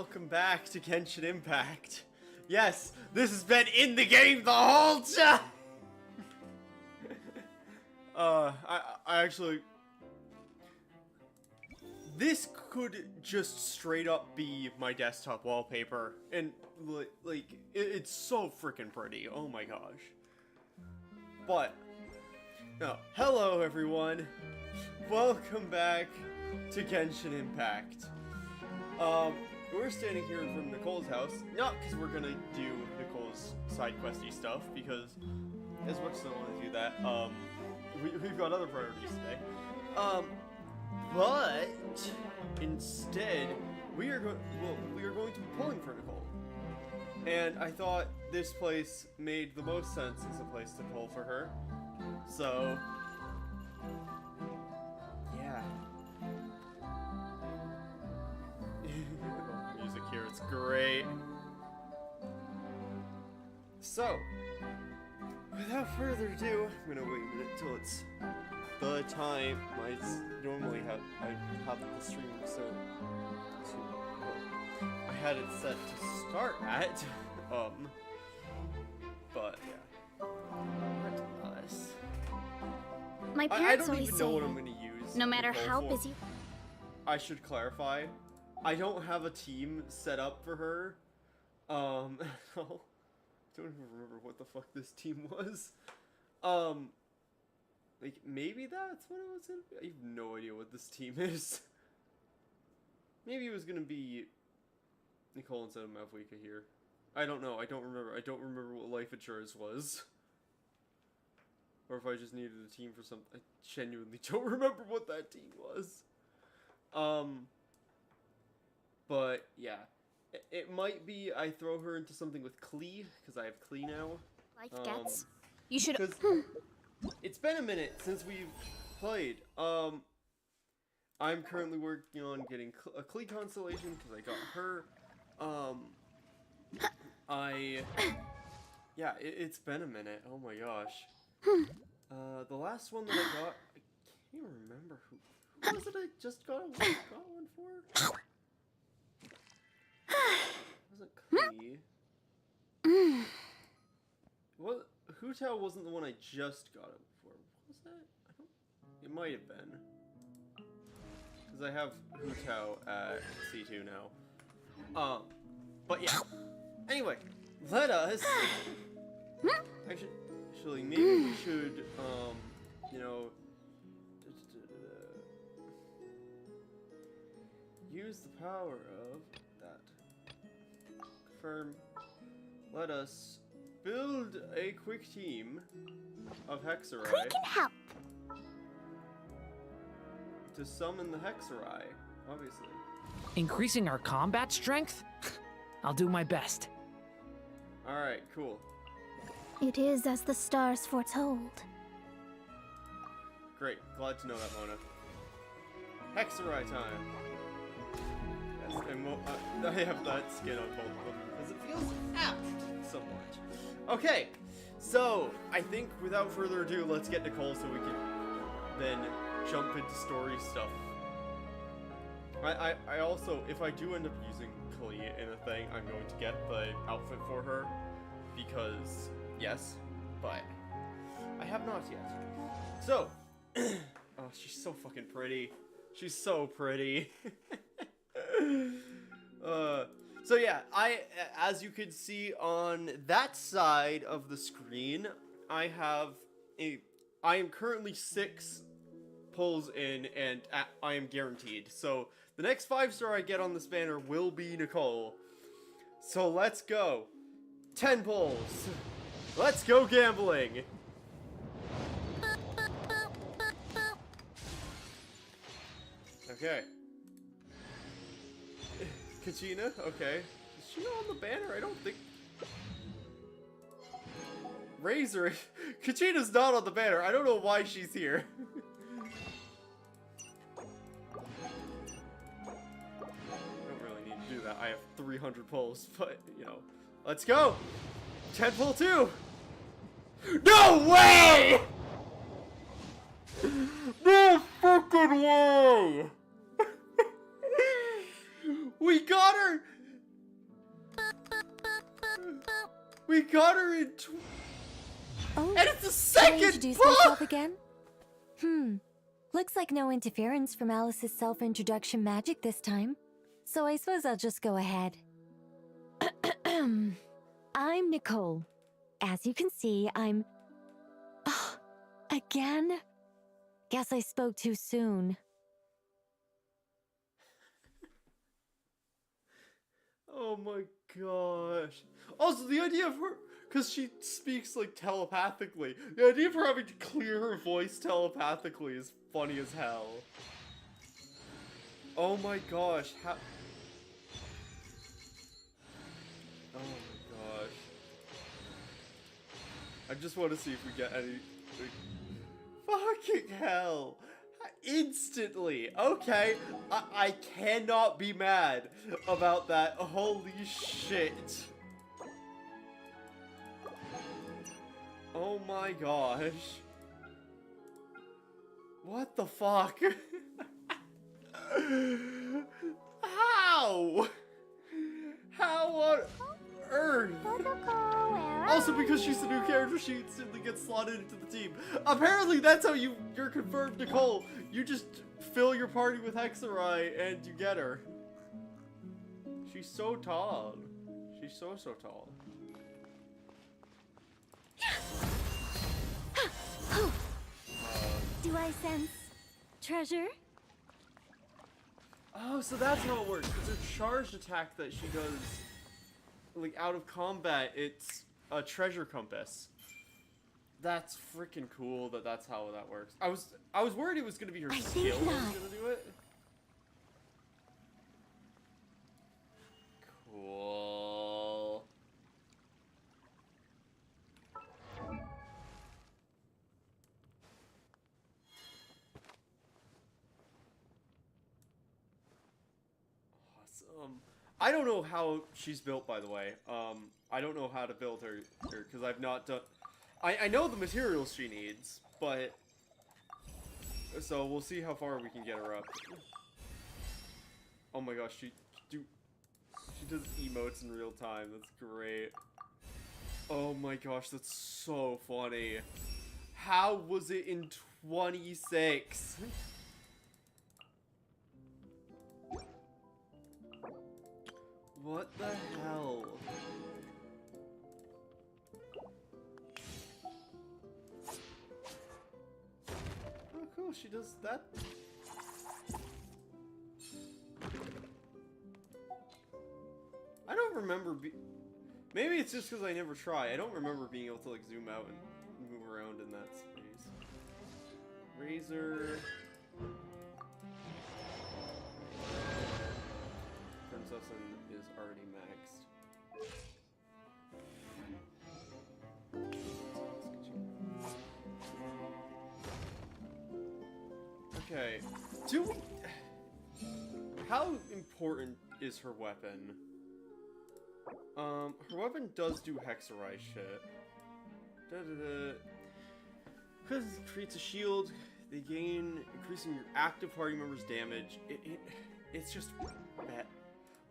welcome back to Genshin Impact. Yes, this has been in the game the whole time! I actually... This could just straight up be my desktop wallpaper, and, like, it's so freaking pretty, oh my gosh. But, no, hello everyone, welcome back to Genshin Impact. We're standing here from Nicole's house, not because we're gonna do Nicole's side questy stuff, because as much as I want to do that, we've got other priorities today. But instead, we are going to be pulling for Nicole. And I thought this place made the most sense as a place to pull for her. So, yeah. Music here, it's great. So, without further ado, I'm gonna wait a minute till it's the time I normally have the stream set to. I had it set to start at, but yeah. What else? My parents I don't always even say, know what I'm gonna use. no matter Nicole how for. busy. I should clarify. I don't have a team set up for her. I don't even remember what the fuck this team was. Like, maybe that's what it was gonna be? I have no idea what this team is. Maybe it was gonna be Nicole instead of Mavwika here. I don't know, I don't remember. I don't remember what life insurance was. Or if I just needed a team for something. I genuinely don't remember what that team was. But, yeah. It might be I throw her into something with Klee, because I have Klee now. Life gets. You should. It's been a minute since we've played. I'm currently working on getting a Klee constellation because I got her. Yeah, it's been a minute. Oh my gosh. The last one that I got, I can't remember who was it I just got one for? Was it Klee? What? Hutao wasn't the one I just got it for. Was that? It might have been. Because I have Hutao at C2 now. But yeah. Anyway, let us... Actually, maybe we should, you know... use the power of that. Confirm. Let us... build a quick team of Hexerai. Who can help? To summon the Hexerai, obviously. Increasing our combat strength? I'll do my best. Alright, cool. It is as the stars foretold. Great, glad to know that, Mona. Hexerai time. Yes, and I have that skin on both of them because it feels apt so much. Okay, so I think without further ado, let's get Nicole so we can then jump into story stuff. I also, if I do end up using Klee in a thing, I'm going to get the outfit for her because, yes, but I have not yet. So, oh, she's so fucking pretty. She's so pretty. So yeah, as you can see on that side of the screen, I am currently 6 pulls in, and I am guaranteed. So the next 5-star I get on this banner will be Nicole. So let's go. 10 pulls. Let's go gambling. Okay. Kachina? Okay. Is she not on the banner? I don't think... Razor? Kachina's not on the banner. I don't know why she's here. I don't really need to do that. I have 300 pulls, but, you know. Let's go! 10 pull 2! No way! No fucking way! We got her We got her in Oh, and it's the can I second introduce book! myself again? Looks like no interference from Alice's self-introduction magic this time. So I suppose I'll just go ahead. I'm Nicole. As you can see, I'm... Oh, again? Guess I spoke too soon. Oh my gosh. Also, the idea of her, because she speaks like telepathically, the idea of her having to clear her voice telepathically is funny as hell. Oh my gosh, how... Oh my gosh. I just want to see if we get any... Fucking hell. Instantly. Okay. I cannot be mad about that. Holy shit. Oh my gosh. What the fuck? How? How on earth? Also, because she's the new character, she instantly gets slotted into the team. Apparently, that's how you're confirmed, Nicole. You just fill your party with Hexarai and you get her. She's so tall. She's so tall. Do I sense treasure? Oh, so that's how it works. It's a charged attack that she does, like, out of combat. It's a treasure compass. That's freaking cool that's how that works. I was worried it was gonna be her skill that was gonna do it. Cool. Awesome. I don't know how she's built, by the way. I don't know how to build her because I've not done... I know the materials she needs, but... So we'll see how far we can get her up. Oh my gosh, she does emotes in real time. That's great. Oh my gosh, that's so funny. How was it in 26? What the hell? Oh, cool, she does that. I don't remember maybe it's just because I never try. I don't remember being able to, like, zoom out and move around in that space. Razor. Princessin is already maxed. Okay. How important is her weapon? Her weapon does do Hexarai shit. Because it creates a shield, they gain increasing your active party members' damage. It's just bad.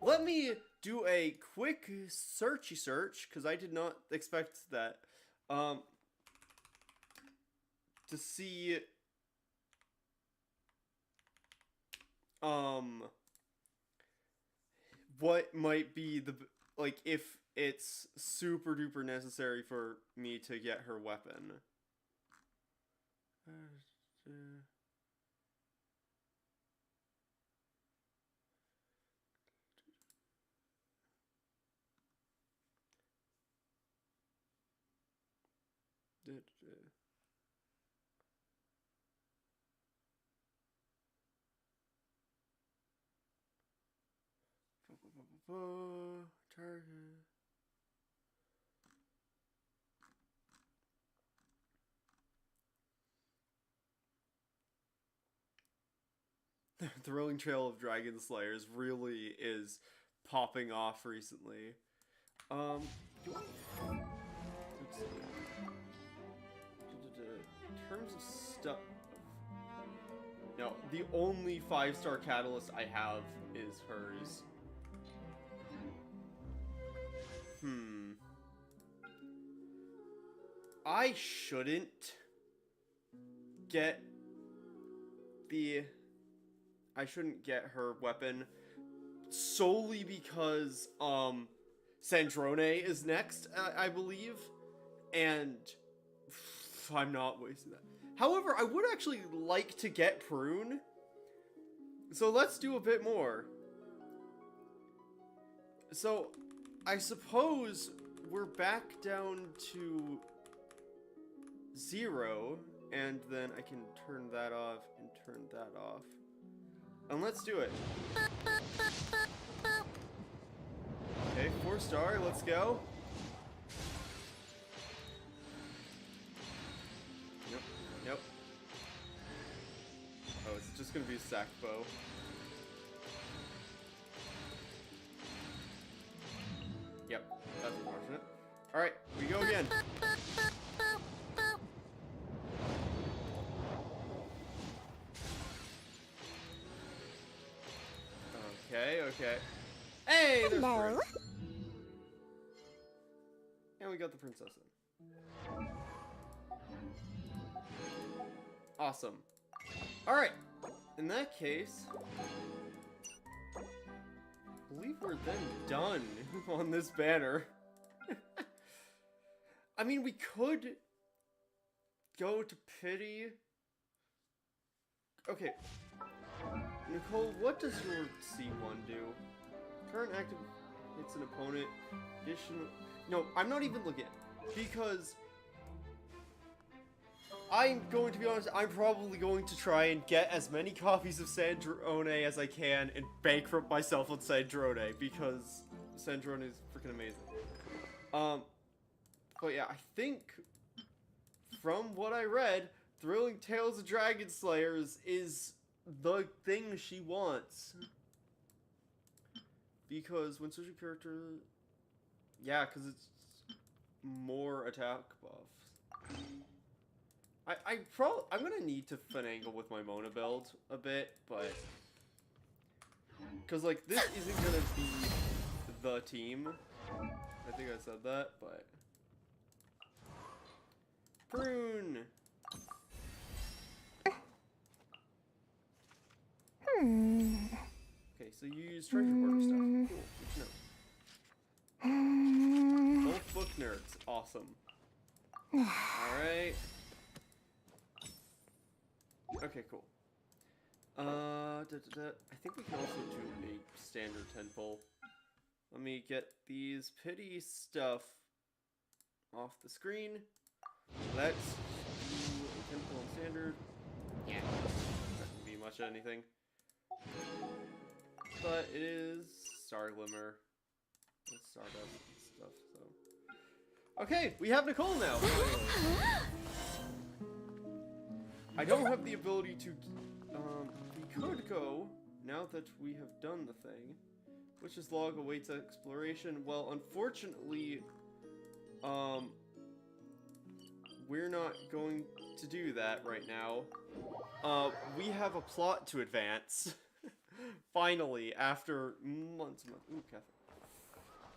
Let me do a quick search, because I did not expect that. To see... what might be the... Like, if it's super duper necessary for me to get her weapon. Target. The Rolling Trail of Dragon Slayers really is popping off recently. Let's see. In terms of stuff... No, the only 5-star catalyst I have is hers. I shouldn't get her weapon solely because Sandrone is next, I believe, and I'm not wasting that. However, I would actually like to get Prune, so let's do a bit more. So I suppose we're back down to 0, and then I can turn that off and turn that off. And let's do it. Okay, 4-star, let's go. Yep. Oh, it's just gonna be a sack bow. Yep, that's unfortunate. Alright, we go again. Okay. Hey, there's Prince. And we got the princess in. Awesome. Alright, in that case, I believe we're then done on this banner. I mean, we could go to pity. Okay. Nicole, what does your C1 do? Current active hits an opponent. Additional. No, I'm not even looking. Because I'm going to be honest, I'm probably going to try and get as many copies of Sandrone as I can and bankrupt myself on Sandrone because Sandrone is freaking amazing. But yeah, I think from what I read, Thrilling Tales of Dragon Slayers is the thing she wants. Because when switching character... Yeah, because it's more attack buffs. I'm gonna need to finagle with my Mona build a bit, but... Because, like, this isn't gonna be the team. I think I said that, but... Prune! Okay, so you use treasure hoarder stuff. Cool, good to know. Both book nerds, awesome. Alright. Okay, cool. I think we can also do a standard 10-pull. Let me get these pity stuff off the screen. Let's do a 10-pull on standard. Yeah. That can be much anything. But it is Star Glimmer. It's Stardust and stuff, so. Okay, we have Nicole now! I don't have the ability to, we could go, now that we have done the thing, which is log awaits exploration. Well, unfortunately, we're not going to do that right now. We have a plot to advance. Finally, after months and months. Ooh, Catherine.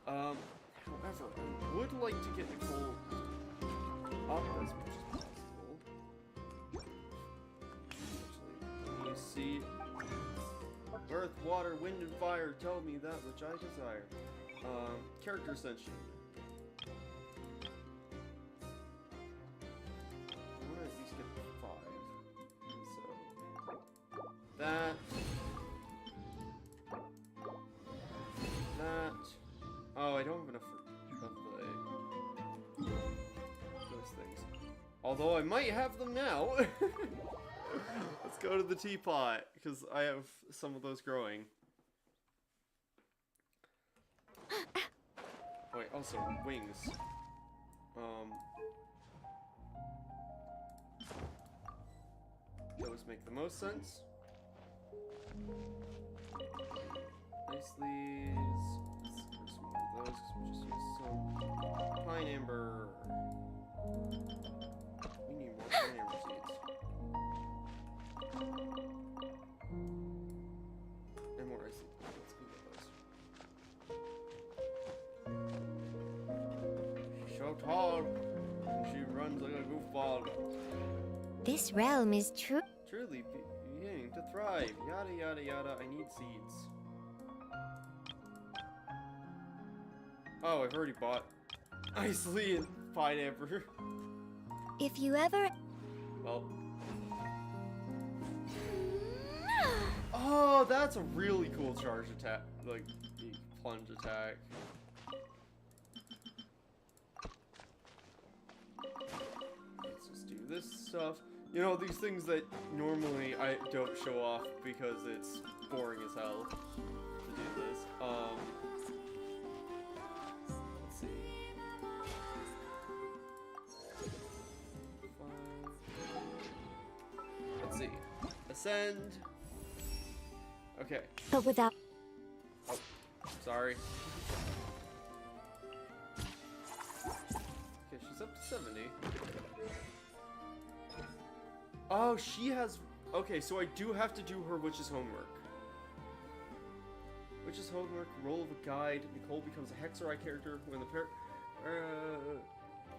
However, I would like to get Nicole up as much as possible. Actually, let me see. Earth, water, wind, and fire, tell me that which I desire. Character ascension. I want to at least get 5. So, that. Oh, I don't have enough of those things. Although I might have them now. Let's go to the teapot, because I have some of those growing. Wait, also, wings. Those make the most sense. Nicely. Let's more of those, because we just use some pine amber. We need more pine amber seeds. And more ice seeds. Let's go get those. She's so tall, and she runs This realm is true. Truly beginning to thrive. Yada yada yada. I need seeds. Oh, I've already bought Isley and Pineapple. If you ever... Well. Oh, that's a really cool charge attack. Like, plunge attack. Let's just do this stuff. You know, these things that normally I don't show off because it's boring as hell to do this. Let's see. 5. Let's see. Ascend. Okay. But without... Oh, sorry. Okay, she's up to 70. Oh, she has... Okay, so I do have to do her witch's homework. Witch's homework, roll of a guide. Nicole becomes a Hexerite character when the pair...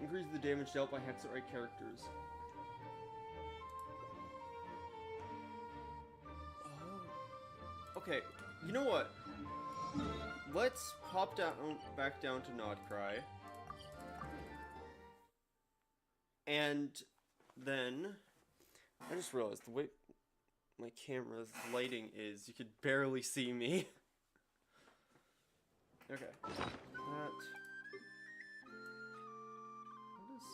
increases the damage dealt by Hexerite characters. Oh. Okay, you know what? Let's pop down, back down to Nodcry. And then... I just realized the way my camera's lighting is, you could barely see me. Okay. That. What is...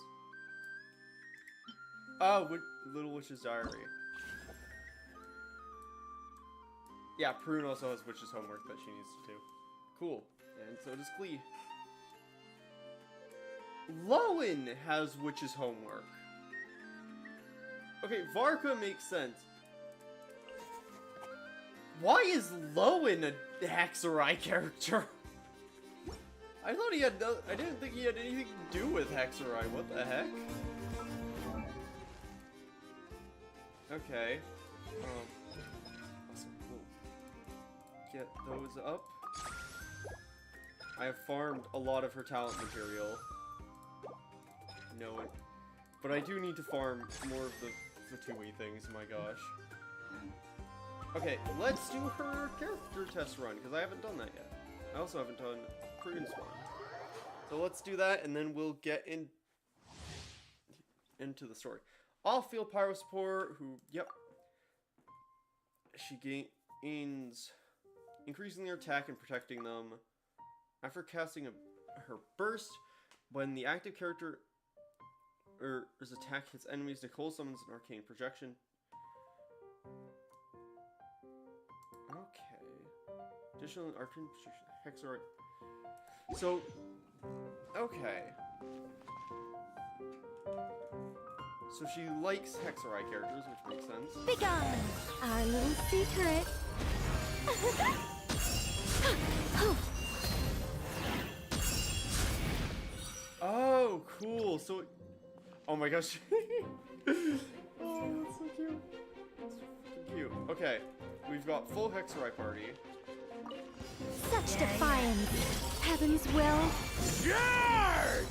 Oh, Little Witch's Diary. Yeah, Prune also has Witch's homework that she needs to do. Cool. And so does Klee. Lowen has Witch's homework. Okay, Varka makes sense. Why is Lowen a Hexerite character? I thought he had no, I didn't think he had anything to do with Hexerite. What the heck? Okay. Awesome, cool. Get those up. I have farmed a lot of her talent material. No, but I do need to farm more of the 2-way things, my gosh. Okay, let's do her character test run, because I haven't done that yet. I also haven't done Prune's one. So let's do that, and then we'll get into the story. Off-field pyro support, who, yep. She gains increasing their attack and protecting them. After casting her burst, when the active character his attack hits enemies, Nicole summons an arcane projection. Okay. Additional arcane projection. Hexerite. So, okay. So she likes Hexerite characters, which makes sense. Begone! Our little secret. Oh, cool. So, oh my gosh. Oh, that's so cute. That's so cute. Okay, we've got full Hexerite party. Such defiance. Heaven's will. Charge!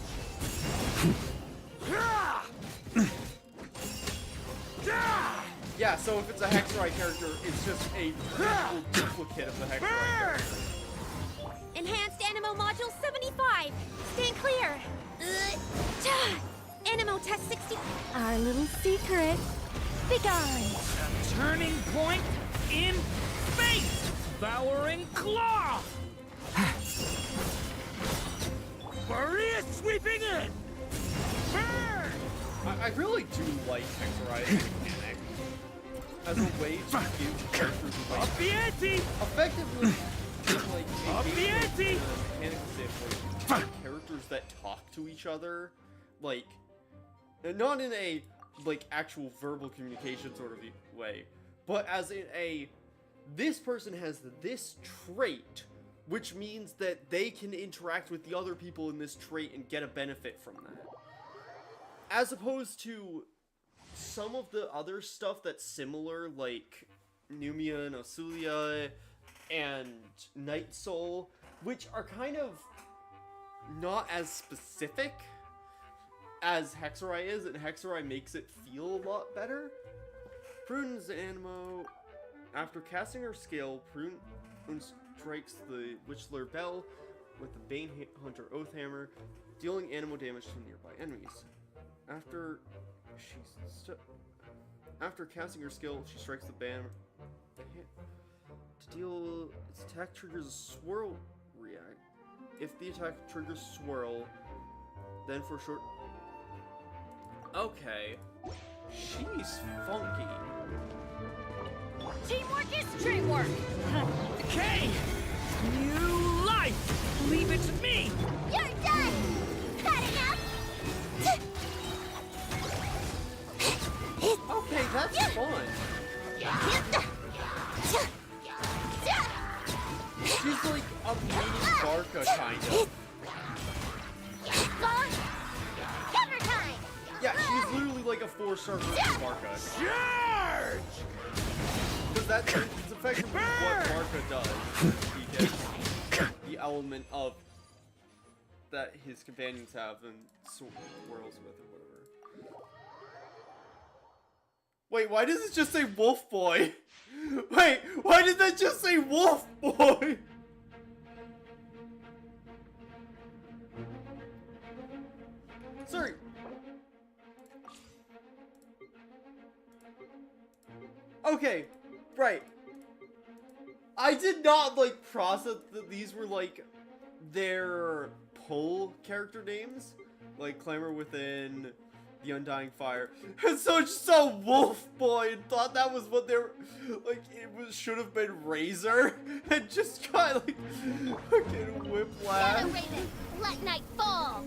Yeah, so if it's a Hexerite character, it's just a visual duplicate of the Hexerite character. Enhanced Animo Module 75! Stand clear! Animo Test 60... Our little secret. Begone! A turning point in space! Devouring claw! Maria sweeping in! Burn! I really do like Hexerite mechanic as a way to give characters a way Up the ante! effectively just like Up the ante! mechanical standpoint, characters that talk to each other, like not in a like actual verbal communication sort of way, but as in a this person has this trait, which means that they can interact with the other people in this trait and get a benefit from that. As opposed to some of the other stuff that's similar, like Numia and Osulia and Night Soul, which are kind of not as specific. as Hexarai is, and Hexarai makes it feel a lot better. Prune's Anemo, after casting her skill, Prune strikes the Witchler Bell with the Bane Hunter Oathhammer, dealing Anemo damage to nearby enemies. After casting her skill, she strikes the Bam to deal. Its attack triggers a swirl react. If the attack triggers swirl, then for short. Okay, she's funky. Teamwork is teamwork! Okay! New life! Leave it to me! You're done! Had enough? Okay, that's fun. She's like a mini Barca, kind of. Cover time! Yeah, she's literally like a 4-star version of Barca. Charge! Because it's effectively what Barca does. He gets the element of that his companions have and swirls with or whatever. Wait, why does it just say Wolf Boy? Wait, why did that just say Wolf Boy? Sorry. Okay, right. I did not, like, process that these were, like, their pull character names. Like, Clamor Within, The Undying Fire. And so I just saw Wolf Boy and thought that was what they were, like, should have been Razor. And just got, like, fucking whiplash. Shadow Raven, let night fall!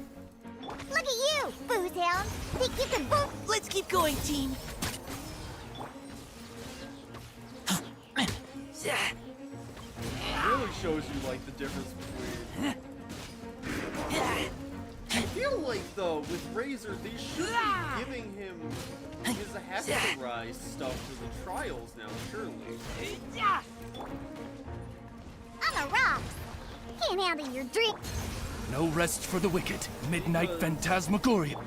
Look at you, Boozehound! Think you can boot? Let's keep going, team. It really shows you, like, the difference between... I feel like, though, with Razor, they should be giving him his Hexarai stuff for the trials now, surely. I'm a rock! Can't handle your drink! No rest for the wicked. Midnight Phantasmagoria.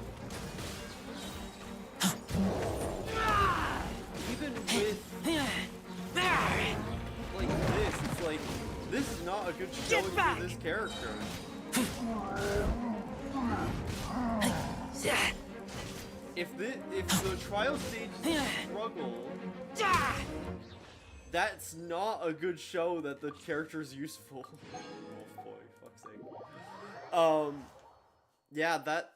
Even with, like, this, it's like, this is not a good showing for this character. If the trial stage is a struggle, that's not a good show that the character's useful. Oh boy, fuck's sake. Yeah, that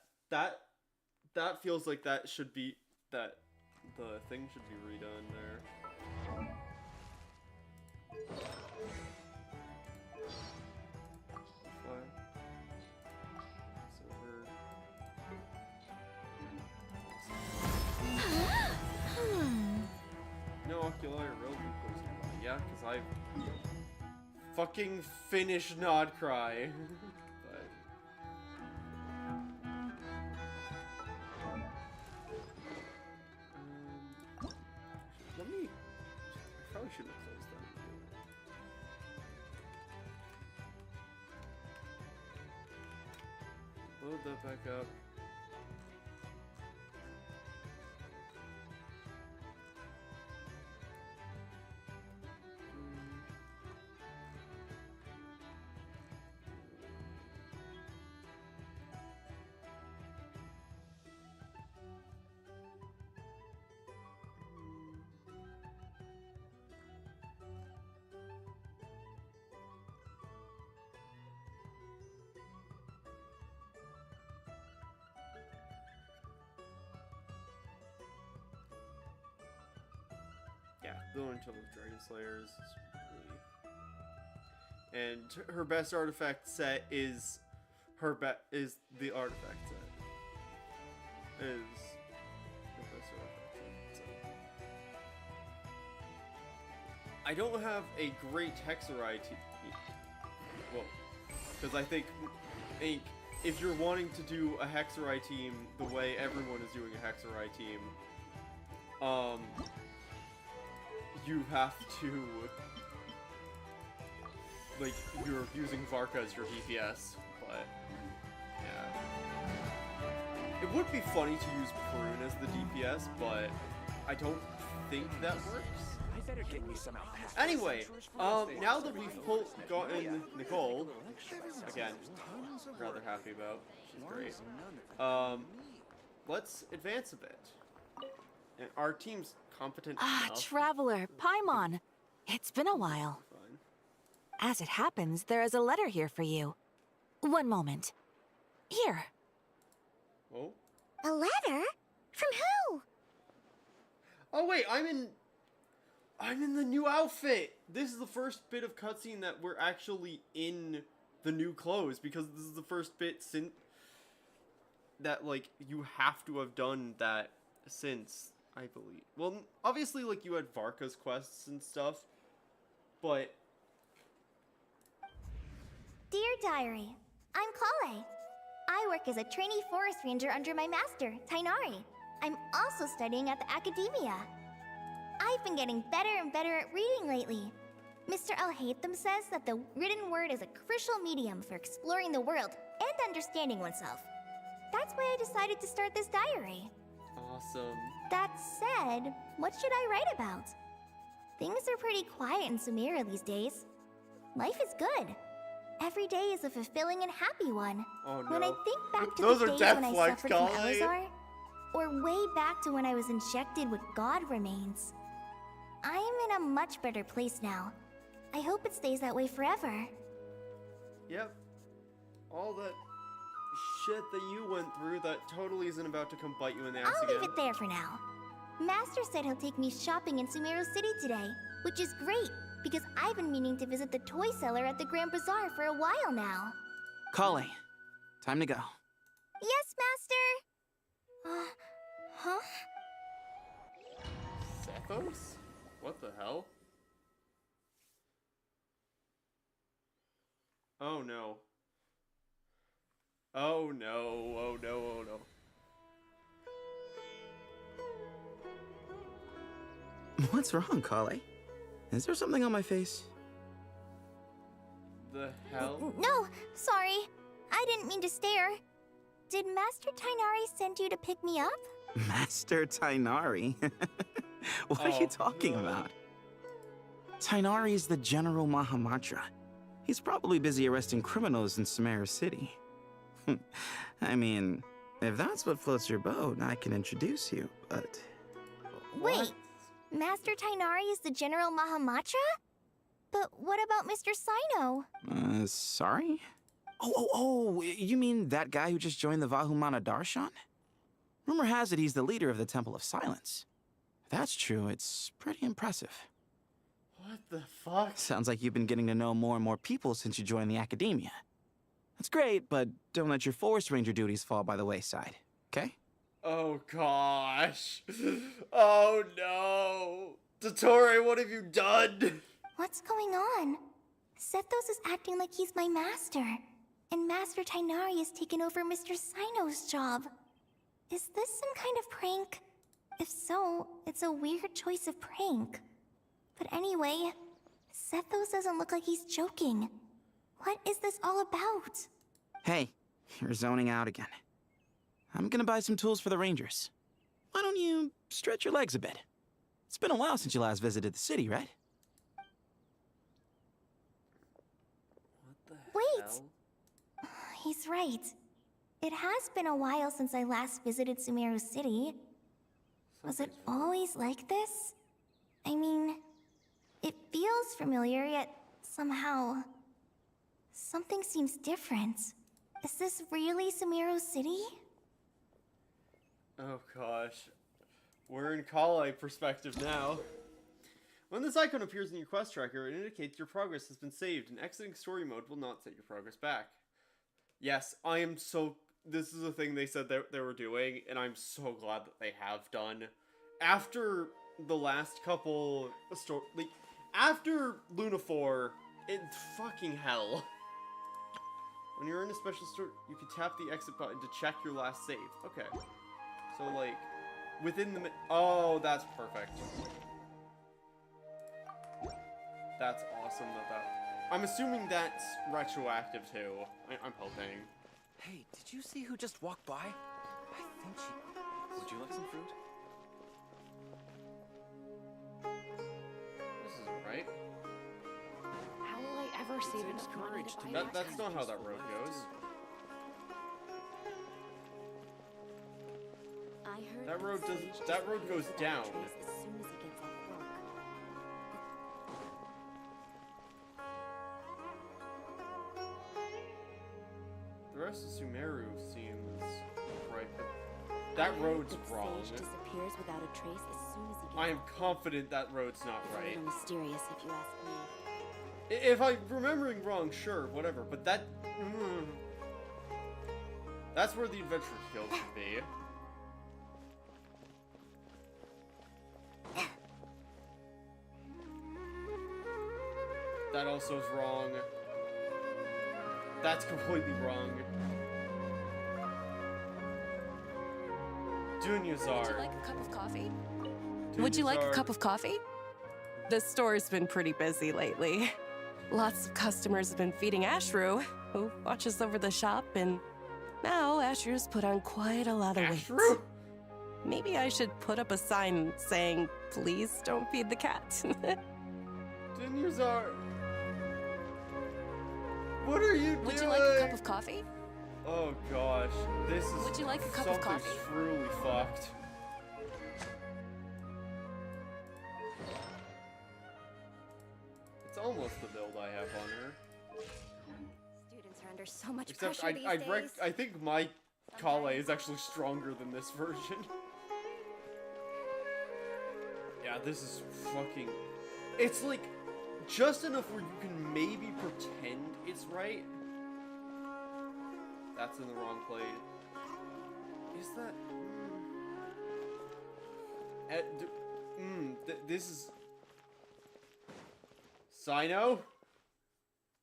feels like that should be, that the thing should be redone there. No Oculari Road goes nearby. Yeah, because I've fucking finished Nod Cry. But let me. I probably shouldn't have closed that. Load that back up. Yeah, the one until the Dragon Slayers is really... And her best artifact set is is the artifact set. Is the best artifact set. I don't have a great Hexarai team. Well, because I think if you're wanting to do a Hexarai team the way everyone is doing a Hexarai team, you have to, like, you're using Varka as your DPS, but, yeah. It would be funny to use Prune as the DPS, but I don't think that works. I better get me some alpaca. Anyway, now that we've gotten Nicole, again, rather happy about. She's great. Let's advance a bit. And our team's competent enough. Traveler, Paimon. It's been a while. Fine. As it happens, there is a letter here for you. One moment. Here. Oh. A letter? From who? Oh wait, I'm in the new outfit. This is the first bit of cutscene that we're actually in the new clothes, because this is the first bit since that, like, you have to have done that since, I believe. Well, obviously, like, you had Varka's quests and stuff, but... Dear Diary, I'm Kale. I work as a trainee forest ranger under my master, Tainari. I'm also studying at the academia. I've been getting better and better at reading lately. Mr. Al-Haytham says that the written word is a crucial medium for exploring the world and understanding oneself. That's why I decided to start this diary. Awesome. That said, what should I write about? Things are pretty quiet in Sumeru these days. Life is good. Every day is a fulfilling and happy one. Oh no. When I think back to Those the are days death when I flags, suffered from Kale. Elazar, or way back to when I was injected with god remains, I am in a much better place now. I hope it stays that way forever. Yep. All that shit that you went through that totally isn't about to come bite you in the ass I'll again. leave it there for now. Master said he'll take me shopping in Sumeru City today, which is great, because I've been meaning to visit the toy seller at the Grand Bazaar for a while now. Kale, time to go. Yes, Master! Huh? Sethos? What the hell? Oh no. Oh no, oh no, oh no. What's wrong, Kale? Is there something on my face? The hell? No, sorry. I didn't mean to stare. Did Master Tainari send you to pick me up? Master Tainari? What are you talking about? Tainari is the General Mahamatra. He's probably busy arresting criminals in Sumeru City. I mean, if that's what floats your boat, I can introduce you, but... Wait, Master Tainari is the General Mahamatra? But what about Mr. Sino? Sorry? Oh, you mean that guy who just joined the Vahumana Darshan? Rumor has it he's the leader of the Temple of Silence. If that's true, it's pretty impressive. What the fuck? Sounds like you've been getting to know more and more people since you joined the academia. That's great, but don't let your forest ranger duties fall by the wayside, okay? Oh gosh. Oh no. Dottore, what have you done? What's going on? Sethos is acting like he's my master, and Master Tainari has taken over Mr. Sino's job. Is this some kind of prank? If so, it's a weird choice of prank. But anyway, Sethos doesn't look like he's joking. What is this all about? Hey, you're zoning out again. I'm gonna buy some tools for the rangers. Why don't you stretch your legs a bit? It's been a while since you last visited the city, right? What the Wait. hell? He's right. It has been a while since I last visited Sumeru City. Was it always like this? I mean, it feels familiar, yet somehow... something seems different. Is this really Sumeru City? Oh gosh. We're in Kale perspective now. When this icon appears in your quest tracker, it indicates your progress has been saved, and exiting story mode will not set your progress back. Yes, I am so... This is a thing they said they were doing, and I'm so glad that they have done. After the last couple... like, after Luna 4, it's fucking hell. When you're in a special store, you can tap the exit button to check your last save. Okay. So, like, within the... Oh, that's perfect. That's awesome that... I'm assuming that's retroactive, too. I'm hoping. Hey, did you see who just walked by? I think she... Would you like some fruit? This isn't right. How will I ever save enough money to buy That's not how that road goes. I heard That road Sage doesn't. That road goes disappears down. without a trace as soon as he gets off work. The rest of Sumeru seems right, but that road's wrong. Sage disappears without a trace as soon as he gets I am off work. confident that road's not It's a right. little mysterious if you ask me. If I'm remembering wrong, sure, whatever. But that. That's where the adventure guild should be. That also is wrong. That's completely wrong. Dunyazar. Would you like a cup of coffee? Would you like a Dunyazar. cup of coffee? The store's been pretty busy lately. Lots of customers have been feeding Ashru, who watches over the shop, and now Ashru's put on quite a lot of weight. Ashru? Maybe I should put up a sign saying, please don't feed the cat. Dunyazar. What are you doing? Would you like a cup of coffee? Oh gosh, this is Would you like a cup of something's coffee? truly fucked. It's almost the build I have on her. Students are under so much Except pressure these days. I think my Kale is actually stronger than this version. Yeah, this is fucking... It's like, just enough where you can maybe pretend it's right. That's in the wrong place. Is that... this is... Sino?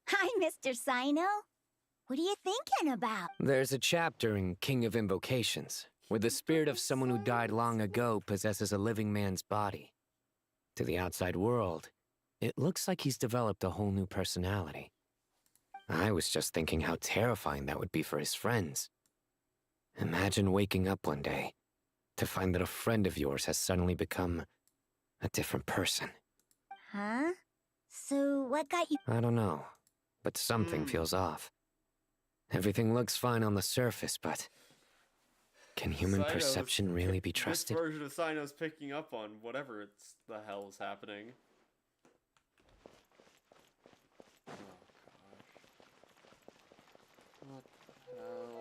Hi, Mr. Sino. What are you thinking about? There's a chapter in King of Invocations where the spirit of someone who died long ago possesses a living man's body. To the outside world, it looks like he's developed a whole new personality. I was just thinking how terrifying that would be for his friends. Imagine waking up one day to find that a friend of yours has suddenly become a different person. Huh? So what got you? I don't know, but something feels off. Everything looks fine on the surface, but can human Sino's perception really be trusted? This version of Sino's picking up on whatever it's the hell is happening. Oh gosh. What the hell?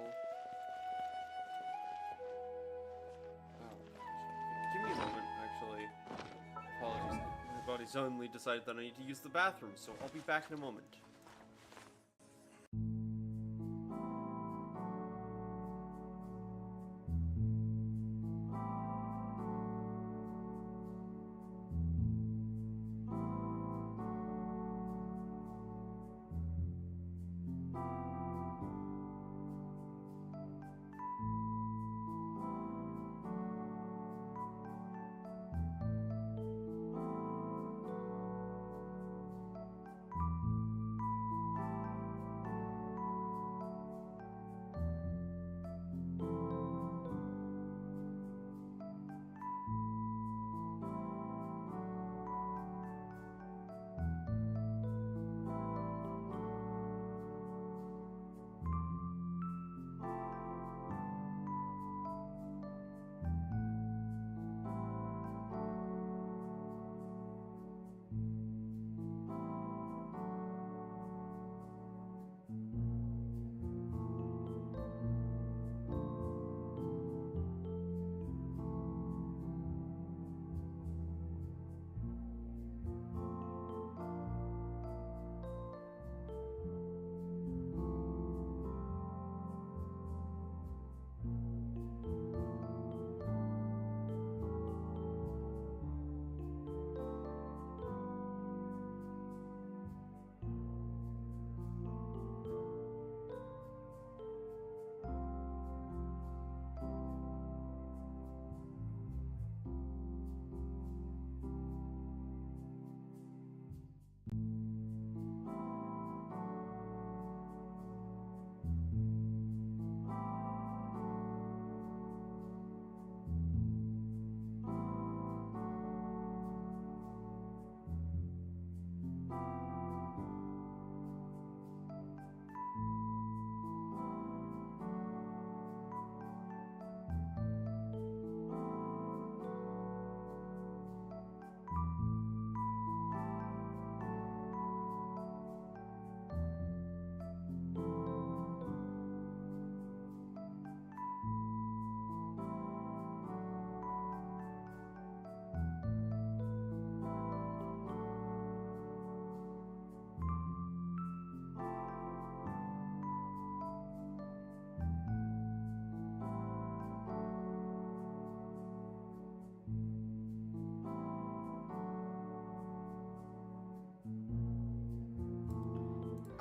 Oh gosh. Give me a moment, actually. Apologies. My body suddenly decided that I need to use the bathroom, so I'll be back in a moment.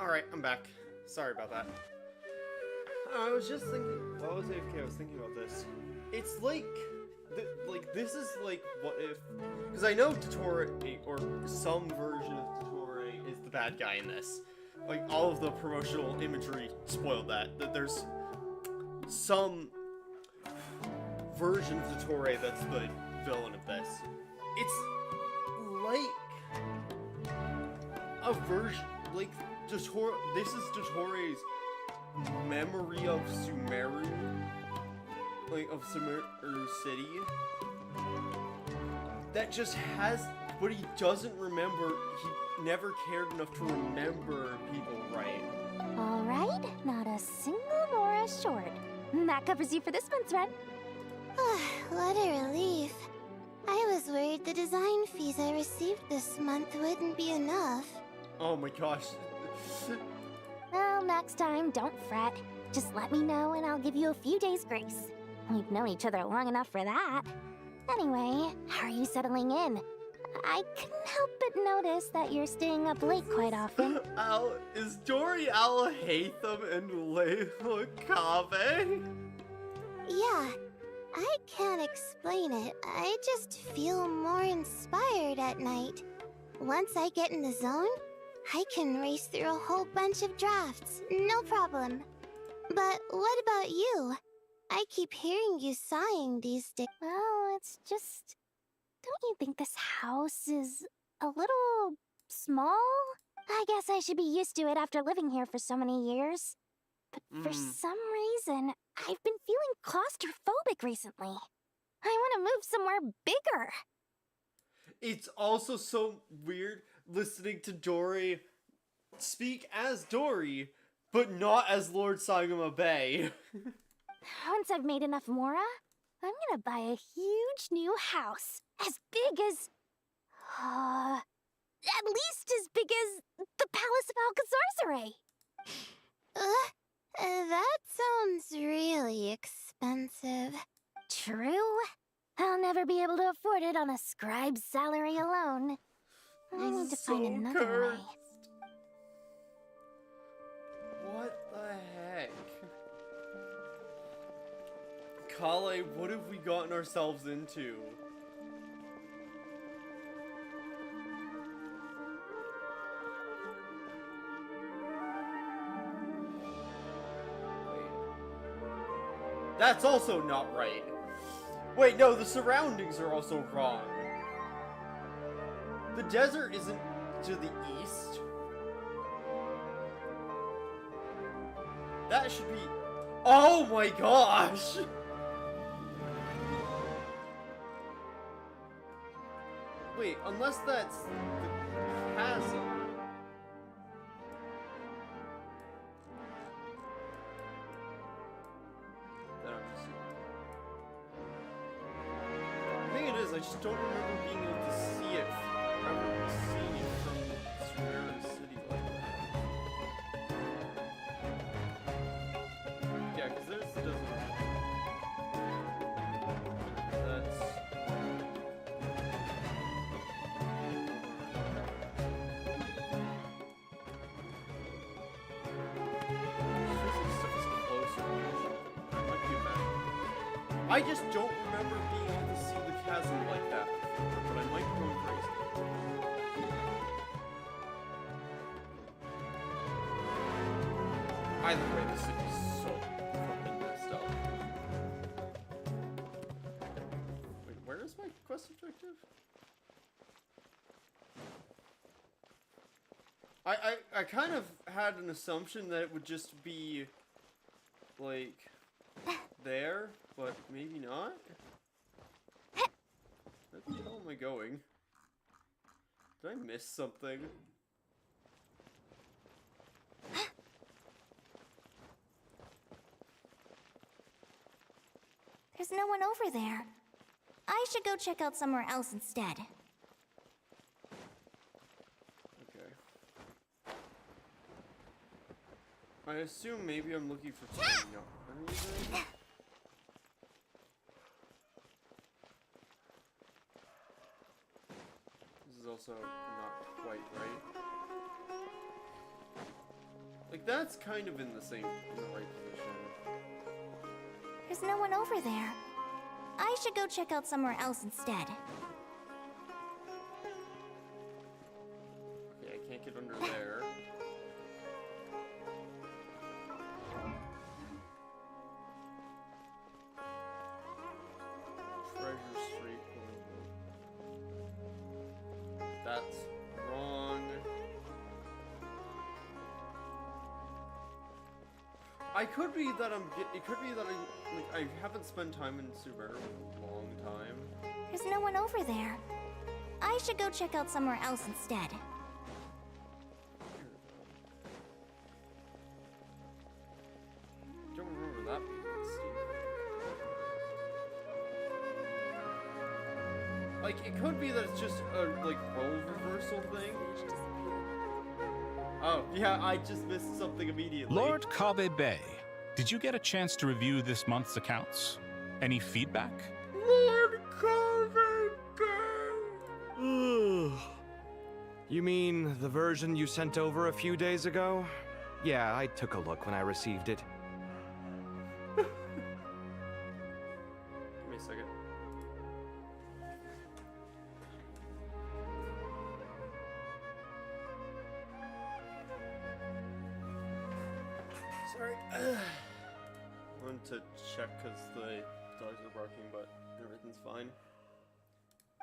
Alright, I'm back. Sorry about that. I was just thinking, while I was AFK, I was thinking about this. It's like, this is like, what if, because I know Totore, or some version of Totore, is the bad guy in this. Like, all of the promotional imagery spoiled that. That there's some version of Totore that's the villain of this. It's like a version, like, Totore, this is Totore's memory of Sumeru, like, of Sumeru City, that just has, but he doesn't remember, he never cared enough to remember people right. Alright, not a single Nora short. That covers you for this month's rent. What a relief. I was worried the design fees I received this month wouldn't be enough. Oh my gosh. Well, next time, don't fret. Just let me know and I'll give you a few days grace. We've known each other long enough for that. Anyway, how are you settling in? I couldn't help but notice that you're staying up late quite often. Is Dory Alahatham and Layla Kave? Yeah, I can't explain it. I just feel more inspired at night. Once I get in the zone, I can race through a whole bunch of drafts, no problem. But what about you? I keep hearing you sighing these days. Well, it's just... Don't you think this house is a little small? I guess I should be used to it after living here for so many years. But for some reason, I've been feeling claustrophobic recently. I want to move somewhere bigger. It's also so weird listening to Dory speak as Dory, but not as Lord Sagama Bay. Once I've made enough Mora, I'm gonna buy a huge new house. As big as... at least as big as the Palace of Alcazar's. That sounds really expensive. True. I'll never be able to afford it on a scribe's salary alone. I need to find another way. What the heck? Kale, what have we gotten ourselves into? That's also not right. Wait, no, the surroundings are also wrong. The desert isn't to the east. That should be... Oh my gosh! Wait, unless that's the chasm. I just don't remember being able to see it, ever seeing it from Sumeru City like that. Yeah, because there's the desert. That's... Stuff is closer. That might be a bad. I just don't remember being able to see the chasm like that before, but I might be going crazy. Either way, this city's so fucking messed up. Wait, where is my quest objective? I kind of had an assumption that it would just be, like, there, but maybe not? Where the hell am I going? Did I miss something? There's no one over there. I should go check out somewhere else instead. Okay. I assume maybe I'm looking for Tanya. This is also not quite right. Like, that's kind of in the right position. There's no one over there. I should go check out somewhere else instead. Okay, I can't get under there. Treasure Street. That's wrong. It could be that I haven't spent time in Subaru in a long time. There's no one over there. I should go check out somewhere else instead. Don't remember that being stupid. Like, it could be that it's just a, like, role reversal thing. Oh, yeah, I just missed something immediately. Lord Kaveh Bey, did you get a chance to review this month's accounts? Any feedback? Lord Kaveh Bey! You mean the version you sent over a few days ago? Yeah, I took a look when I received it. Give me a second. Sorry. I wanted to check because the dogs are barking, but everything's fine.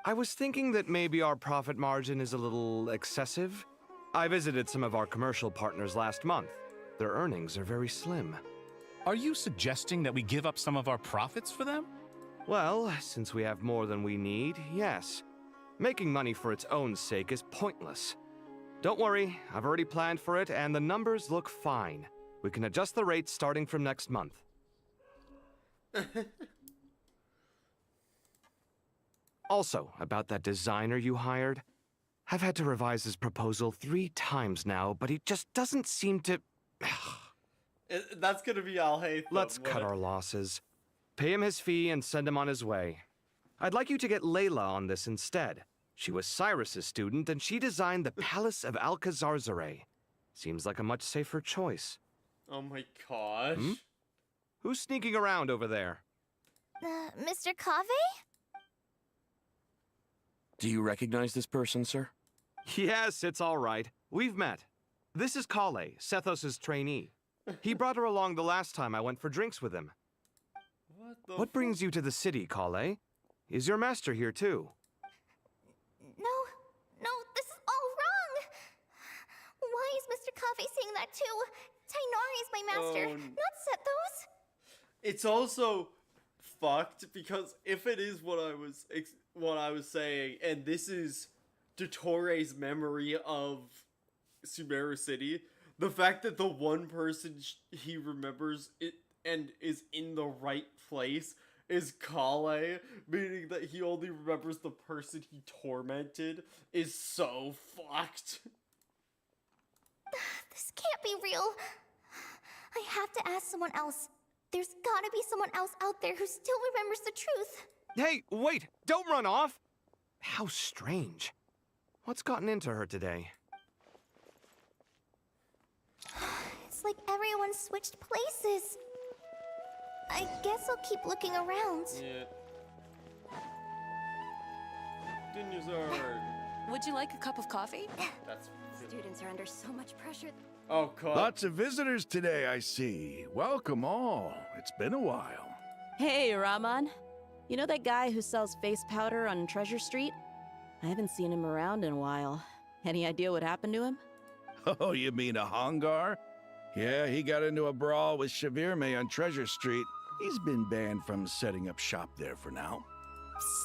I was thinking that maybe our profit margin is a little excessive. I visited some of our commercial partners last month. Their earnings are very slim. Are you suggesting that we give up some of our profits for them? Well, since we have more than we need, yes. Making money for its own sake is pointless. Don't worry, I've already planned for it, and the numbers look fine. We can adjust the rates starting from next month. Also, about that designer you hired, I've had to revise his proposal 3 times now, but he just doesn't seem to... That's gonna be Alhaith. Let's cut our losses. Pay him his fee and send him on his way. I'd like you to get Layla on this instead. She was Cyrus's student, and she designed the Palace of SkylaWuzHere. Seems like a much safer choice. Oh my gosh. Hmm? Who's sneaking around over there? Mr. Kaveh? Do you recognize this person, sir? Yes, it's all right. We've met. This is Kale, Sethos' trainee. He brought her along the last time I went for drinks with him. What brings you to the city, Kale? Is your master here too? No, this is all wrong! Why is Mr. Kaveh saying that too? Tainari is my master, not Sethos. It's also fucked because if it is what I was saying, and this is Dotore's memory of Sumeru City, the fact that the one person he remembers it and is in the right place is Kale, meaning that he only remembers the person he tormented, is so fucked. This can't be real. I have to ask someone else. There's gotta be someone else out there who still remembers the truth. Hey, wait! Don't run off! How strange. What's gotten into her today? It's like everyone switched places. I guess I'll keep looking around. Yeah. Dinuzard. Would you like a cup of coffee? That's Students are under so much pressure. Oh, God. Lots of visitors today, I see. Welcome all. It's been a while. Hey, Rahman. You know that guy who sells face powder on Treasure Street? I haven't seen him around in a while. Any idea what happened to him? Oh, you mean a Hongar? Yeah, he got into a brawl with Shavirme on Treasure Street. He's been banned from setting up shop there for now.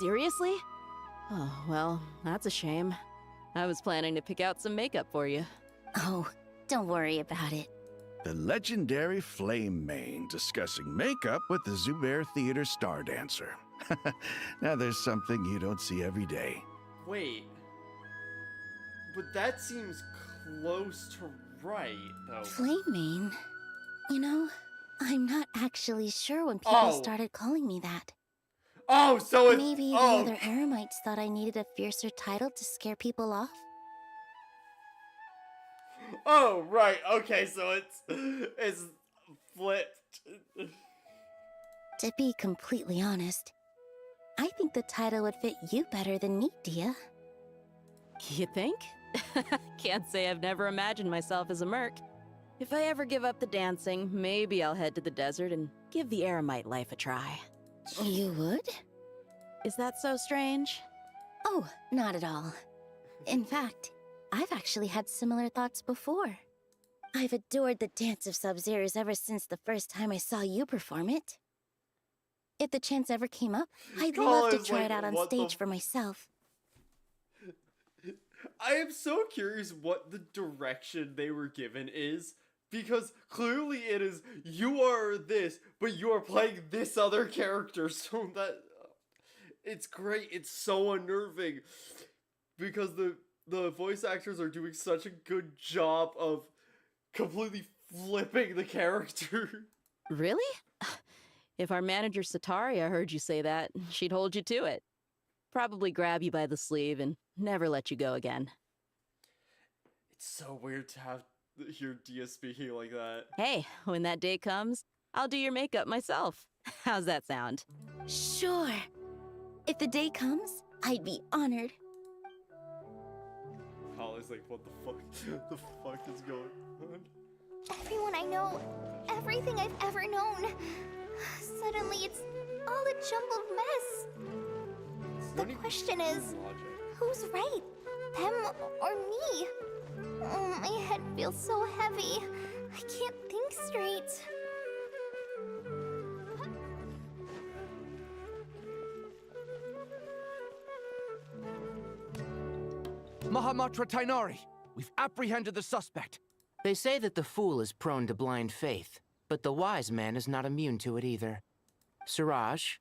Seriously? Oh, well, that's a shame. I was planning to pick out some makeup for you. Oh, don't worry about it. The legendary Flame Mane discussing makeup with the Zubair Theater star dancer. Now there's something you don't see every day. Wait. But that seems close to right, though. Flame Mane? You know, I'm not actually sure when people started calling me that. Oh, so it's... Maybe the other eremites thought I needed a fiercer title to scare people off? Oh, right. Okay, so it's flipped. To be completely honest, I think the title would fit you better than me, Dia. You think? Can't say I've never imagined myself as a merc. If I ever give up the dancing, maybe I'll head to the desert and give the eremite life a try. You would? Is that so strange? Oh, not at all. In fact, I've actually had similar thoughts before. I've adored the dance of Sub-Zeros ever since the first time I saw you perform it. If the chance ever came up, I'd love to try it out on stage for myself. I am so curious what the direction they were given is, because clearly it is, you are this, but you are playing this other character, so that, it's great, it's so unnerving, because the voice actors are doing such a good job of completely flipping the character. Really? If our manager Sataria heard you say that, she'd hold you to it. Probably grab you by the sleeve and never let you go again. It's so weird to hear Dia speaking like that. Hey, when that day comes, I'll do your makeup myself. How's that sound? Sure. If the day comes, I'd be honored. Holly's like, what the fuck? The fuck is going on? Everyone I know, everything I've ever known. Suddenly it's all a jumbled mess. The question is, who's right? Them or me? Oh, my head feels so heavy. I can't think straight. Mahamatra Tainari, we've apprehended the suspect. They say that the fool is prone to blind faith, but the wise man is not immune to it either. Siraj,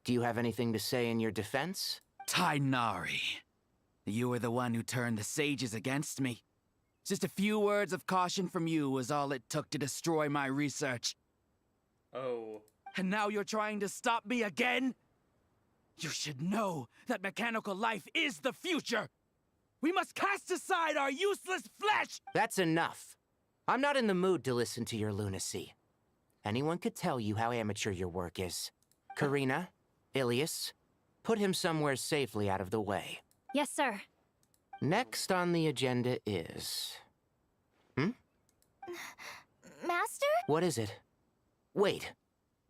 do you have anything to say in your defense? Tainari, you were the one who turned the sages against me. Just a few words of caution from you was all it took to destroy my research. Oh. And now you're trying to stop me again? You should know that mechanical life is the future! We must cast aside our useless flesh! That's enough. I'm not in the mood to listen to your lunacy. Anyone could tell you how amateur your work is. Karina, Ilias, put him somewhere safely out of the way. Yes, sir. Next on the agenda is... Master? What is it? Wait,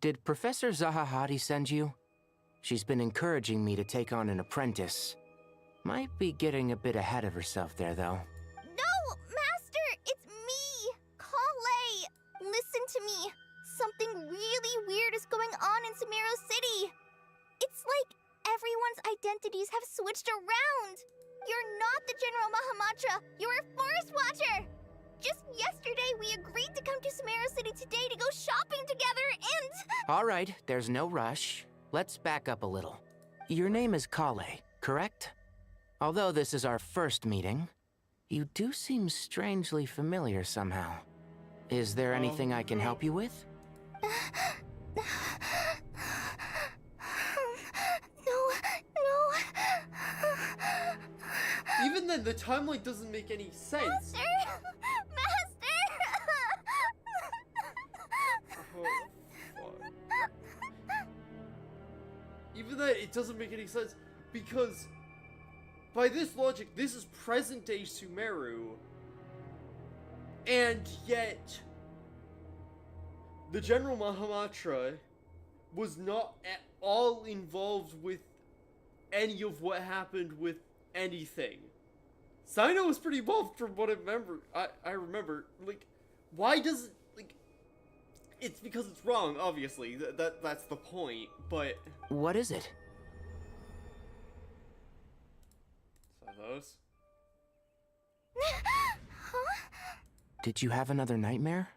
did Professor Zahahati send you? She's been encouraging me to take on an apprentice. Might be getting a bit ahead of herself there, though. No, Master! It's me! Kale! Listen to me! Something really weird is going on in Sumeru City! It's like everyone's identities have switched around! You're not the General Mahamatra! You're a Forest Watcher! Just yesterday, we agreed to come to Sumeru City today to go shopping together and... All right, there's no rush. Let's back up a little. Your name is Kale, correct? Although this is our first meeting, you do seem strangely familiar somehow. Is there anything I can help you with? No. Even then, the timeline doesn't make any sense. Master! Oh, fuck. Even then, it doesn't make any sense, because by this logic, this is present-day Sumeru, and yet the General Mahamatra was not at all involved with any of what happened with anything. Sino was pretty involved from what I remember. Like, why does it, like, it's because it's wrong, obviously. That's the point, but... What is it? Those? Huh? Did you have another nightmare?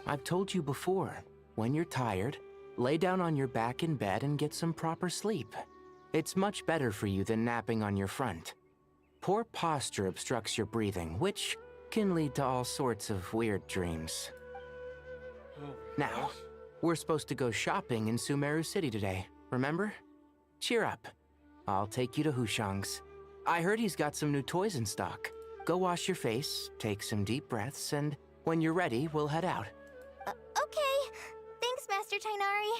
I've told you before, when you're tired, lay down on your back in bed and get some proper sleep. It's much better for you than napping on your front. Poor posture obstructs your breathing, which can lead to all sorts of weird dreams. Now, we're supposed to go shopping in Sumeru City today, remember? Cheer up. I'll take you to Hushang's. I heard he's got some new toys in stock. go wash your face, take some deep breaths, and when you're ready, we'll head out. Okay. Thanks, Master Tainari.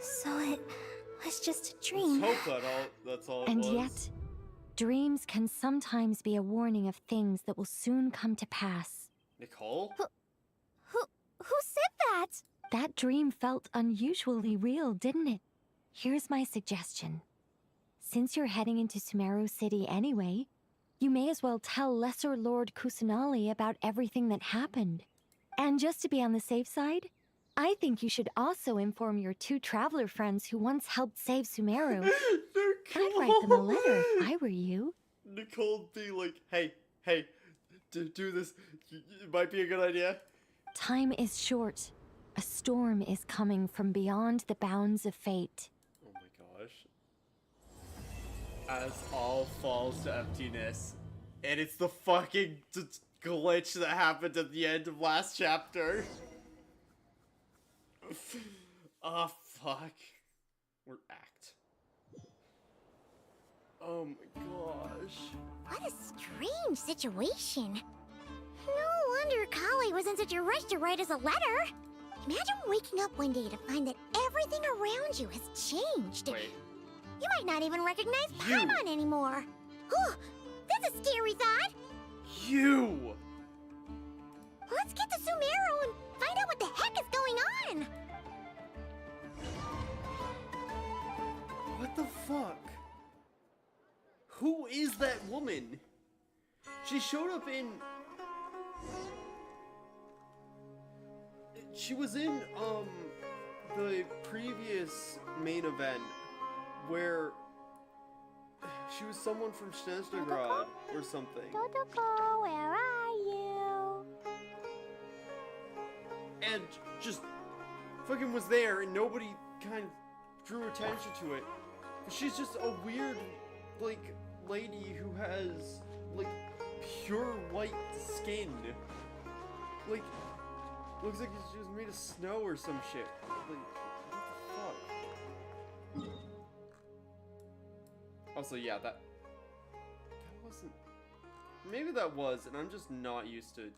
So it was just a dream. Let's hope that's all it And was. yet, dreams can sometimes be a warning of things that will soon come to pass. Nicole? Who said that? That dream felt unusually real, didn't it? Here's my suggestion. Since you're heading into Sumeru City anyway, you may as well tell Lesser Lord Kusanali about everything that happened. And just to be on the safe side, I think you should also inform your 2 traveler friends who once helped save Sumeru. I'd write them a letter if I were you. Nicole be like, hey, do this. It might be a good idea. Time is short. A storm is coming from beyond the bounds of fate. Oh my gosh. As all falls to emptiness. And it's the fucking glitch that happened at the end of last chapter. Oh, fuck. We're act. Oh my gosh. What a strange situation. No wonder Kale was in such a rush to write us a letter. Imagine waking up one day to find that everything around you has changed. Wait. You might not even recognize Paimon anymore. Oh, that's a scary thought. You! Let's get to Sumeru and find out what the heck is going on. What the fuck? Who is that woman? She showed up in... She was in, the previous main event where she was someone from Snezhnegrad or something. Dodoko, where are you? And just fucking was there and nobody kind of drew attention to it. She's just a weird, like, lady who has, like, pure white skin. Like, looks like she was made of snow or some shit. Like, what the fuck? Also, yeah, that wasn't... Maybe that was, and I'm just not used to...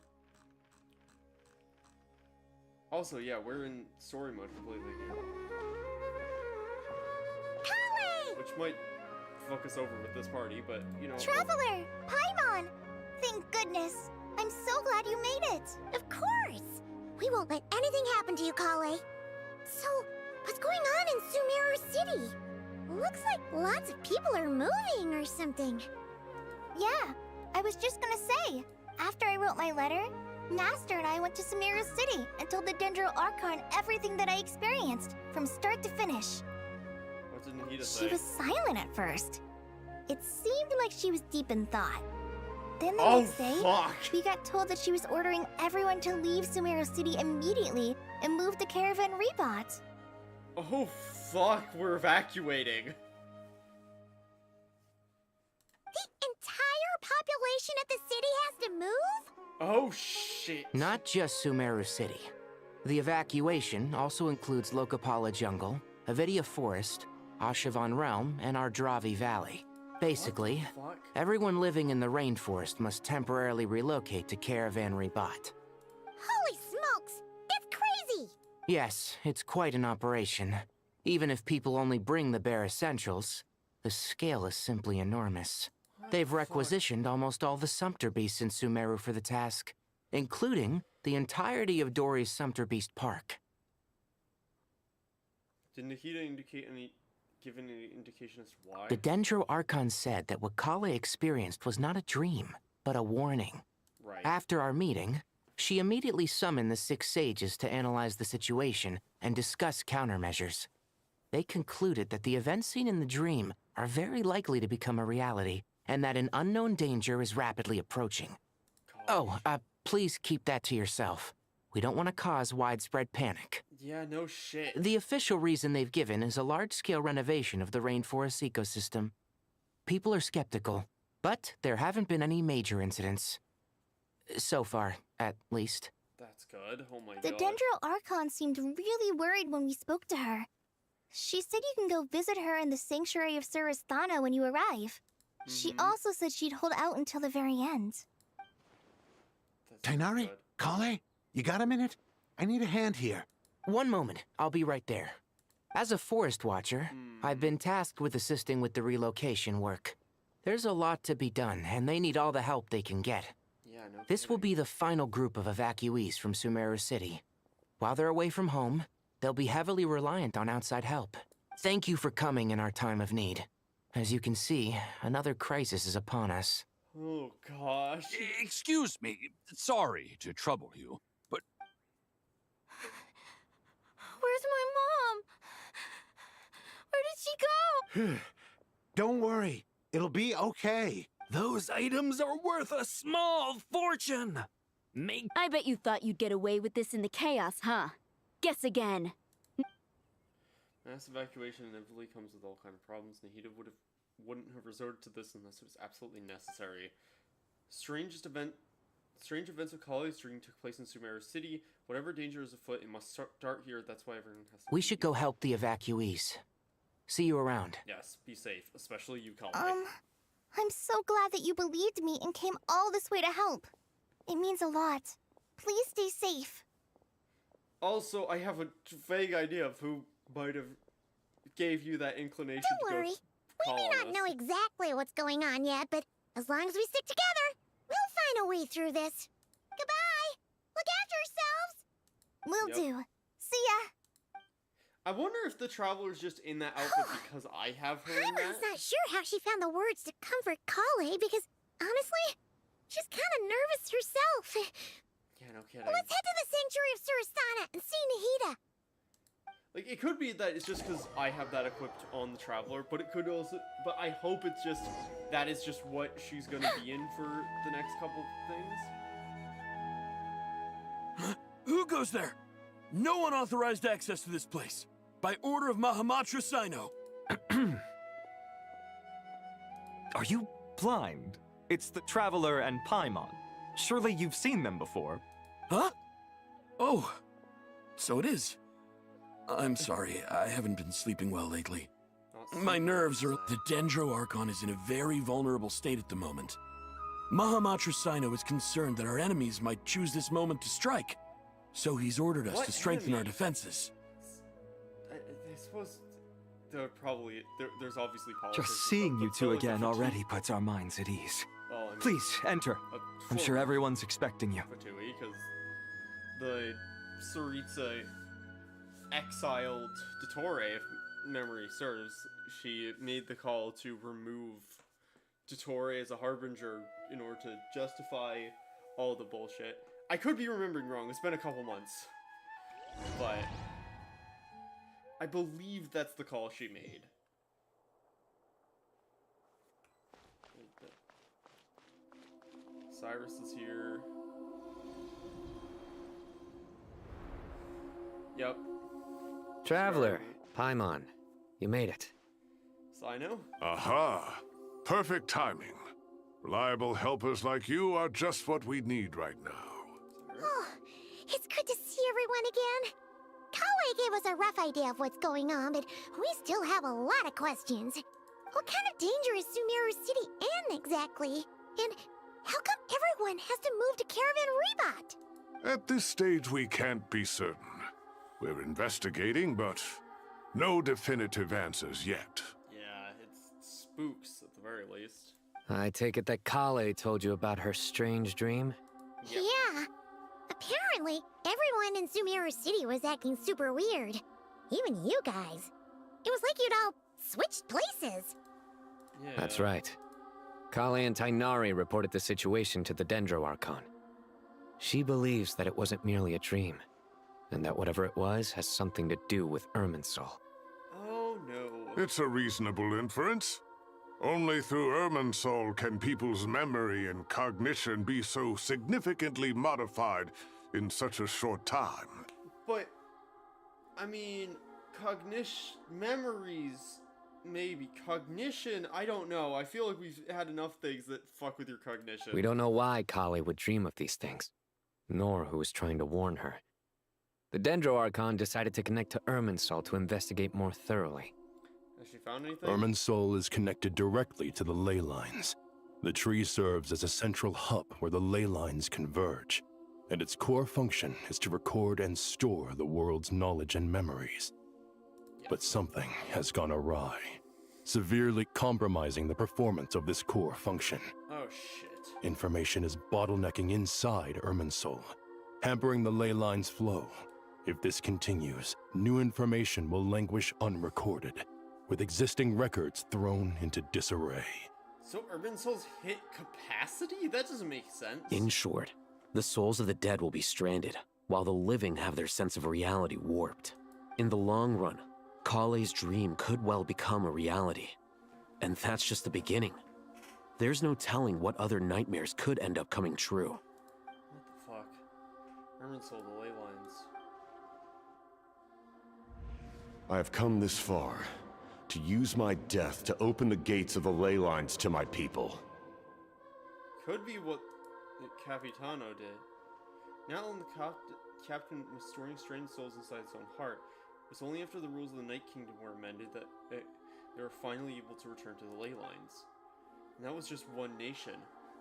Also, yeah, we're in story mode completely here. Kale! Which might fuck us over with this party, but, you know... Traveler! Paimon! Thank goodness! I'm so glad you made it! Of course! We won't let anything happen to you, Kale. So, what's going on in Sumeru City? Looks like lots of people are moving or something. Yeah, I was just gonna say, after I wrote my letter, Master and I went to Sumeru City and told the Dendro Archon everything that I experienced, from start to finish. What did Nahida say? She was silent at first. It seemed like she was deep in thought. Then the Oh, next day, fuck. we got told that she was ordering everyone to leave Sumeru City immediately and move to Caravan Rebot. Oh, fuck, we're evacuating. The entire population of the city has to move? Oh, shit. Not just Sumeru City. The evacuation also includes Lokapala Jungle, Avidia Forest, Ashavan Realm, and Ardravi Valley. Basically, everyone living in the rainforest must temporarily relocate to Caravan Rebot. Holy smokes! That's crazy! Yes, it's quite an operation. Even if people only bring the bare essentials, the scale is simply enormous. They've requisitioned almost all the Sumpter Beasts in Sumeru for the task, including the entirety of Dori's Sumpter Beast Park. Did Nahida give any indication as to why? The Dendro Archon said that what Kale experienced was not a dream, but a warning. Right. After our meeting, she immediately summoned the 6 sages to analyze the situation and discuss countermeasures. They concluded that the events seen in the dream are very likely to become a reality, and that an unknown danger is rapidly approaching. Oh, please keep that to yourself. We don't want to cause widespread panic. Yeah, no shit. The official reason they've given is a large-scale renovation of the rainforest ecosystem. People are skeptical, but there haven't been any major incidents. So far, at least. That's good. Oh my The god. Dendro Archon seemed really worried when we spoke to her. She said you can go visit her in the Sanctuary of Surasthana when you arrive. She also said she'd hold out until the very end. Tainari? Kale? You got a minute? I need a hand here. One moment, I'll be right there. As a forest watcher, I've been tasked with assisting with the relocation work. There's a lot to be done, and they need all the help they can get. Yeah, no This will be the final group of evacuees from Sumeru City. While they're away from home, they'll be heavily reliant on outside help. Thank you for coming in our time of need. As you can see, another crisis is upon us. Oh, gosh. Excuse me. Sorry to trouble you, but... Where's my mom? Where did she go? Don't worry. It'll be okay. Those items are worth a small fortune. I bet you thought you'd get away with this in the chaos, huh? Guess again. Mass evacuation inevitably comes with all kinds of problems. Nahida wouldn't have resorted to this unless it was absolutely necessary. Strange events of Kale's dream took place in Sumeru City. Whatever danger is afoot, it must start here. That's why everyone has to... We should go help the evacuees. See you around. Yes, be safe, especially you, Kale. I'm so glad that you believed me and came all this way to help. It means a lot. Please stay safe. Also, I have a vague idea of who might have gave you that inclination Don't to worry. go We may not know exactly what's going on yet, but as long as we stick together, we'll find a way through this. Goodbye! Look after yourselves! Will do. See ya! I wonder if the Traveler's just in that outfit because I have her in that. Paimon's not sure how she found the words to comfort Kale because, honestly, she's kind of nervous herself. Yeah, no kidding. Let's head to the Sanctuary of Surasana and see Nahida. Like, it could be that it's just because I have that equipped on the Traveler, but it could also... But I hope it's just... That is just what she's gonna be in for the next couple things. Who goes there? No unauthorized access to this place. By order of Mahamatra Sino. Are you blind? It's the Traveler and Paimon. Surely you've seen them before. Huh? Oh, so it is. I'm sorry, I haven't been sleeping well lately. My nerves are... The Dendro Archon is in a very vulnerable state at the moment. Mahamatra Sino is concerned that our enemies might choose this moment to strike. So he's ordered us to strengthen our defenses. I suppose... There's obviously politics. Just seeing you two again already puts our minds at ease. Well, I mean, Please, enter. I'm sure everyone's expecting you. Because the Saritsa exiled Dottore, if memory serves. She made the call to remove Dottore as a harbinger in order to justify all the bullshit. I could be remembering wrong, it's been a couple months. But I believe that's the call she made. Cyrus is here. Yep. Traveler, Paimon, you made it. Sino? Aha! Perfect timing. Reliable helpers like you are just what we need right now. Oh, it's good to see everyone again. Kale gave us a rough idea of what's going on, but we still have a lot of questions. What kind of danger is Sumeru City in exactly? And how come everyone has to move to Caravan Rebot? At this stage, we can't be certain. We're investigating, but no definitive answers yet. Yeah, it's spooks at the very least. I take it that Kale told you about her strange dream? Yep. Yeah. Apparently, everyone in Sumeru City was acting super weird. Even you guys. It was like you'd all switched places. Yeah. That's right. Kale and Tainari reported the situation to the Dendro Archon. She believes that it wasn't merely a dream, and that whatever it was has something to do with Irminsul. Oh no. It's a reasonable inference. Only through Irminsul can people's memory and cognition be so significantly modified in such a short time. But, I mean, memories, maybe. Cognition, I don't know. I feel like we've had enough things that fuck with your cognition. We don't know why Kale would dream of these things, nor who was trying to warn her. The Dendro Archon decided to connect to Irminsul to investigate more thoroughly. Has she found anything? Irminsul is connected directly to the ley lines. The tree serves as a central hub where the ley lines converge, and its core function is to record and store the world's knowledge and memories. But something has gone awry, severely compromising the performance of this core function. Oh, shit. Information is bottlenecking inside Irminsul, hampering the ley line's flow. If this continues, new information will languish unrecorded, with existing records thrown into disarray. So Irminsul's hit capacity? That doesn't make sense. In short, the souls of the dead will be stranded, while the living have their sense of reality warped. In the long run, Kale's dream could well become a reality. And that's just the beginning. There's no telling what other nightmares could end up coming true. What the fuck? Irminsul, the ley lines. I have come this far to use my death to open the gates of the ley lines to my people. Could be what Capitano did. Now on the captain was storing strange souls inside its own heart. It was only after the rules of the Night Kingdom were amended that they were finally able to return to the ley lines. And that was just one nation.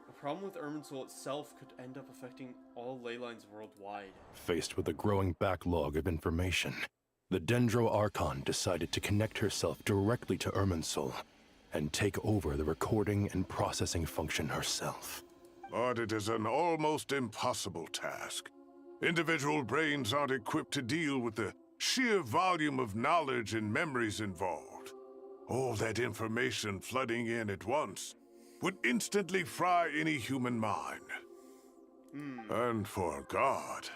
A problem with Irminsul itself could end up affecting all ley lines worldwide. Faced with a growing backlog of information, the Dendro Archon decided to connect herself directly to Irminsul and take over the recording and processing function herself. But it is an almost impossible task. Individual brains aren't equipped to deal with the sheer volume of knowledge and memories involved. All that information flooding in at once would instantly fry any human mind. And for a god,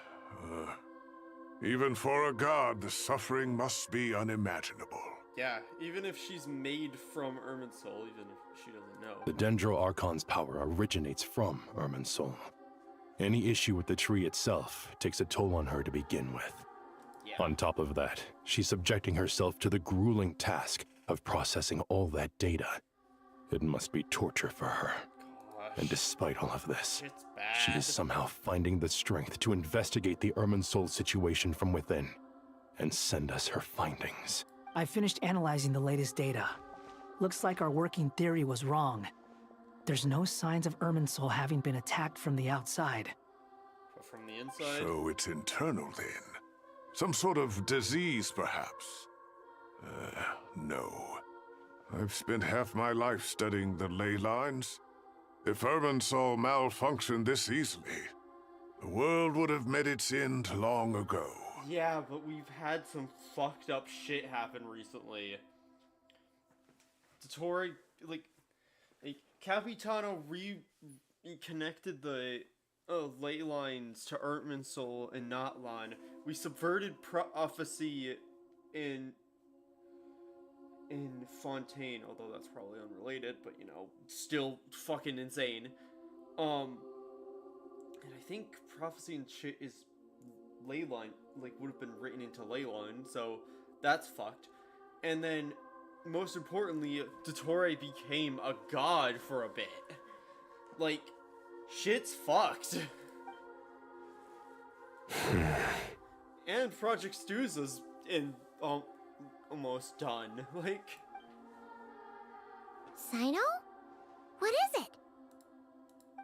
even for a god, the suffering must be unimaginable. Yeah, even if she's made from Irminsul, even if she doesn't know. The Dendro Archon's power originates from Irminsul. Any issue with the tree itself takes a toll on her to begin with. Yeah. On top of that, she's subjecting herself to the grueling task of processing all that data. It must be torture for her. Gosh. And despite all of this, It's bad. she is somehow finding the strength to investigate the Irminsul situation from within and send us her findings. I finished analyzing the latest data. Looks like our working theory was wrong. There's no signs of Irminsul having been attacked from the outside. But from the inside? So it's internal then. Some sort of disease, perhaps. No. I've spent half my life studying the ley lines. If Irminsul malfunctioned this easily, the world would have met its end long ago. Yeah, but we've had some fucked up shit happen recently. Dottore, like Capitano reconnected the ley lines to Irminsul and Notlan. We subverted prophecy in Fontaine, although that's probably unrelated, but you know, still fucking insane. And I think prophecy and shit is ley line, like, would have been written into ley line, so that's fucked. And then, most importantly, Dottore became a god for a bit. Like, shit's fucked. And Project Stuza's in almost done. Like, Sino? What is it?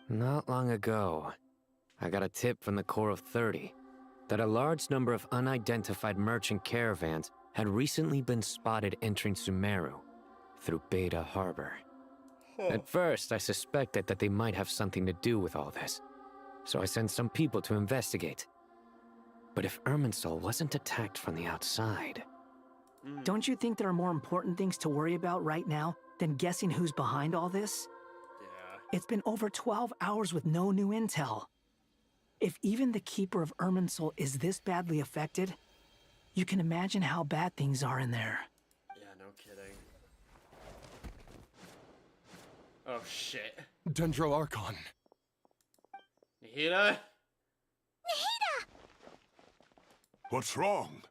Not long ago, I got a tip from the Core of 30 that a large number of unidentified merchant caravans had recently been spotted entering Sumeru through Beta Harbor. At first, I suspected that they might have something to do with all this, so I sent some people to investigate. But if Irminsul wasn't attacked from the outside... Don't you think there are more important things to worry about right now than guessing who's behind all this? Yeah. It's been over 12 hours with no new intel. If even the Keeper of Irminsul is this badly affected, you can imagine how bad things are in there. Yeah, no kidding. Oh shit. Dendro Archon. Nahida? Nahida! What's wrong?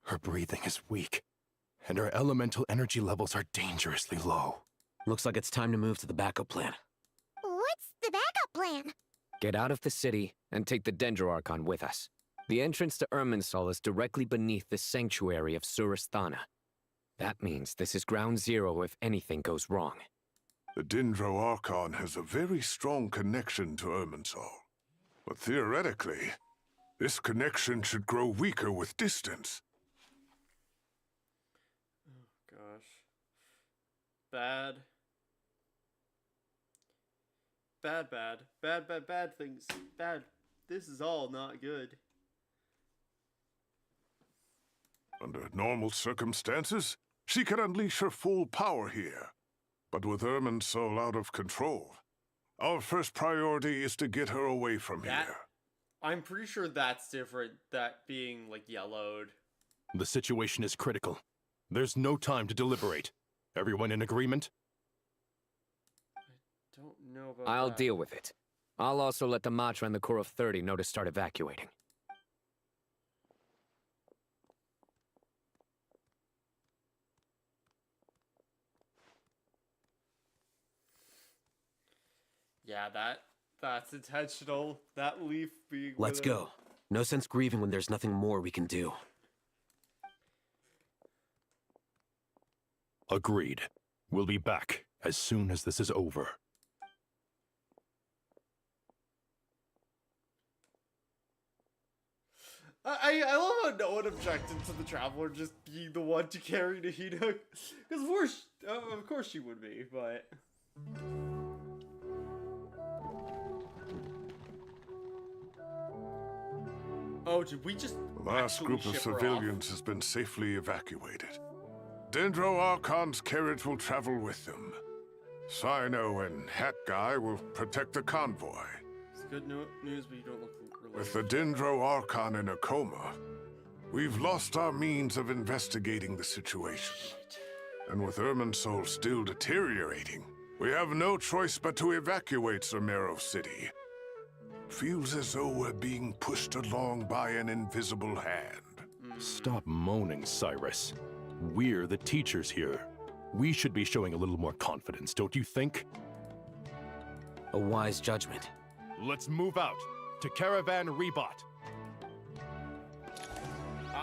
Her breathing is weak, and her elemental energy levels are dangerously low. Looks like it's time to move to the backup plan. What's the backup plan? Get out of the city and take the Dendro Archon with us. The entrance to Irminsul is directly beneath the sanctuary of Surasthana. That means this is ground zero if anything goes wrong. The Dendro Archon has a very strong connection to Irminsul. But theoretically, this connection should grow weaker with distance. Oh, gosh. Bad. Bad things. Bad. This is all not good. Under normal circumstances, she could unleash her full power here. But with Irminsul out of control, our first priority is to get her away from here. I'm pretty sure that's different, that being, like, yellowed. The situation is critical. There's no time to deliberate. Everyone in agreement? Don't know about I'll that. deal with it. I'll also let the Matra and the Core of 30 know to start evacuating. Yeah, that's intentional. That leaf being... Let's go. No sense grieving when there's nothing more we can do. Agreed. We'll be back as soon as this is over. I love how no one objected to the Traveler just being the one to carry Nahida. Because of course she would be, but... Oh, did we just... The last group of civilians has been safely evacuated. Dendro Archon's carriage will travel with them. Sino and Hat Guy will protect the convoy. It's good news, but you don't look related. With the Dendro Archon in a coma, we've lost our means of investigating the situation. And with Irminsul still deteriorating, we have no choice but to evacuate Sumeru City. Feels as though we're being pushed along by an invisible hand. Stop moaning, Cyrus. We're the teachers here. We should be showing a little more confidence, don't you think? A wise judgment. Let's move out to Caravan Rebot.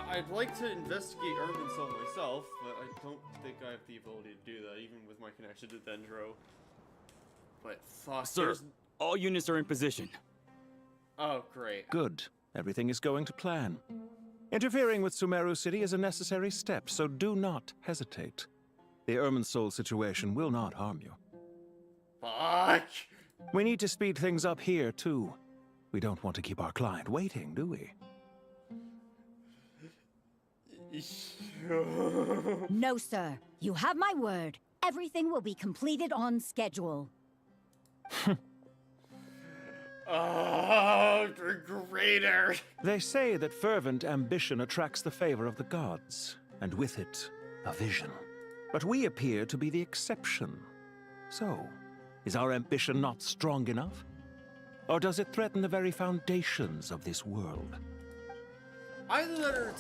I'd like to investigate Irminsul myself, but I don't think I have the ability to do that, even with my connection to Dendro. But fuck, Sir, all units are in position. Oh, great. Good. Everything is going to plan. Interfering with Sumeru City is a necessary step, so do not hesitate. The Irminsul situation will not harm you. Fuck! We need to speed things up here, too. We don't want to keep our client waiting, do we? No, sir. You have my word. Everything will be completed on schedule. Oh, the greater! They say that fervent ambition attracts the favor of the gods, and with it, a vision. But we appear to be the exception. So, is our ambition not strong enough? Or does it threaten the very foundations of this world? Either that or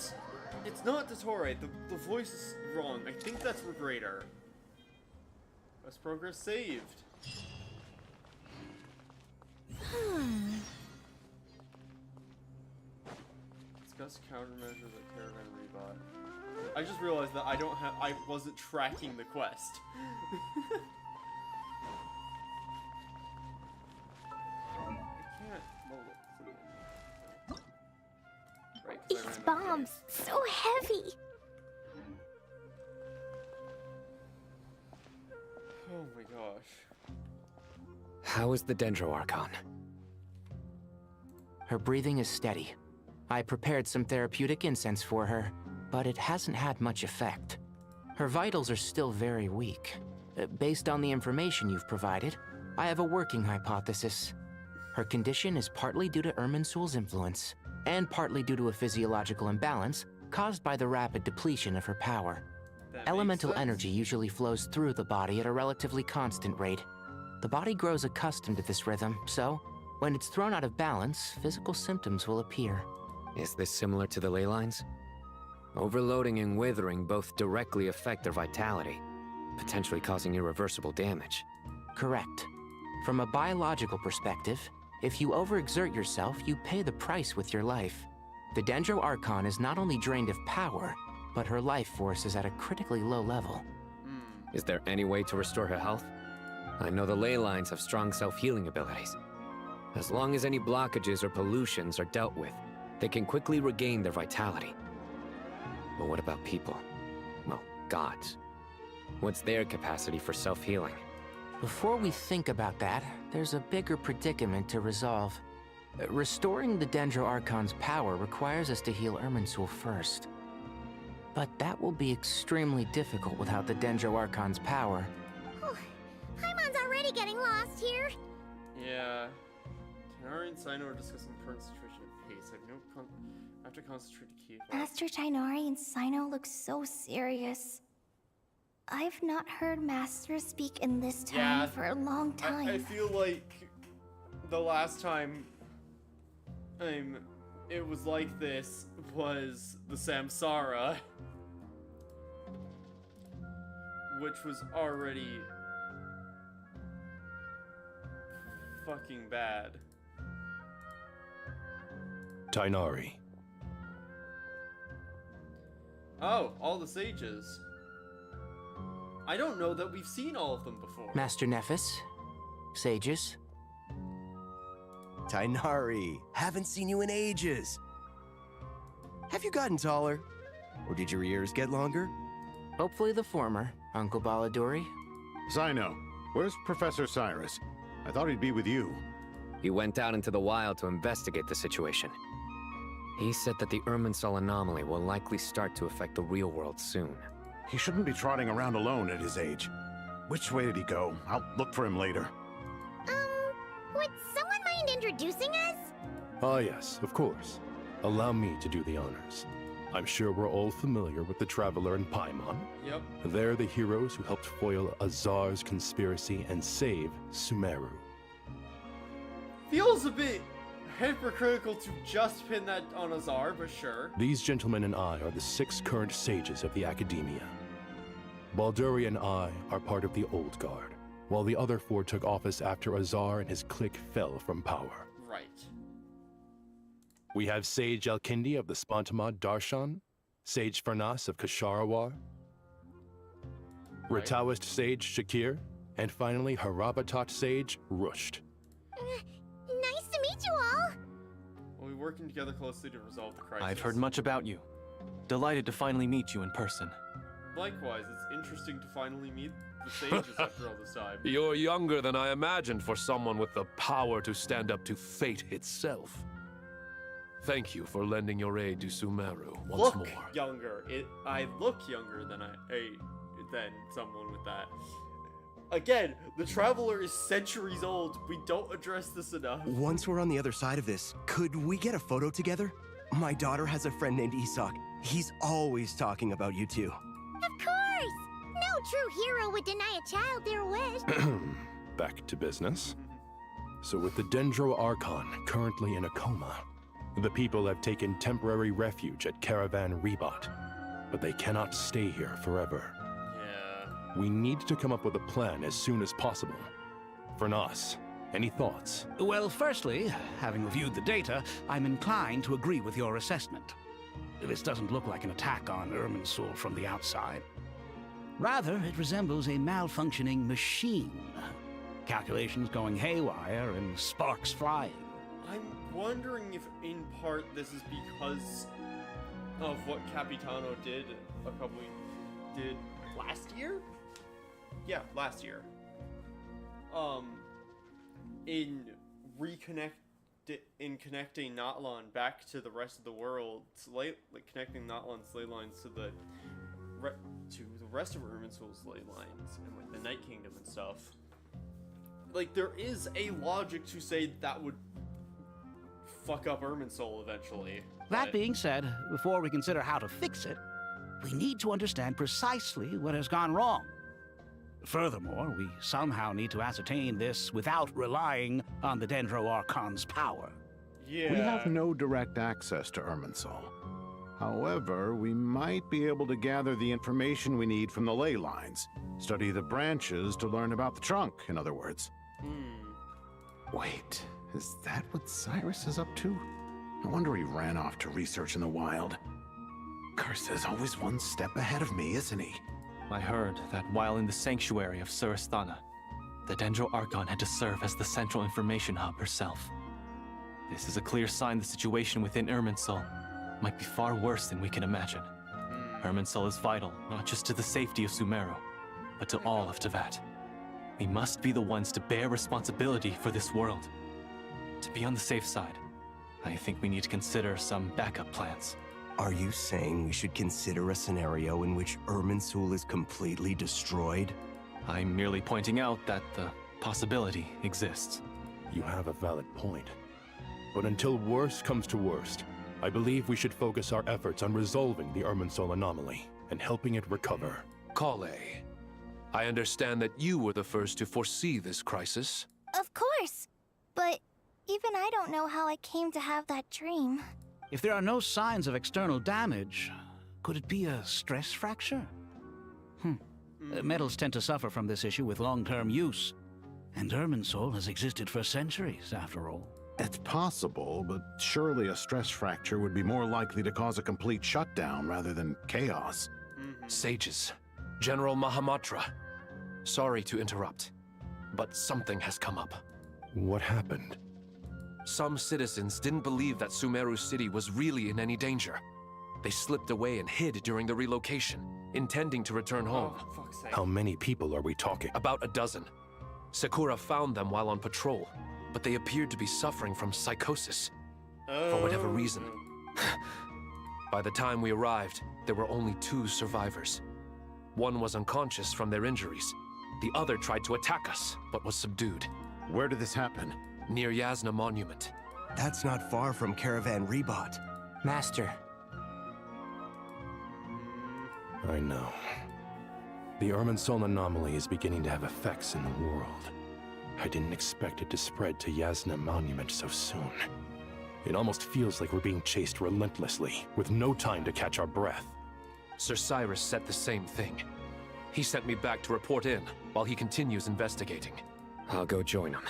it's not Dottore. The voice is wrong. I think that's Regreator. Quest progress saved. Discuss countermeasures at Caravan Rebot. I just realized that I wasn't tracking the quest. I can't. Well, right, These bombs, so heavy. Oh my gosh. How is the Dendro Archon? Her breathing is steady. I prepared some therapeutic incense for her, but it hasn't had much effect. Her vitals are still very weak. Based on the information you've provided, I have a working hypothesis. Her condition is partly due to Irminsul's influence, and partly due to a physiological imbalance caused by the rapid depletion of her power. Elemental energy usually flows through the body at a relatively constant rate. The body grows accustomed to this rhythm, so when it's thrown out of balance, physical symptoms will appear. Is this similar to the ley lines? Overloading and withering both directly affect their vitality, potentially causing irreversible damage. Correct. From a biological perspective, if you overexert yourself, you pay the price with your life. The Dendro Archon is not only drained of power, but her life force is at a critically low level. Is there any way to restore her health? I know the ley lines have strong self-healing abilities. As long as any blockages or pollutions are dealt with, they can quickly regain their vitality. But what about people? Well, gods. What's their capacity for self-healing? Before we think about that, there's a bigger predicament to resolve. Restoring the Dendro Archon's power requires us to heal Irminsul first. But that will be extremely difficult without the Dendro Archon's power. Paimon's already getting lost here. Yeah. Tighnari and Cyno are discussing the current situation at pace. I have to concentrate to keep up. Master Tighnari and Cyno look so serious. I've not heard Master speak in this tone for a long time. I feel like the last time it was like this was the Samsara, which was already fucking bad. Tighnari. Oh, all the sages. I don't know that we've seen all of them before. Master Nephis, sages. Tighnari, haven't seen you in ages. Have you gotten taller? Or did your ears get longer? Hopefully the former, Uncle Baladuri. Cyno, where's Professor Cyrus? I thought he'd be with you. He went out into the wild to investigate the situation. He said that the Irminsul anomaly will likely start to affect the real world soon. He shouldn't be trotting around alone at his age. Which way did he go? I'll look for him later. Would someone mind introducing us? Ah yes, of course. Allow me to do the honors. I'm sure we're all familiar with the Traveler and Paimon. Yep. They're the heroes who helped foil Azar's conspiracy and save Sumeru. Feels a bit hypocritical to just pin that on Azar, but sure. These gentlemen and I are the 6 current sages of the Academia. Balduri and I are part of the Old Guard, while the other 4 took office after Azar and his clique fell from power. Right. We have Sage Elkindi of the Spontamad Darshan, Sage Farnas of Kasharawar, Rataoist Sage Shakir, and finally Harabatot Sage Rusht. Nice to meet you all. We'll be working together closely to resolve the crisis. I've heard much about you. Delighted to finally meet you in person. Likewise, it's interesting to finally meet the sages after all this time. You're younger than I imagined for someone with the power to stand up to fate itself. Thank you for lending your aid to Sumeru once more. Younger. I look younger than than someone with that. Again, the Traveler is centuries old. We don't address this enough. Once we're on the other side of this, could we get a photo together? My daughter has a friend named Isak. He's always talking about you two. Of course! No true hero would deny a child their wish. Back to business. So with the Dendro Archon currently in a coma, the people have taken temporary refuge at Caravan Rebot, but they cannot stay here forever. Yeah. We need to come up with a plan as soon as possible. Fernas, any thoughts? Well, firstly, having reviewed the data, I'm inclined to agree with your assessment. This doesn't look like an attack on Irminsul from the outside. Rather, it resembles a malfunctioning machine. Calculations going haywire and sparks flying. I'm wondering if, in part, this is because of what Capitano did last year? Yeah, last year. In connecting Natlan back to the rest of the world, connecting Natlan's ley lines to the rest of Irminsul's ley lines and like the Night Kingdom and stuff. Like, there is a logic to say that would fuck up Irminsul eventually. That being said, before we consider how to fix it, we need to understand precisely what has gone wrong. Furthermore, we somehow need to ascertain this without relying on the Dendro Archon's power. Yeah. We have no direct access to Irminsul. However, we might be able to gather the information we need from the ley lines. Study the branches to learn about the trunk, in other words. Wait, is that what Cyrus is up to? No wonder he ran off to research in the wild. Curse's always one step ahead of me, isn't he? I heard that while in the sanctuary of Surasthana, the Dendro Archon had to serve as the central information hub herself. This is a clear sign the situation within Irminsul might be far worse than we can imagine. Irminsul is vital, not just to the safety of Sumeru, but to all of Teyvat. We must be the ones to bear responsibility for this world. To be on the safe side, I think we need to consider some backup plans. Are you saying we should consider a scenario in which Irminsul is completely destroyed? I'm merely pointing out that the possibility exists. You have a valid point. But until worst comes to worst, I believe we should focus our efforts on resolving the Irminsul anomaly and helping it recover. Kale, I understand that you were the first to foresee this crisis. Of course. But even I don't know how I came to have that dream. If there are no signs of external damage, could it be a stress fracture? Metals tend to suffer from this issue with long-term use. And Irminsul has existed for centuries, after all. It's possible, but surely a stress fracture would be more likely to cause a complete shutdown rather than chaos. Sages, General Mahamatra, sorry to interrupt, but something has come up. What happened? Some citizens didn't believe that Sumeru City was really in any danger. They slipped away and hid during the relocation, intending to return home. Oh, for fuck's sake. How many people are we talking? About a dozen. Sakura found them while on patrol, but they appeared to be suffering from psychosis. For whatever reason. By the time we arrived, there were only 2 survivors. One was unconscious from their injuries. The other tried to attack us, but was subdued. Where did this happen? Near Yasna Monument. That's not far from Caravan Rebot. Master. I know. The Irminsul anomaly is beginning to have effects in the world. I didn't expect it to spread to Yasna Monument so soon. It almost feels like we're being chased relentlessly, with no time to catch our breath. Sir Cyrus said the same thing. He sent me back to report in, while he continues investigating. I'll go join him.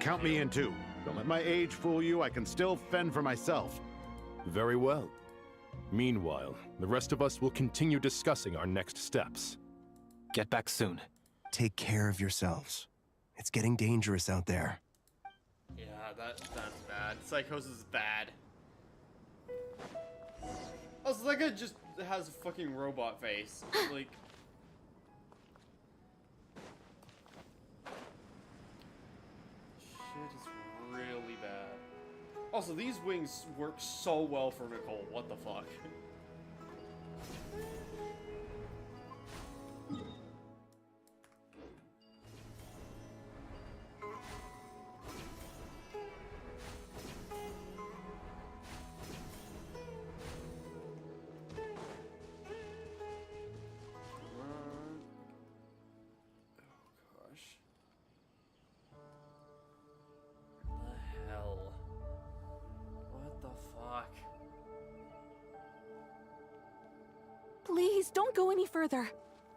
Count me in too. Don't let my age fool you, I can still fend for myself. Very well. Meanwhile, the rest of us will continue discussing our next steps. Get back soon. Take care of yourselves. It's getting dangerous out there. Yeah, that's bad. Psychosis is bad. Also, that guy just has a fucking robot face. Like... Shit is really bad. Also, these wings work so well for Nicole. What the fuck? Please, don't go any further.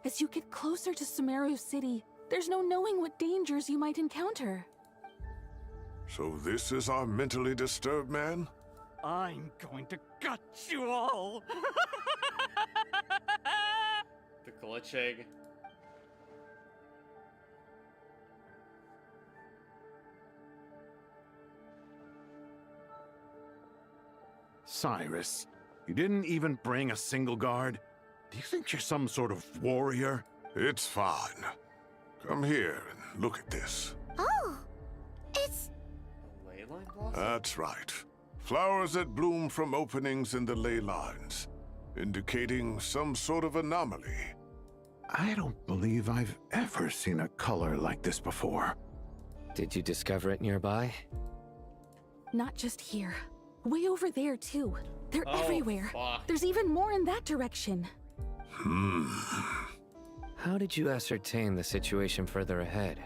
As you get closer to Sumeru City, there's no knowing what dangers you might encounter. So this is our mentally disturbed man? I'm going to gut you all! The glitching. Cyrus, you didn't even bring a single guard? Do you think you're some sort of warrior? It's fine. Come here and look at this. Oh, it's... Ley line blossom? That's right. Flowers that bloom from openings in the ley lines, indicating some sort of anomaly. I don't believe I've ever seen a color like this before. Did you discover it nearby? Not just here. Way over there, too. They're Oh, everywhere. fuck. There's even more in that direction. How did you ascertain the situation further ahead?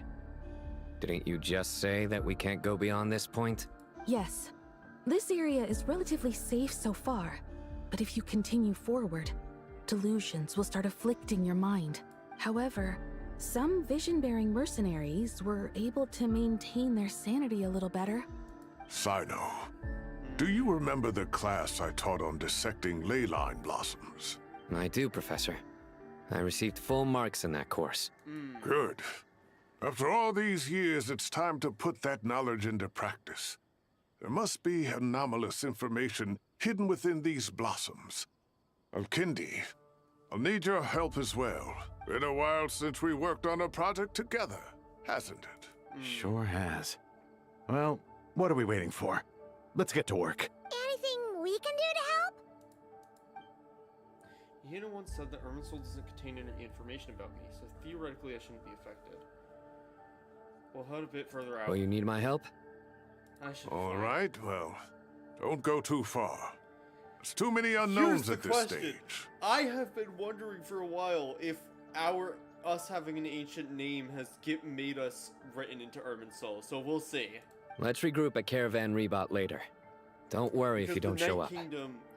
Didn't you just say that we can't go beyond this point? Yes. This area is relatively safe so far. But if you continue forward, delusions will start afflicting your mind. However, some vision-bearing mercenaries were able to maintain their sanity a little better. Sino. do you remember the class I taught on dissecting ley line blossoms? I do, Professor. I received full marks in that course. Good. After all these years, it's time to put that knowledge into practice. There must be anomalous information hidden within these blossoms. Alkindi, I'll need your help as well. Been a while since we worked on a project together, hasn't it? Sure has. Well, what are we waiting for? Let's get to work. Anything we can do to help? Hina once said that Irminsul doesn't contain any information about me, so theoretically I shouldn't be affected. We'll head a bit further out. Well, you need my help? I should. All right, well, don't go too far. There's too many unknowns at this stage. I have been wondering for a while if us having an ancient name has made us written into Irminsul, so we'll see. Let's regroup at Caravan Rebot later. Don't worry if you don't show up.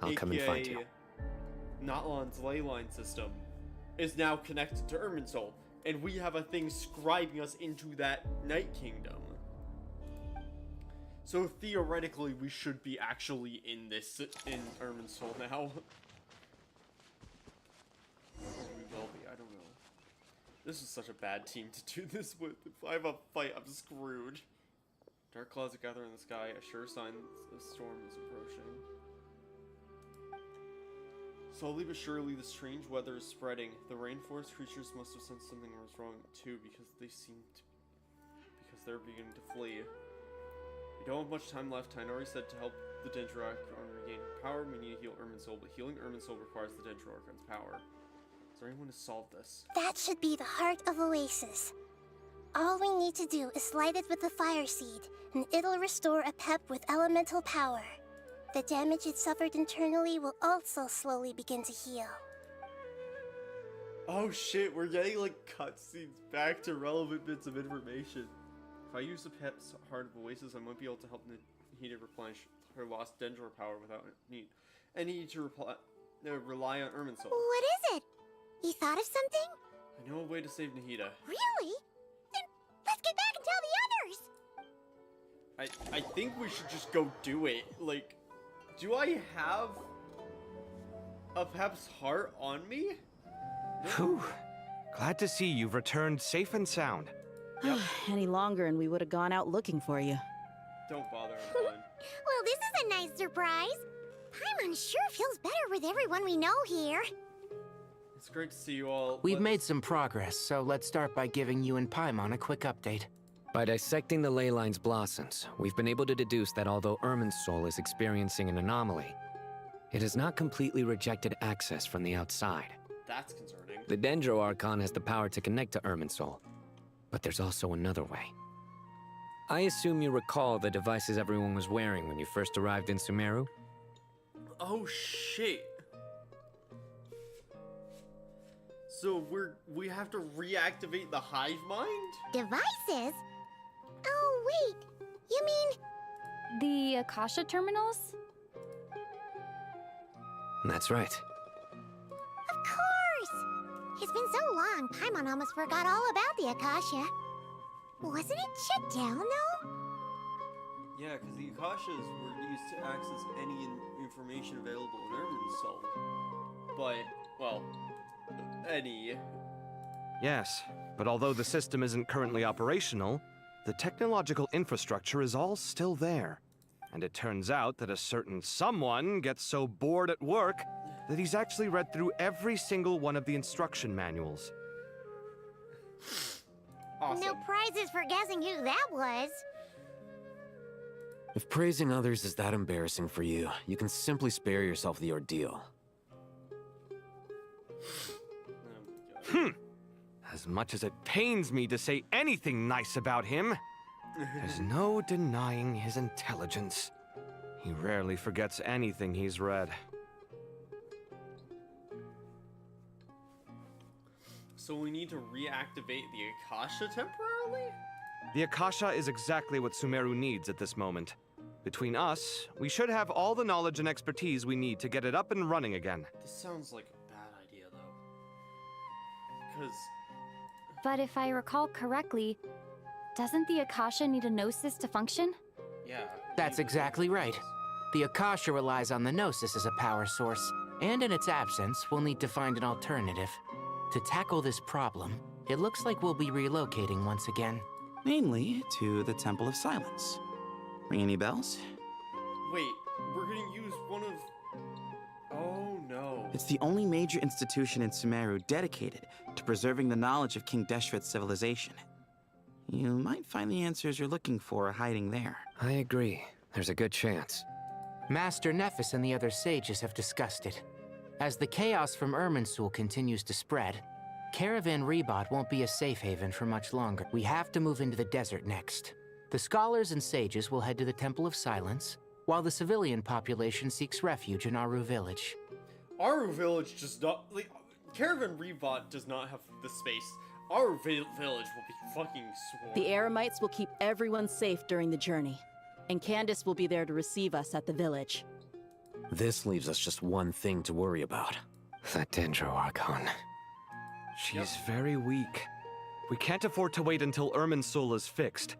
I'll come and find you. Natlan's ley line system is now connected to Irminsul, and we have a thing scribing us into that Night Kingdom. So theoretically, we should be actually in Irminsul now. Or we will be, I don't know. This is such a bad team to do this with. If I have a fight, I'm screwed. Dark clouds gather in the sky, a sure sign a storm is approaching. Slowly but surely, the strange weather is spreading. The rainforest creatures must have sensed something was wrong too, because they're beginning to flee. We don't have much time left. Tainari said to help the Dendroarchon regain power, we need to heal Irminsul, but healing Irminsul requires the Dendroarchon's power. Is there anyone to solve this? That should be the heart of Oasis. All we need to do is light it with the fire seed, and it'll restore a pep with elemental power. The damage it suffered internally will also slowly begin to heal. Oh shit, we're getting like cutscenes back to relevant bits of information. If I use the Pep's Heart of Oasis, I might be able to help Nahida replenish her lost Dendro power without need. And need to rely on Irminsul. What is it? You thought of something? I know a way to save Nahida. Really? Then let's get back and tell the others! I think we should just go do it. Like, do I have a Pep's Heart on me? Whew. Glad to see you've returned safe and sound. Yep. Any longer and we would have gone out looking for you. Don't bother, I'm fine. Well, this is a nice surprise. Paimon sure feels better with everyone we know here. It's great to see you all. We've made some progress, so let's start by giving you and Paimon a quick update. By dissecting the ley line's blossoms, we've been able to deduce that although Irminsul is experiencing an anomaly, it has not completely rejected access from the outside. That's concerning. The Dendroarchon has the power to connect to Irminsul, but there's also another way. I assume you recall the devices everyone was wearing when you first arrived in Sumeru? Oh shit. So we have to reactivate the hive mind? Devices? Oh wait, you mean the Akasha terminals? That's right. Of course! It's been so long, Paimon almost forgot all about the Akasha. Wasn't it shut down, though? Yeah, because the Akashas were used to access any information available in Irminsul. But, well, any. Yes, but although the system isn't currently operational, the technological infrastructure is all still there. And it turns out that a certain someone gets so bored at work that he's actually read through every single one of the instruction manuals. Awesome. No prizes for guessing who that was. If praising others is that embarrassing for you, you can simply spare yourself the ordeal. As much as it pains me to say anything nice about him, there's no denying his intelligence. He rarely forgets anything he's read. So we need to reactivate the Akasha temporarily? The Akasha is exactly what Sumeru needs at this moment. Between us, we should have all the knowledge and expertise we need to get it up and running again. This sounds like a bad idea, though. Because... But if I recall correctly, doesn't the Akasha need a gnosis to function? Yeah. That's exactly right. The Akasha relies on the Gnosis as a power source, and in its absence, we'll need to find an alternative. To tackle this problem, it looks like we'll be relocating once again. Namely, to the Temple of Silence. Ring any bells? Wait, we're gonna use one of... Oh no. It's the only major institution in Sumeru dedicated to preserving the knowledge of King Deshret's civilization. You might find the answers you're looking for hiding there. I agree. There's a good chance. Master Nephis and the other sages have discussed it. As the chaos from Irminsul continues to spread, Caravan Rebot won't be a safe haven for much longer. We have to move into the desert next. The scholars and sages will head to the Temple of Silence, while the civilian population seeks refuge in Aru Village. Aru Village does not... Like, Caravan Rebot does not have the space. Aru Village will be fucking swarmed. The Eremites will keep everyone safe during the journey, and Candace will be there to receive us at the village. This leaves us just one thing to worry about. That Dendro Archon. She's very weak. We can't afford to wait until Irminsul is fixed.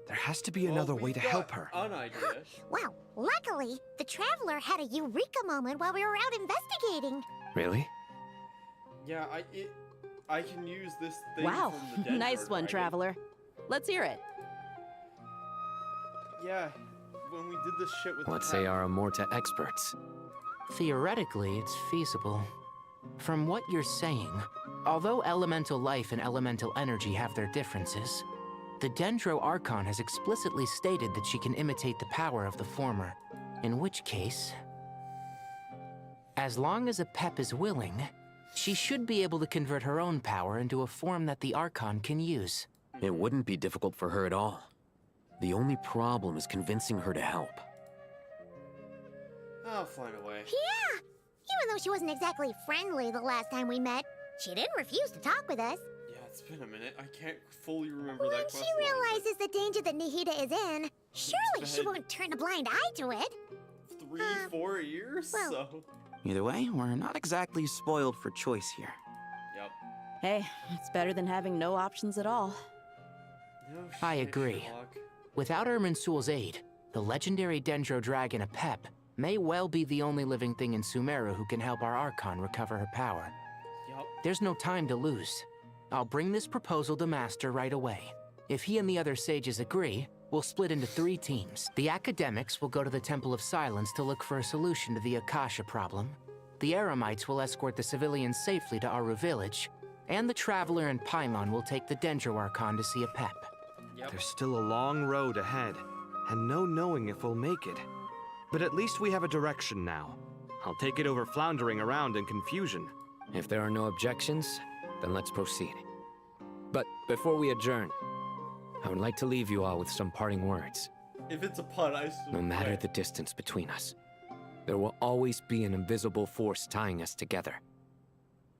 There has to be another way to help her. An idea. Well, luckily, the Traveler had a eureka moment while we were out investigating. Really? Yeah, I can use this thing Wow, from the Dendro nice one, Dragon. Traveler. Let's hear it. Yeah, when we did this shit with What the say our Amorta experts? Theoretically, it's feasible. From what you're saying, although elemental life and elemental energy have their differences, the Dendro Archon has explicitly stated that she can imitate the power of the former, in which case, as long as Apep is willing, she should be able to convert her own power into a form that the Archon can use. It wouldn't be difficult for her at all. The only problem is convincing her to help. I'll find a way. Yeah! Even though she wasn't exactly friendly the last time we met, she didn't refuse to talk with us. Yeah, it's been a minute. I can't fully remember When that she quest line, realizes the danger that Nahida is in, surely she won't turn a blind eye to it. 4 years, well- so... Either way, we're not exactly spoiled for choice here. Yep. Hey, it's better than having no options at all. No I shit, agree. Sherlock. Without Irminsul's aid, the legendary Dendro Dragon Apep may well be the only living thing in Sumeru who can help our Archon recover her power. Yup. There's no time to lose. I'll bring this proposal to Master right away. If he and the other sages agree, we'll split into 3 teams. The academics will go to the Temple of Silence to look for a solution to the Akasha problem. The Eremites will escort the civilians safely to Aru Village, and the Traveler and Paimon will take the Dendro Archon to see Apep. Yep. There's still a long road ahead, and no knowing if we'll make it. But at least we have a direction now. I'll take it over floundering around in confusion. If there are no objections, then let's proceed. But before we adjourn, I would like to leave you all with some parting words. If it's a putt, I still... No matter the distance between us, there will always be an invisible force tying us together.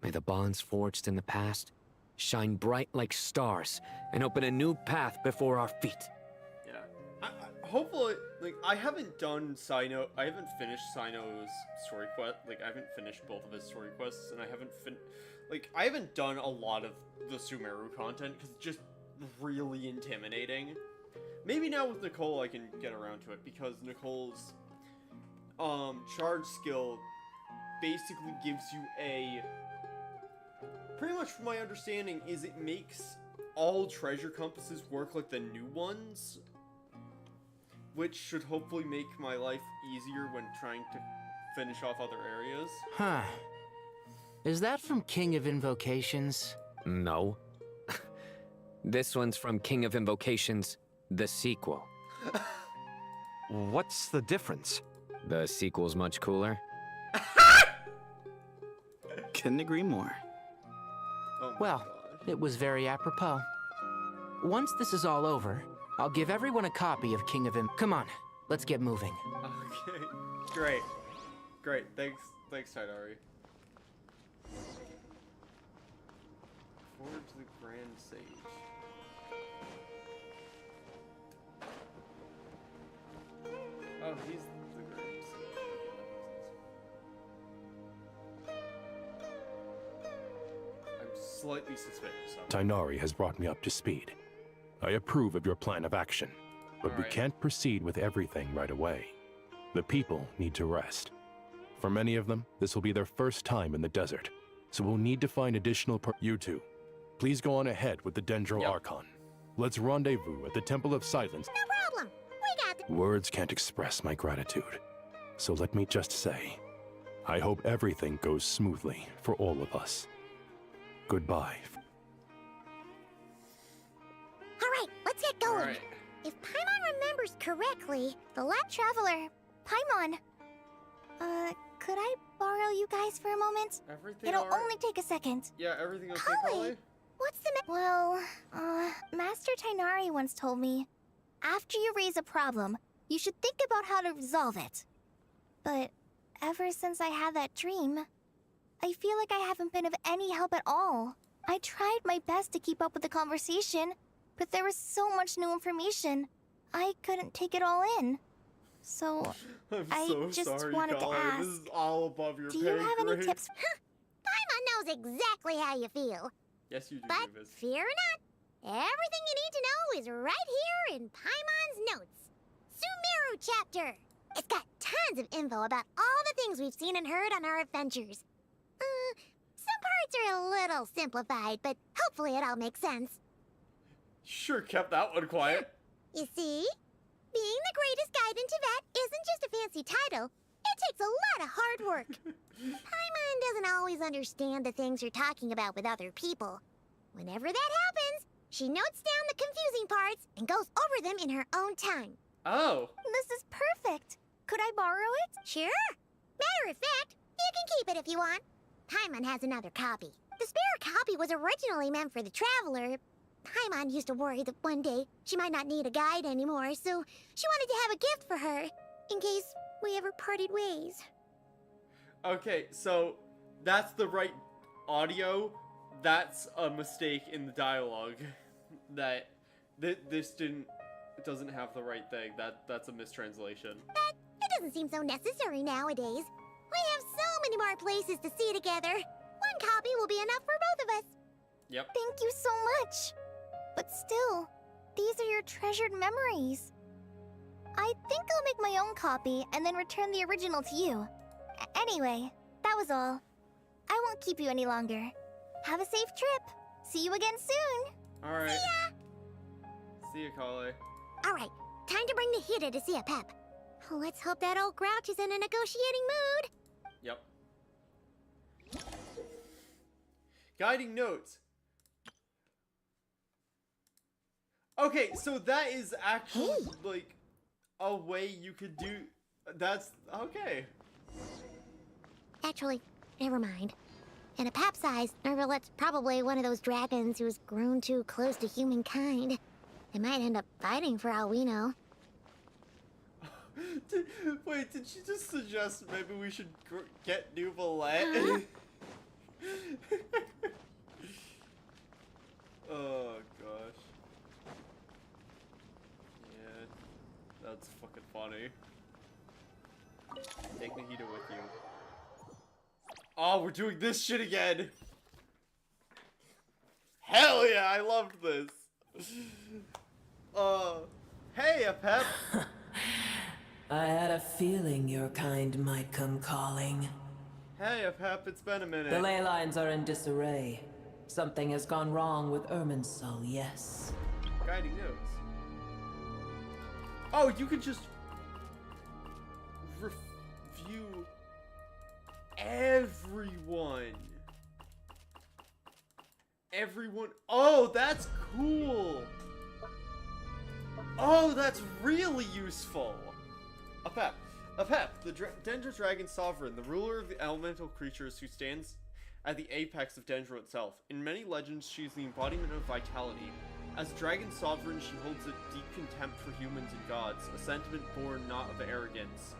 May the bonds forged in the past shine bright like stars and open a new path before our feet. Yeah. Hopefully, like, I haven't done Sino... I haven't finished Sino's story quest. Like, I haven't finished both of his story quests, and I haven't I haven't done a lot of the Sumeru content, because it's just really intimidating. Maybe now with Nicole I can get around to it, because Nicole's charge skill basically gives you a... Pretty much from my understanding is it makes all treasure compasses work like the new ones, which should hopefully make my life easier when trying to finish off other areas. Huh. Is that from King of Invocations? No. This one's from King of Invocations, the sequel. What's the difference? The sequel's much cooler. Couldn't agree more. Oh Well, it was very apropos. Once this is all over, I'll give everyone a copy of King of Come on, let's get moving. Okay, great. Great, thanks, Tidari. Forge the Grand Sage. Oh, he's the Grand Sage. I'm slightly suspicious of him. Tainari has brought me up to speed. I approve of your plan of action, but we Alright. can't proceed with everything right away. The people need to rest. For many of them, this will be their first time in the desert, so we'll need to find additional You two, please go on ahead with the Dendro Archon. Let's rendezvous at the Temple of Silence. No problem. We got the... Words can't express my gratitude, so let me just say, I hope everything goes smoothly for all of us. Goodbye. Alright, let's get going. Alright. If Paimon remembers correctly, the last Traveler, Paimon. Could I borrow you guys for a moment? Everything It'll alright? only take a second. Yeah, everything okay, Kali, Kali? what's the Well, Master Tainari once told me, after you raise a problem, you should think about how to resolve it. But ever since I had that dream, I feel like I haven't been of any help at all. I tried my best to keep up with the conversation, but there was so much new information, I couldn't take it all in. So, I'm so just sorry, wanted Kali. to ask, This is all above your do you pay have any grade. tips? Paimon knows exactly how you feel. Yes, you do, But Davis. fear not, everything you need to know is right here in Paimon's notes. Sumeru chapter. It's got tons of info about all the things we've seen and heard on our adventures. Some parts are a little simplified, but hopefully it all makes sense. Sure kept that one quiet. You see? Being the greatest guide in Tibet isn't just a fancy title. It takes a lot of hard work. Paimon doesn't always understand the things you're talking about with other people. Whenever that happens, she notes down the confusing parts and goes over them in her own time. Oh. This is perfect. Could I borrow it? Sure. Matter of fact, you can keep it if you want. Paimon has another copy. The spare copy was originally meant for the Traveler. Paimon used to worry that one day she might not need a guide anymore, so she wanted to have a gift for her, in case we ever parted ways. Okay, so that's the right audio. That's a mistake in the dialogue. That this doesn't have the right thing. That's a mistranslation. But it doesn't seem so necessary nowadays. We have so many more places to see together. One copy will be enough for both of us. Yep. Thank you so much. But still, these are your treasured memories. I think I'll make my own copy and then return the original to you. Anyway, that was all. I won't keep you any longer. Have a safe trip. See you again soon. Alright. See ya! See ya, Kali. Alright, time to bring the Hida to see a Pep. Let's hope that old grouch is in a negotiating mood. Yep. Guiding notes. Okay, so that is actually, like, a way you could do... That's... Okay. Actually, never mind. In a Pep size, Nervalet's probably one of those dragons who's grown too close to humankind. They might end up fighting for all we know. Wait, did she just suggest maybe we should get new Valette? Oh, gosh. Yeah, that's fucking funny. Take Nahida with you. Oh, we're doing this shit again! Hell yeah, I loved this! Hey, Apep! I had a feeling your kind might come calling. Hey, Apep, it's been a minute. The ley lines are in disarray. Something has gone wrong with Irminsul, yes. Guiding notes. Oh, you can just review everyone. Oh, that's cool. Oh, that's really useful. Apep, the Dendro Dragon Sovereign, the ruler of the elemental creatures who stands at the apex of Dendro itself. In many legends, she is the embodiment of vitality. As Dragon Sovereign, she holds a deep contempt for humans and gods, a sentiment born not of arrogance.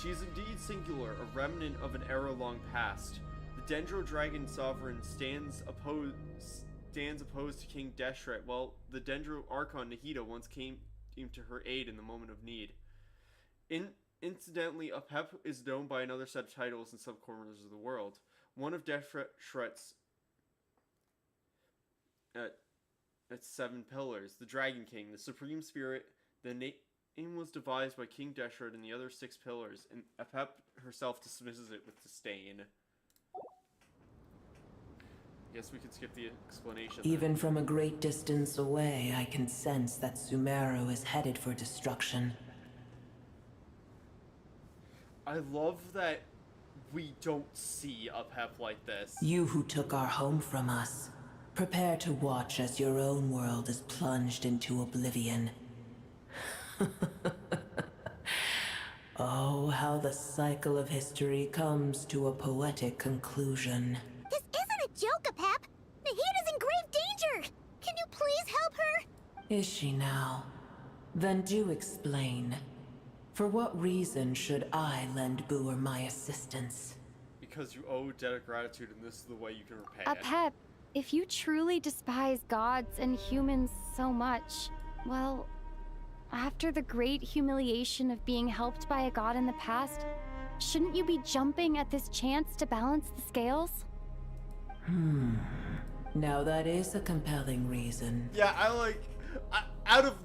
She is indeed singular, a remnant of an era-long past. The Dendro Dragon Sovereign stands opposed to King Deshret, while the Dendro Archon Nahida once came to her aid in the moment of need. Incidentally, Apep is known by another set of titles in some corners of the world. One of Deshret's its 7 pillars, the Dragon King, the Supreme Spirit, the aim was devised by King Deshret and the other 6 pillars, and Apep herself dismisses it with disdain. Guess we could skip the explanation. Even from a great distance away, I can sense that Sumeru is headed for destruction. I love that we don't see Apep like this. You who took our home from us, prepare to watch as your own world is plunged into oblivion. Oh, how the cycle of history comes to a poetic conclusion. This isn't a joke, Apep! Nahida's in grave danger! Can you please help her? Is she now? Then do explain. For what reason should I lend Booer my assistance? Because you owe a debt of gratitude, and this is the way you can repay it. Apep, if you truly despise gods and humans so much, well, after the great humiliation of being helped by a god in the past, shouldn't you be jumping at this chance to balance the scales? Now that is a compelling reason. Yeah, out of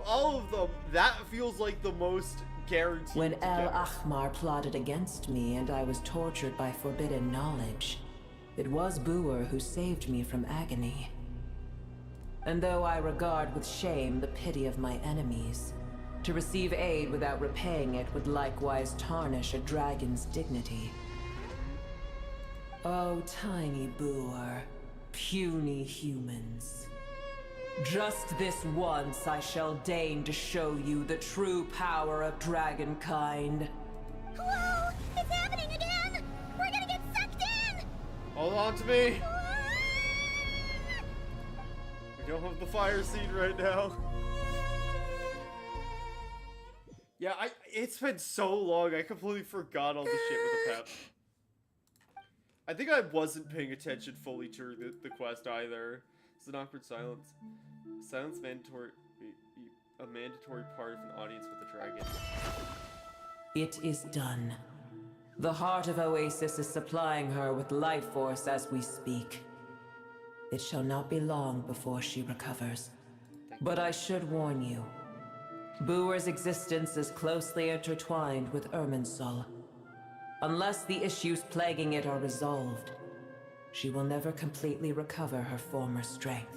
all of them, that feels like the most guaranteed. When El Ahmar plotted against me and I was tortured by forbidden knowledge, it was Booer who saved me from agony. And though I regard with shame the pity of my enemies, to receive aid without repaying it would likewise tarnish a dragon's dignity. Oh, tiny Booer, puny humans. Just this once I shall deign to show you the true power of dragonkind. Whoa! It's happening again! We're gonna get sucked in! Hold on to me! We don't have the fire seed right now. Yeah, it's been so long, I completely forgot all the shit with the pep. I think I wasn't paying attention fully to the quest either. It's an awkward silence. Silence mandatory, a mandatory part of an audience with a dragon. It is done. The heart of Oasis is supplying her with life force as we speak. It shall not be long before she recovers. But I should warn you. Booer's existence is closely intertwined with Irminsul. Unless the issues plaguing it are resolved, she will never completely recover her former strength.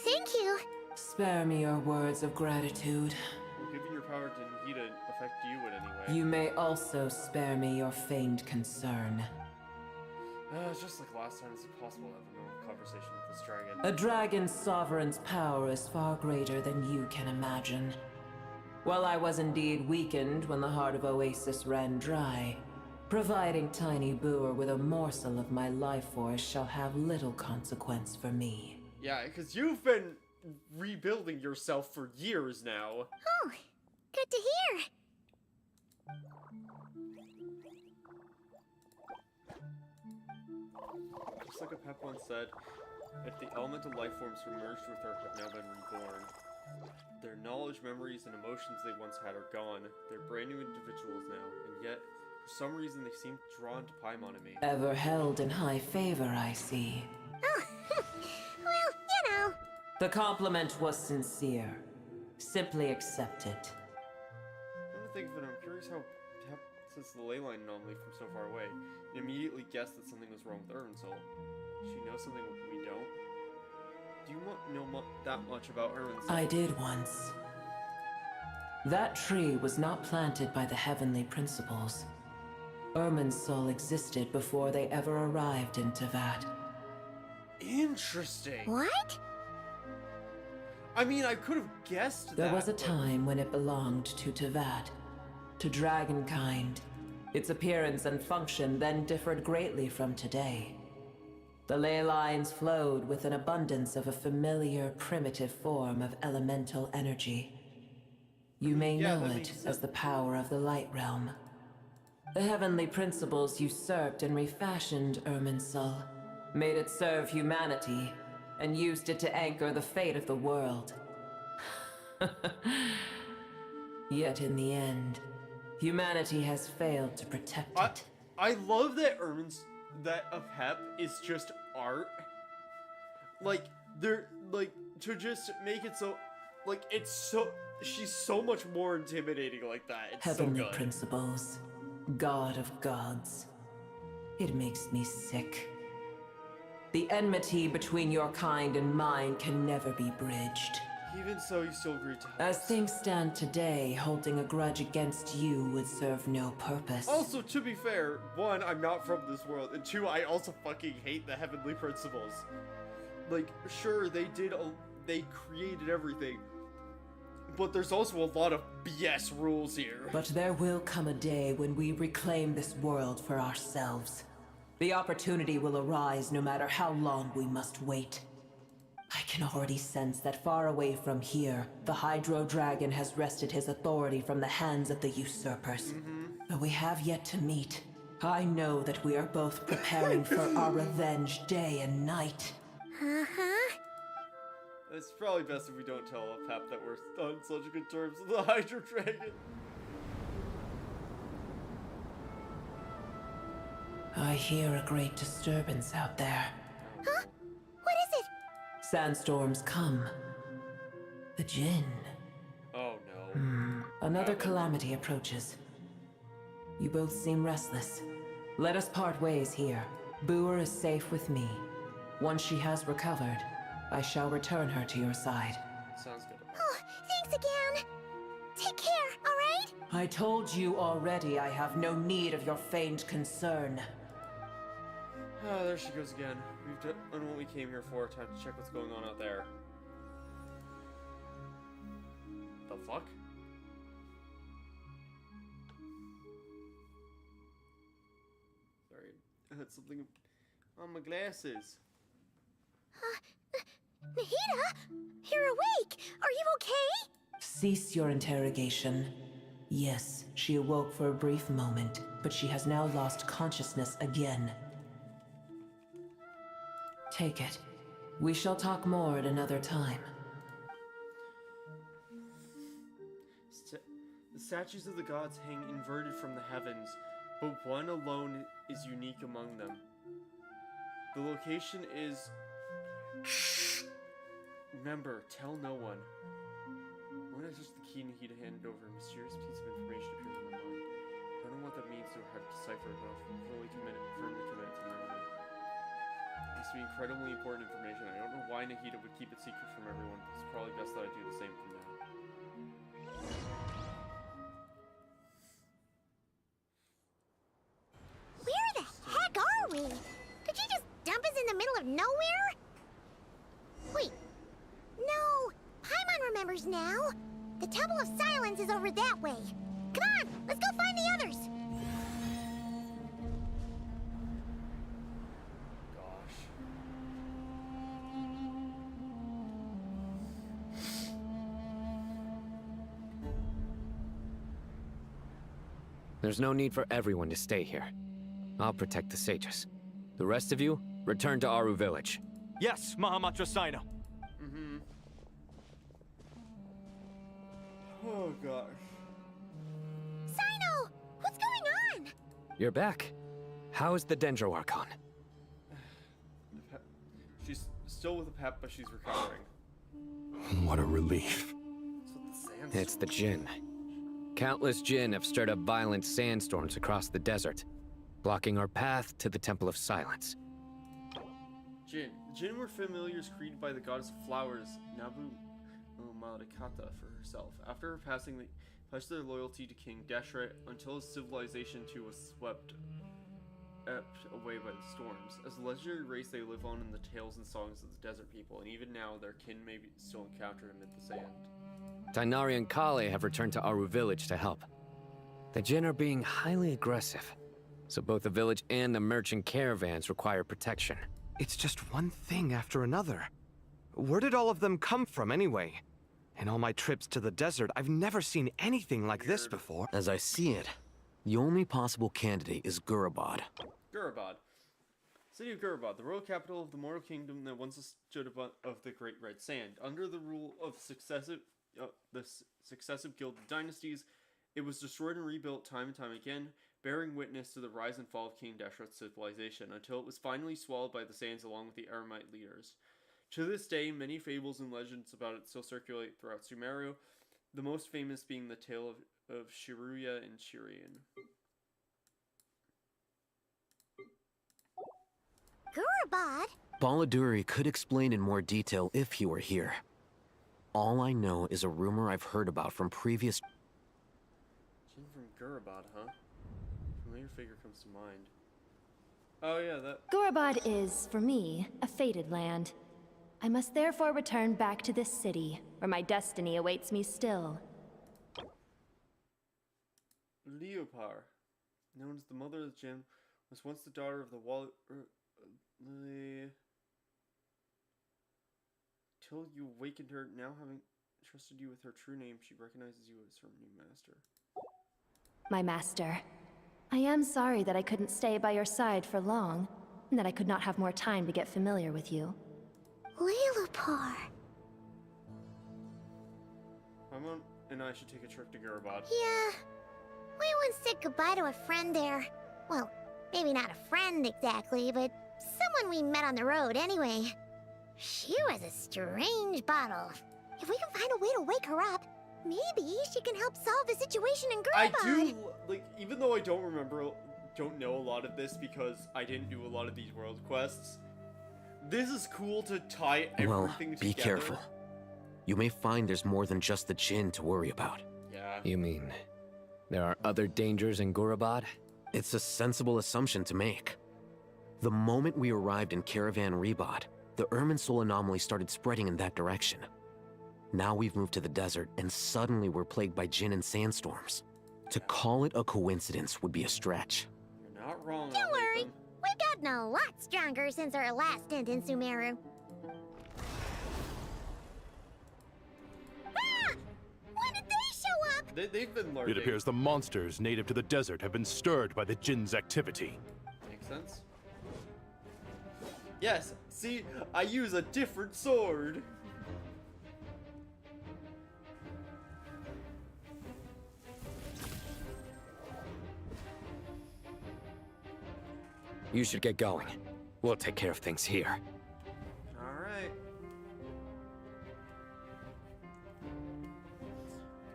Thank you. Spare me your words of gratitude. Giving your power to Nahida affect you in any way? You may also spare me your feigned concern. Just like last time, it's impossible to have a normal conversation with this dragon. A dragon's sovereign's power is far greater than you can imagine. While I was indeed weakened when the heart of Oasis ran dry, providing tiny Booer with a morsel of my life force shall have little consequence for me. Yeah, because you've been rebuilding yourself for years now. Oh, good to hear. Just like Apep once said, if the elemental life forms who merged with her have now been reborn, their knowledge, memories, and emotions they once had are gone. They're brand new individuals now, and yet, for some reason, they seem drawn to Paimon. Ever held in high favor, I see. Oh, well, you know. The compliment was sincere. Simply accept it. Come to think of it, I'm curious how Pep senses the ley line anomaly from so far away, and immediately guessed that something was wrong with Irminsul. She knows something we don't. Do you know that much about Irminsul? I did once. That tree was not planted by the heavenly principles. Irminsul existed before they ever arrived in Teyvat. Interesting. What? I mean, I could have guessed that. There was a time when it belonged to Teyvat, to dragonkind. Its appearance and function then differed greatly from today. The ley lines flowed with an abundance of a familiar, primitive form of elemental energy. You may know it as the power of the Light Realm. The heavenly principles usurped and refashioned Irminsul, made it serve humanity, and used it to anchor the fate of the world. Yet in the end, humanity has failed to protect it. I love that that Apep is just art. Like, they're like to just make it so Like, it's so... She's so much more intimidating like that. It's Heavenly so good. principles, God of gods. It makes me sick. The enmity between your kind and mine can never be bridged. Even so, you still agreed to help. As things stand today, holding a grudge against you would serve no purpose. Also, to be fair, one, I'm not from this world, and two, I also fucking hate the heavenly principles. Like, sure, they created everything, but there's also a lot of BS rules here. But there will come a day when we reclaim this world for ourselves. The opportunity will arise no matter how long we must wait. I can already sense that far away from here, the Hydro Dragon has wrested his authority from the hands of the usurpers. Though we have yet to meet, I know that we are both preparing for our revenge day and night. It's probably best if we don't tell Pep that we're on such good terms with the Hydro Dragon. I hear a great disturbance out there. Huh? What is it? Sandstorms come. The Djinn. Oh no. Another calamity approaches. You both seem restless. Let us part ways here. Boer is safe with me. Once she has recovered, I shall return her to your side. Sounds good. Oh, thanks again. Take care, alright? I told you already I have no need of your feigned concern. Oh, there she goes again. We've done what we came here for. Time to check what's going on out there. The fuck? Sorry, I had something on my glasses. Nahida? You're awake! Are you okay? Cease your interrogation. Yes, she awoke for a brief moment, but she has now lost consciousness again. Take it. We shall talk more at another time. The statues of the gods hang inverted from the heavens, but one alone is unique among them. The location is... Remember, tell no one. When I touched the key, Nahida handed over a mysterious piece of information appeared in my mind. I don't know what that means or how to decipher it, but I'm firmly committed to memory. It must be incredibly important information. I don't know why Nahida would keep it secret from everyone. It's probably best that I do the same from now. Where the heck are we? Did you just dump us in the middle of nowhere? Wait. No. Paimon remembers now. The Temple of Silence is over that way. Come on, let's go find the others. There's no need for everyone to stay here. I'll protect the sages. The rest of you, return to Aru village. Yes, Mahamatra Sino. Oh gosh. Sino! What's going on? You're back. How's the Dendro Archon? She's still with a pep, but she's recovering. What a relief. It's the Djinn. Countless Djinn have stirred up violent sandstorms across the desert, blocking our path to the Temple of Silence. Jinn. Jinn were familiars created by the goddess of flowers, Nabu Maladikata, for herself. After her passing, they pledged their loyalty to King Deshret until his civilization too was swept away by the storms. As a legendary race, they live on in the tales and songs of the desert people, and even now, their kin may still encounter amid the sand. Tainari and Kale have returned to Aru village to help. The Djinn are being highly aggressive, so both the village and the merchant caravans require protection. It's just one thing after another. Where did all of them come from anyway? In all my trips to the desert, I've never seen anything like this before. As I see it, the only possible candidate is Gurabad. Gurabad. City of Gurabad, the royal capital of the Mortal Kingdom that once stood above the Great Red Sand. Under the rule of the successive Gilded dynasties, it was destroyed and rebuilt time and time again, bearing witness to the rise and fall of King Deshret's civilization, until it was finally swallowed by the sands along with the Aramite leaders. To this day, many fables and legends about it still circulate throughout Sumeru, the most famous being the tale of Shiruya and Shirian. Gurabad? Baladuri could explain in more detail if he were here. All I know is a rumor I've heard about from previous... Jin from Gurabad, huh? Familiar figure comes to mind. Oh yeah, that... Gurabad is, for me, a fated land. I must therefore return back to this city, where my destiny awaits me still. Leopard, known as the mother of Jin, was once the daughter of the till you awakened her. Now, having trusted you with her true name, she recognizes you as her new master. My master. I am sorry that I couldn't stay by your side for long, and that I could not have more time to get familiar with you. Leopard. Paimon and I should take a trip to Gurabad. Yeah. We once said goodbye to a friend there. Well, maybe not a friend exactly, but someone we met on the road anyway. She was a strange bottle. If we can find a way to wake her up, maybe she can help solve the situation in Gurabad. I do, like, even though I don't know a lot of this because I didn't do a lot of these world quests, this is cool to tie everything Well, together. be careful. You may find there's more than just the Jinn to worry about. Yeah. You mean, there are other dangers in Gurabad? It's a sensible assumption to make. The moment we arrived in Caravan Rebod, the Irminsul anomaly started spreading in that direction. Now we've moved to the desert, and suddenly we're plagued by Jinn and sandstorms. To call it a coincidence would be a stretch. You're not wrong. Don't worry, we've gotten a lot stronger since our last stint in Sumeru. Ah! When did they show up? They've been lurking. It appears the monsters native to the desert have been stirred by the Jinn's activity. Makes sense. Yes, see, I use a different sword. You should get going. We'll take care of things here. Alright.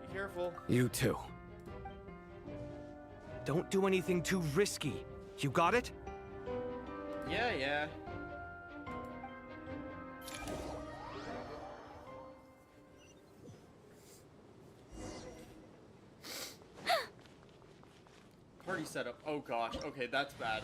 Be careful. You too. Don't do anything too risky. You got it? Yeah. Party setup. Oh gosh. Okay, that's bad.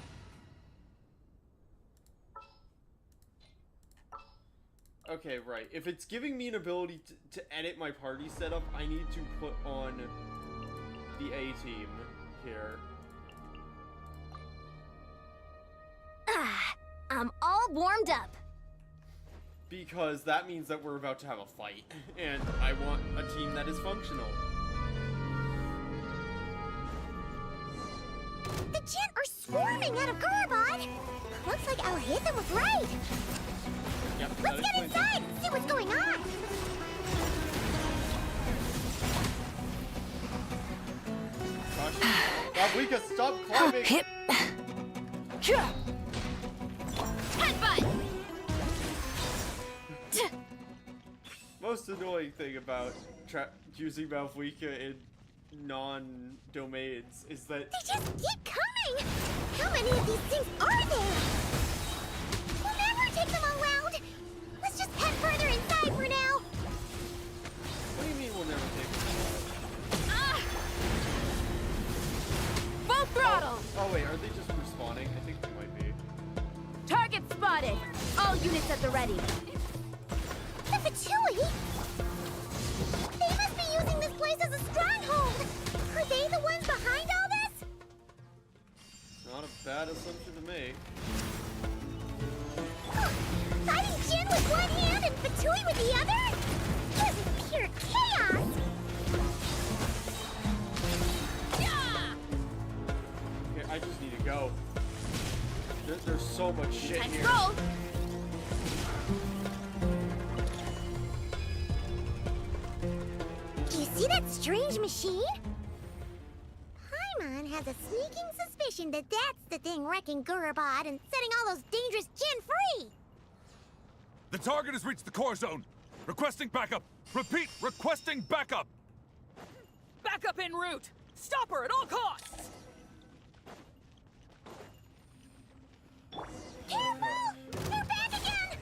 Okay, right. If it's giving me an ability to edit my party setup, I need to put on the A-team here. Ah, I'm all warmed up. Because that means that we're about to have a fight. And I want a team that is functional. The Jinn are swarming out of Gurabad. Looks like our Hithan was right. Yep, Let's get inside and see what's going on. Gosh, we can stop climbing. Hip. Headbutt. Most annoying thing about using Malvika in non-domains is that They just keep coming. How many of these things are there? We'll never take them all out. Let's just head further inside for now. What do you mean we'll never take them? Full throttle! Oh wait, are they just respawning? I think they might be. Target spotted! All units at the ready. The Fatui? They must be using this place as a stronghold. Are they the ones behind all this? Not a bad assumption to make. Fighting Jin with one hand and Fatui with the other? This is pure chaos! Okay, I just need to go. There's so much shit Let's here. go. Do you see that strange machine? Paimon has a sneaking suspicion that that's the thing wrecking Gurabad and setting all those dangerous Jinn free. The target has reached the core zone. Requesting backup. Repeat, requesting backup. Backup en route. Stop her at all costs. Careful! They're back again!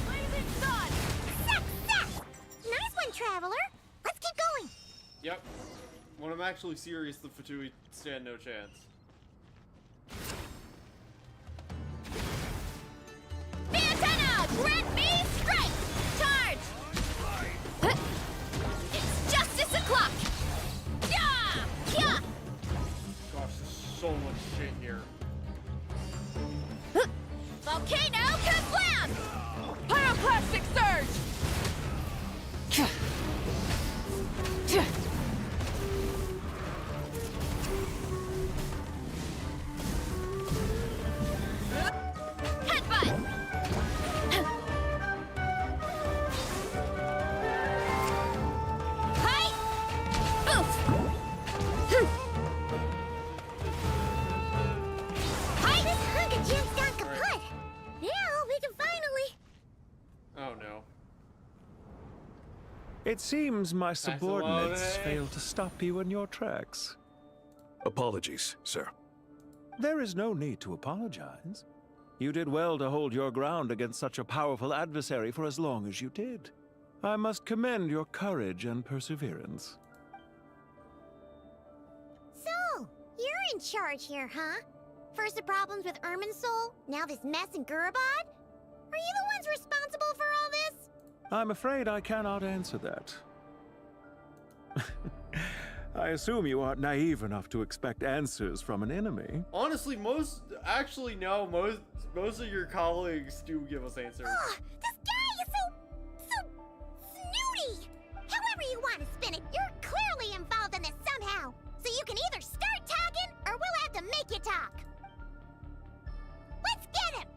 Blazing sun! Success! Nice one, Traveler! Let's keep going! Yep. When I'm actually serious, the Fatui stand no chance. The antenna! Grant me strength! Charge! It's justice o'clock! Yeah! Yeah! Gosh, there's so much shit here. Volcano kablam! Pyroclastic surge! Headbutt! Hi! Oof! Hi! This hunk of gem's gone kaput! Now we can finally... Oh no. It seems my subordinates SkylaWuzHere. failed to stop you in your tracks. Apologies, sir. There is no need to apologize. You did well to hold your ground against such a powerful adversary for as long as you did. I must commend your courage and perseverance. So, you're in charge here, huh? First the problems with Irminsul, now this mess in Gurabad? Are you the ones responsible for all this? I'm afraid I cannot answer that. I assume you aren't naive enough to expect answers from an enemy. Honestly, most of your colleagues do give us answers. Ugh, this guy is so snooty! However you want to spin it, you're clearly involved in this somehow. So you can either start talking, or we'll have to make you talk. Let's get him!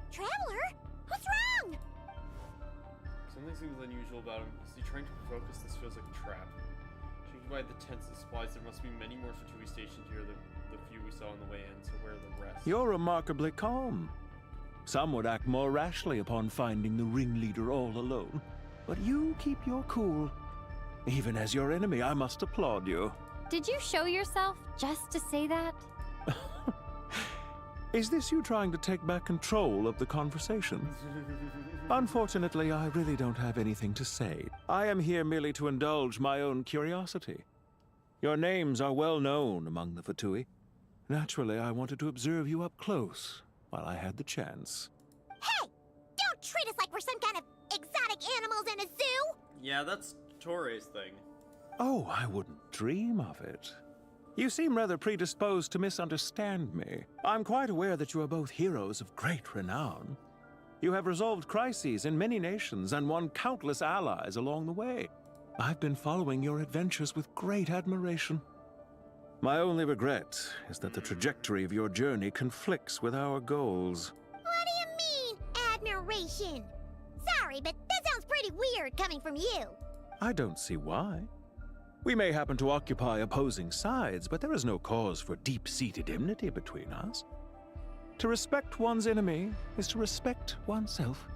Traveler, what's wrong? Something seems unusual about him. Is he trying to provoke us? This feels like a trap. Judging by the tents and supplies, there must be many more Fatui stationed here than the few we saw on the way in, so where are the rest? You're remarkably calm. Some would act more rashly upon finding the ringleader all alone. But you keep your cool. Even as your enemy, I must applaud you. Did you show yourself just to say that? Is this you trying to take back control of the conversation? Unfortunately, I really don't have anything to say. I am here merely to indulge my own curiosity. Your names are well known among the Fatui. Naturally, I wanted to observe you up close while I had the chance. Hey! Don't treat us like we're some kind of exotic animals in a zoo! Yeah, that's Torre's thing. Oh, I wouldn't dream of it. You seem rather predisposed to misunderstand me. I'm quite aware that you are both heroes of great renown. You have resolved crises in many nations and won countless allies along the way. I've been following your adventures with great admiration. My only regret is that the trajectory of your journey conflicts with our goals. What do you mean, admiration? Sorry, but that sounds pretty weird coming from you. I don't see why. We may happen to occupy opposing sides, but there is no cause for deep-seated enmity between us. To respect one's enemy is to respect oneself.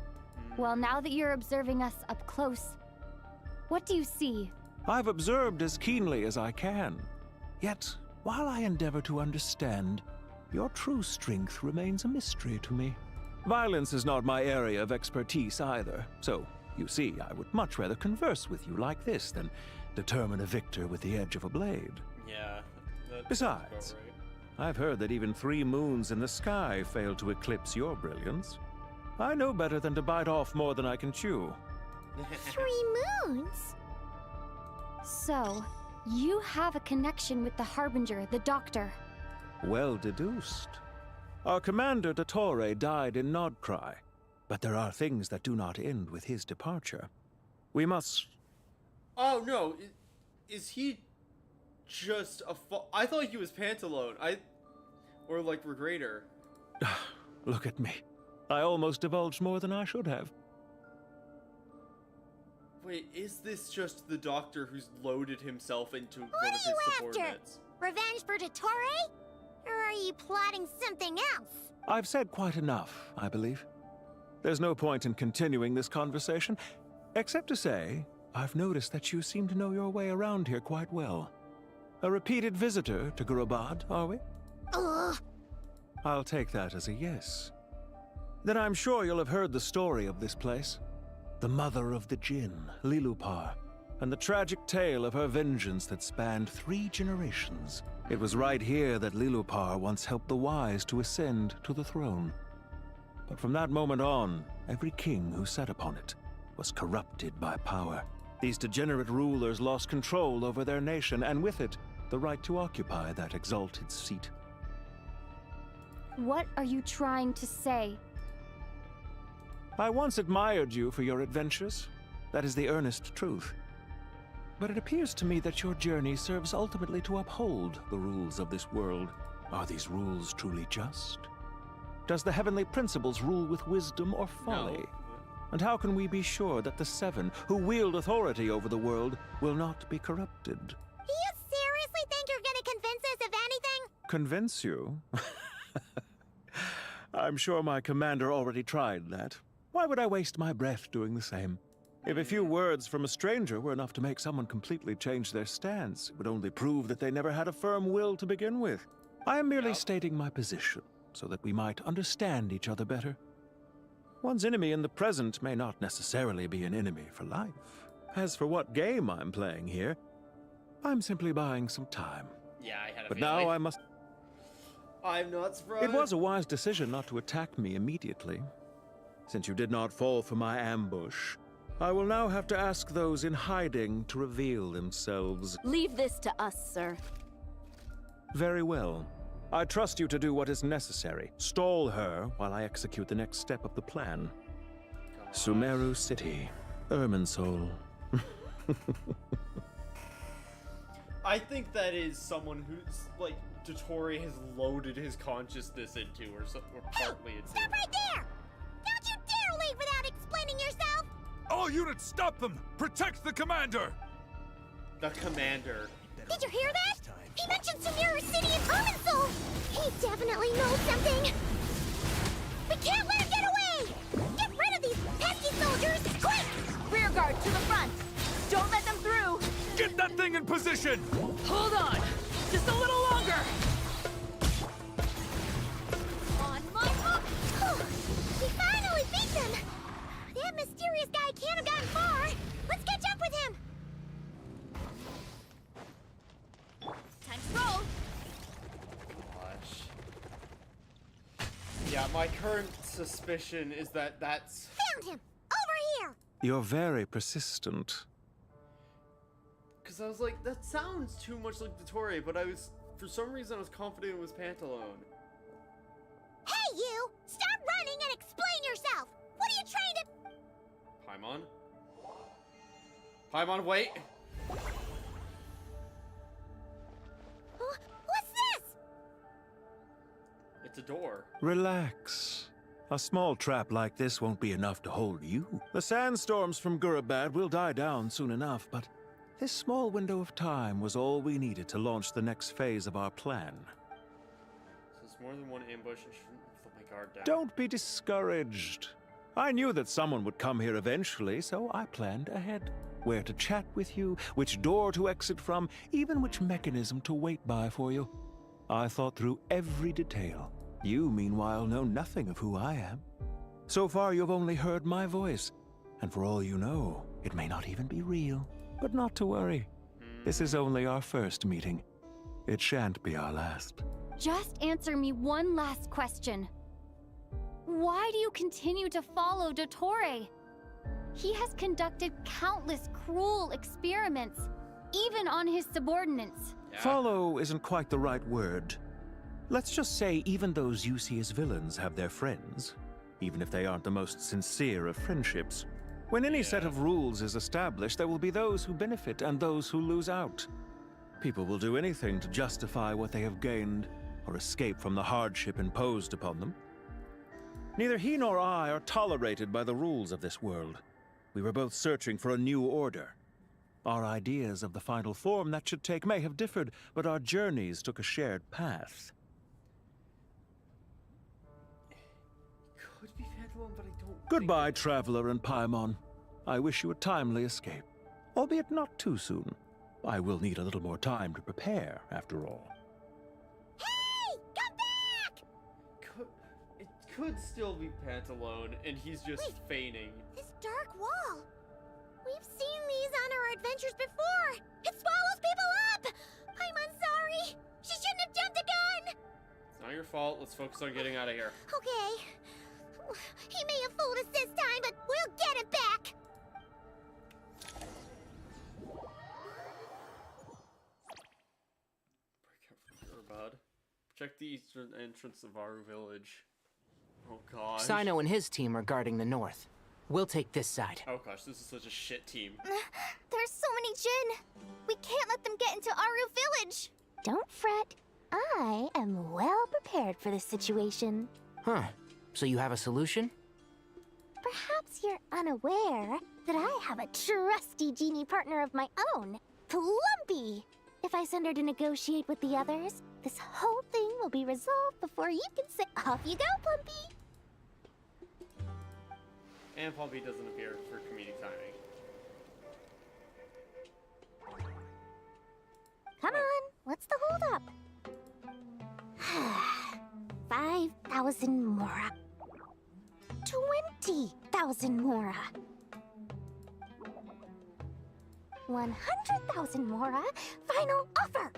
Well, now that you're observing us up close, what do you see? I've observed as keenly as I can. Yet, while I endeavor to understand, your true strength remains a mystery to me. Violence is not my area of expertise either, so, you see, I would much rather converse with you like this than determine a victor with the edge of a blade. Yeah. Besides, I've heard that even 3 moons in the sky fail to eclipse your brilliance. I know better than to bite off more than I can chew. 3 moons? So, you have a connection with the Harbinger, the Doctor. Well deduced. Our commander, de Torre, died in Nodcry, but there are things that do not end with his departure. We must... Oh no, is he just a I thought he was Pantalone. Or like Regrator. Look at me. I almost divulged more than I should have. Wait, is this just the Doctor who's loaded himself into one What of his are you after? subordinates? Revenge for de Torre? Or are you plotting something else? I've said quite enough, I believe. There's no point in continuing this conversation, except to say, I've noticed that you seem to know your way around here quite well. A repeated visitor to Gurabad, are we? Ugh. I'll take that as a yes. Then I'm sure you'll have heard the story of this place. The mother of the Jinn, Lilupar, and the tragic tale of her vengeance that spanned 3 generations. It was right here that Lilupar once helped the wise to ascend to the throne. But from that moment on, every king who sat upon it was corrupted by power. These degenerate rulers lost control over their nation, and with it, the right to occupy that exalted seat. What are you trying to say? I once admired you for your adventures. That is the earnest truth. But it appears to me that your journey serves ultimately to uphold the rules of this world. Are these rules truly just? Does the heavenly principles rule with wisdom or folly? No. And how can we be sure that the 7 who wield authority over the world will not be corrupted? Do you seriously think you're gonna convince us of anything? Convince you? I'm sure my commander already tried that. Why would I waste my breath doing the same? If a few words from a stranger were enough to make someone completely change their stance, it would only prove that they never had a firm will to begin with. I am merely stating my position, so that we might understand each other better. One's enemy in the present may not necessarily be an enemy for life. As for what game I'm playing here, I'm simply buying some time. Yeah, I had a But feeling. now I must... I'm not surprised. It was a wise decision not to attack me immediately. Since you did not fall for my ambush, I will now have to ask those in hiding to reveal themselves. Leave this to us, sir. Very well. I trust you to do what is necessary. Stall her while I execute the next step of the plan. Sumeru City, Irminsul. I think that is someone who's, like, Dottore has loaded his consciousness into, or partly into. Stop right there! Don't you dare leave without explaining yourself! All units, stop them! Protect the commander! The commander. Did you hear that? He mentioned Sumeru City and Irminsul! He definitely knows something! We can't let him get away! Get rid of these pesky soldiers, quick! Rear guard to the front! Don't let them through! Get that thing in position! Hold on! Just a little longer! On my hook! We finally beat them! That mysterious guy can't have gotten far! Let's catch up with him! Time to roll! Gosh. Yeah, my current suspicion is that that's... Found him! Over here! You're very persistent. Because I was like, that sounds too much like Dottore, but for some reason I was confident it was Pantalone. Hey you! Stop running and explain yourself! What are you trying to... Paimon? Paimon, wait! What's this? It's a door. Relax. A small trap like this won't be enough to hold you. The sandstorms from Gurabad will die down soon enough, but this small window of time was all we needed to launch the next phase of our plan. So it's more than one ambush. I shouldn't have put my guard down. Don't be discouraged. I knew that someone would come here eventually, so I planned ahead. Where to chat with you, which door to exit from, even which mechanism to wait by for you. I thought through every detail. You, meanwhile, know nothing of who I am. So far, you've only heard my voice, and for all you know, it may not even be real. But not to worry. This is only our first meeting. It shan't be our last. Just answer me one last question. Why do you continue to follow Dottore? He has conducted countless cruel experiments, even on his subordinates. Follow isn't quite the right word. Let's just say even those you see as villains have their friends, even if they aren't the most sincere of friendships. When any set of rules is established, there will be those who benefit and those who lose out. People will do anything to justify what they have gained or escape from the hardship imposed upon them. Neither he nor I are tolerated by the rules of this world. We were both searching for a new order. Our ideas of the final form that should take may have differed, but our journeys took a shared path. everyone, but I don't. Goodbye, Traveler and Paimon. I wish you a timely escape, albeit not too soon. I will need a little more time to prepare, after all. Hey! Come back! It could still be Pantalone, and he's just feigning. This dark wall. We've seen these on our adventures before. It swallows people up. I'm sorry. She shouldn't have jumped a gun. It's not your fault. Let's focus on getting out of here. Okay. He may have fooled us this time, but we'll get it back. Bud. Check the eastern entrance of our village. Oh gosh. Sino and his team are guarding the north. We'll take this side. Oh gosh, this is such a shit team. There's so many Jin. We can't let them get into Aru village. Don't fret. I am well prepared for this situation. Huh. So you have a solution? Perhaps you're unaware that I have a trusty genie partner of my own, Plumpy. If I send her to negotiate with the others, this whole thing will be resolved before you can say, off you go, Plumpy. And Plumpy doesn't appear for comedic timing. Come on, what's the holdup? 5,000 Mora. 20,000 Mora. 100,000 Mora. Final offer.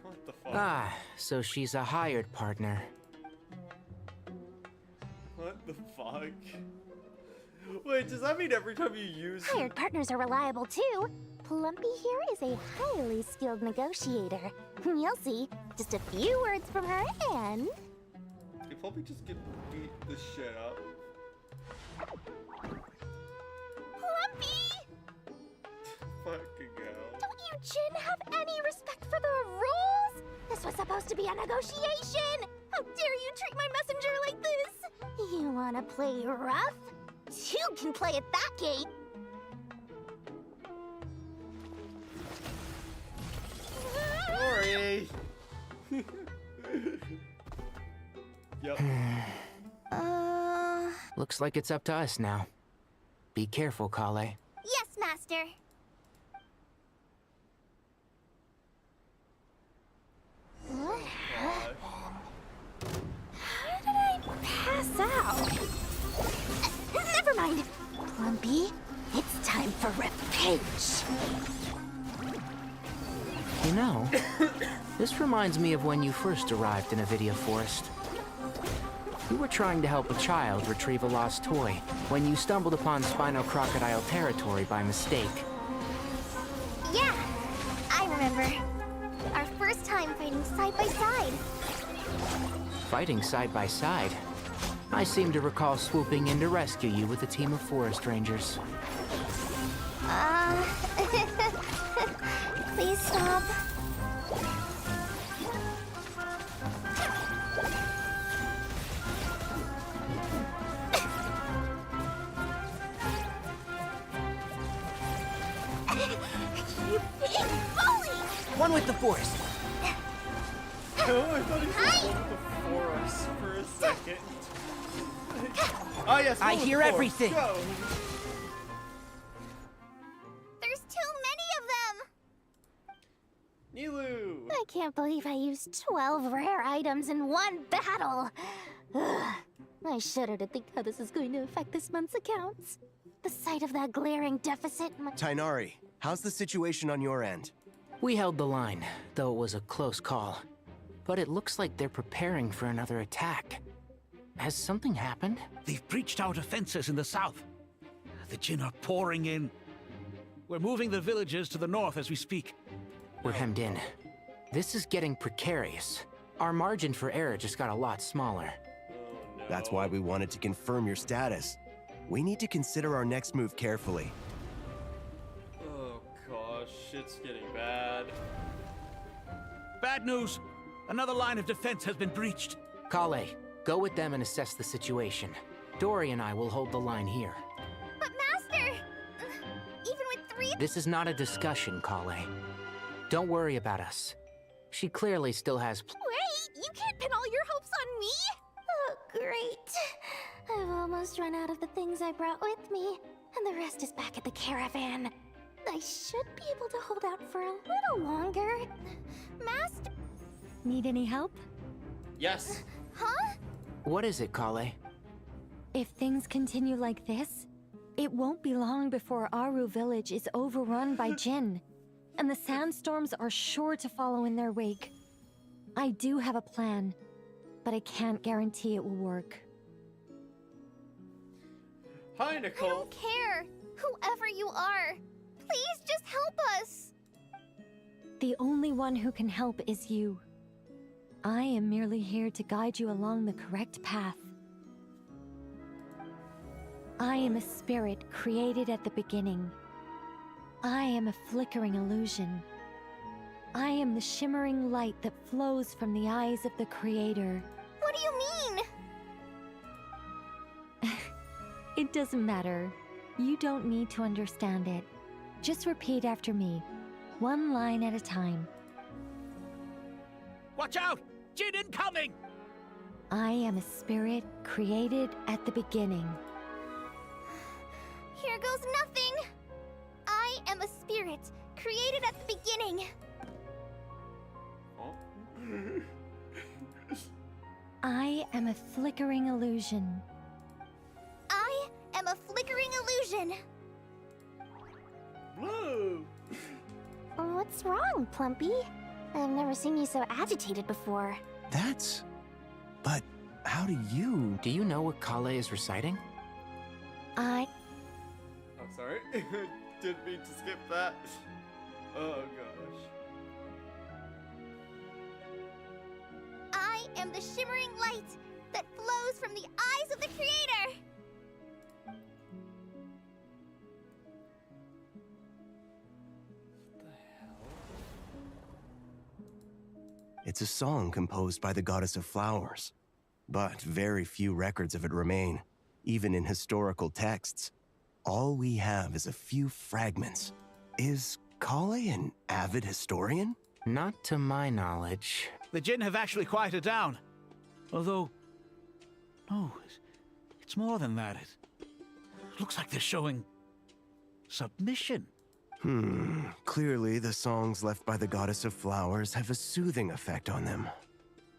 What the fuck? Ah, so she's a hired partner. What the fuck? Wait, does that mean every time you use... Hired partners are reliable too. Plumpy here is a highly skilled negotiator. You'll see. Just a few words from her and... You'll probably just get beat the shit up. Plumpy! Fucking hell. Don't you Jin have any respect for the rules? This was supposed to be a negotiation! How dare you treat my messenger like this? You wanna play rough? You can play at that gate! Sorry! Yep. Looks like it's up to us now. Be careful, Kale. Yes, Master. What happened? How did I pass out? Never mind. Plumpy, it's time for revenge. You know, this reminds me of when you first arrived in Avidia Forest. You were trying to help a child retrieve a lost toy when you stumbled upon Spino Crocodile territory by mistake. Yeah, I remember. Our first time fighting side by side. Fighting side by side? I seem to recall swooping in to rescue you with a team of forest rangers. Please stop. You big bully! One with the forest. Oh, I thought he was one with the forest for a second. Oh yes, I hear everything. Go. There's too many of them! Nilu! I can't believe I used 12 rare items in one battle! Ugh. I shudder to think how this is going to affect this month's accounts. The sight of that glaring deficit... Tainari, how's the situation on your end? We held the line, though it was a close call. But it looks like they're preparing for another attack. Has something happened? They've breached our defenses in the south. The Jin are pouring in. We're moving the villages to the north as we speak. We're hemmed in. This is getting precarious. Our margin for error just got a lot smaller. That's why we wanted to confirm your status. We need to consider our next move carefully. Oh gosh, shit's getting bad. Bad news! Another line of defense has been breached. Kale, go with them and assess the situation. Dory and I will hold the line here. But Master! Even with 3... This is not a discussion, Kale. Don't worry about us. She clearly still has... Wait! You can't pin all your hopes on me! Oh, great. almost run out of the things I brought with me, and the rest is back at the caravan. I should be able to hold out for a little longer. Master... Need any help? Yes. Huh? What is it, Kale? If things continue like this, it won't be long before Aru village is overrun by Jinn, and the sandstorms are sure to follow in their wake. I do have a plan, but I can't guarantee it will work. Hi, Nicole. I don't care. Whoever you are, please just help us. The only one who can help is you. I am merely here to guide you along the correct path. I am a spirit created at the beginning. I am a flickering illusion. I am the shimmering light that flows from the eyes of the Creator. What do you mean? It doesn't matter. You don't need to understand it. Just repeat after me, one line at a time. Watch out! Jinn incoming! I am a spirit created at the beginning. Here goes nothing. I am a spirit created at the beginning. I am a flickering illusion. I am a flickering illusion. Whoa! What's wrong, Plumpy? I've never seen you so agitated before. That's... But how do you... Do you know what Kale is reciting? Oh, sorry. Didn't mean to skip that. Oh, gosh. I am the shimmering light that flows from the eyes of the Creator. It's a song composed by the goddess of flowers, but very few records of it remain, even in historical texts. All we have is a few fragments. Is Kale an avid historian? Not to my knowledge. The Jinn have actually quieted down. Although... no, it's more than that. It looks like they're showing... submission. Clearly the songs left by the goddess of flowers have a soothing effect on them.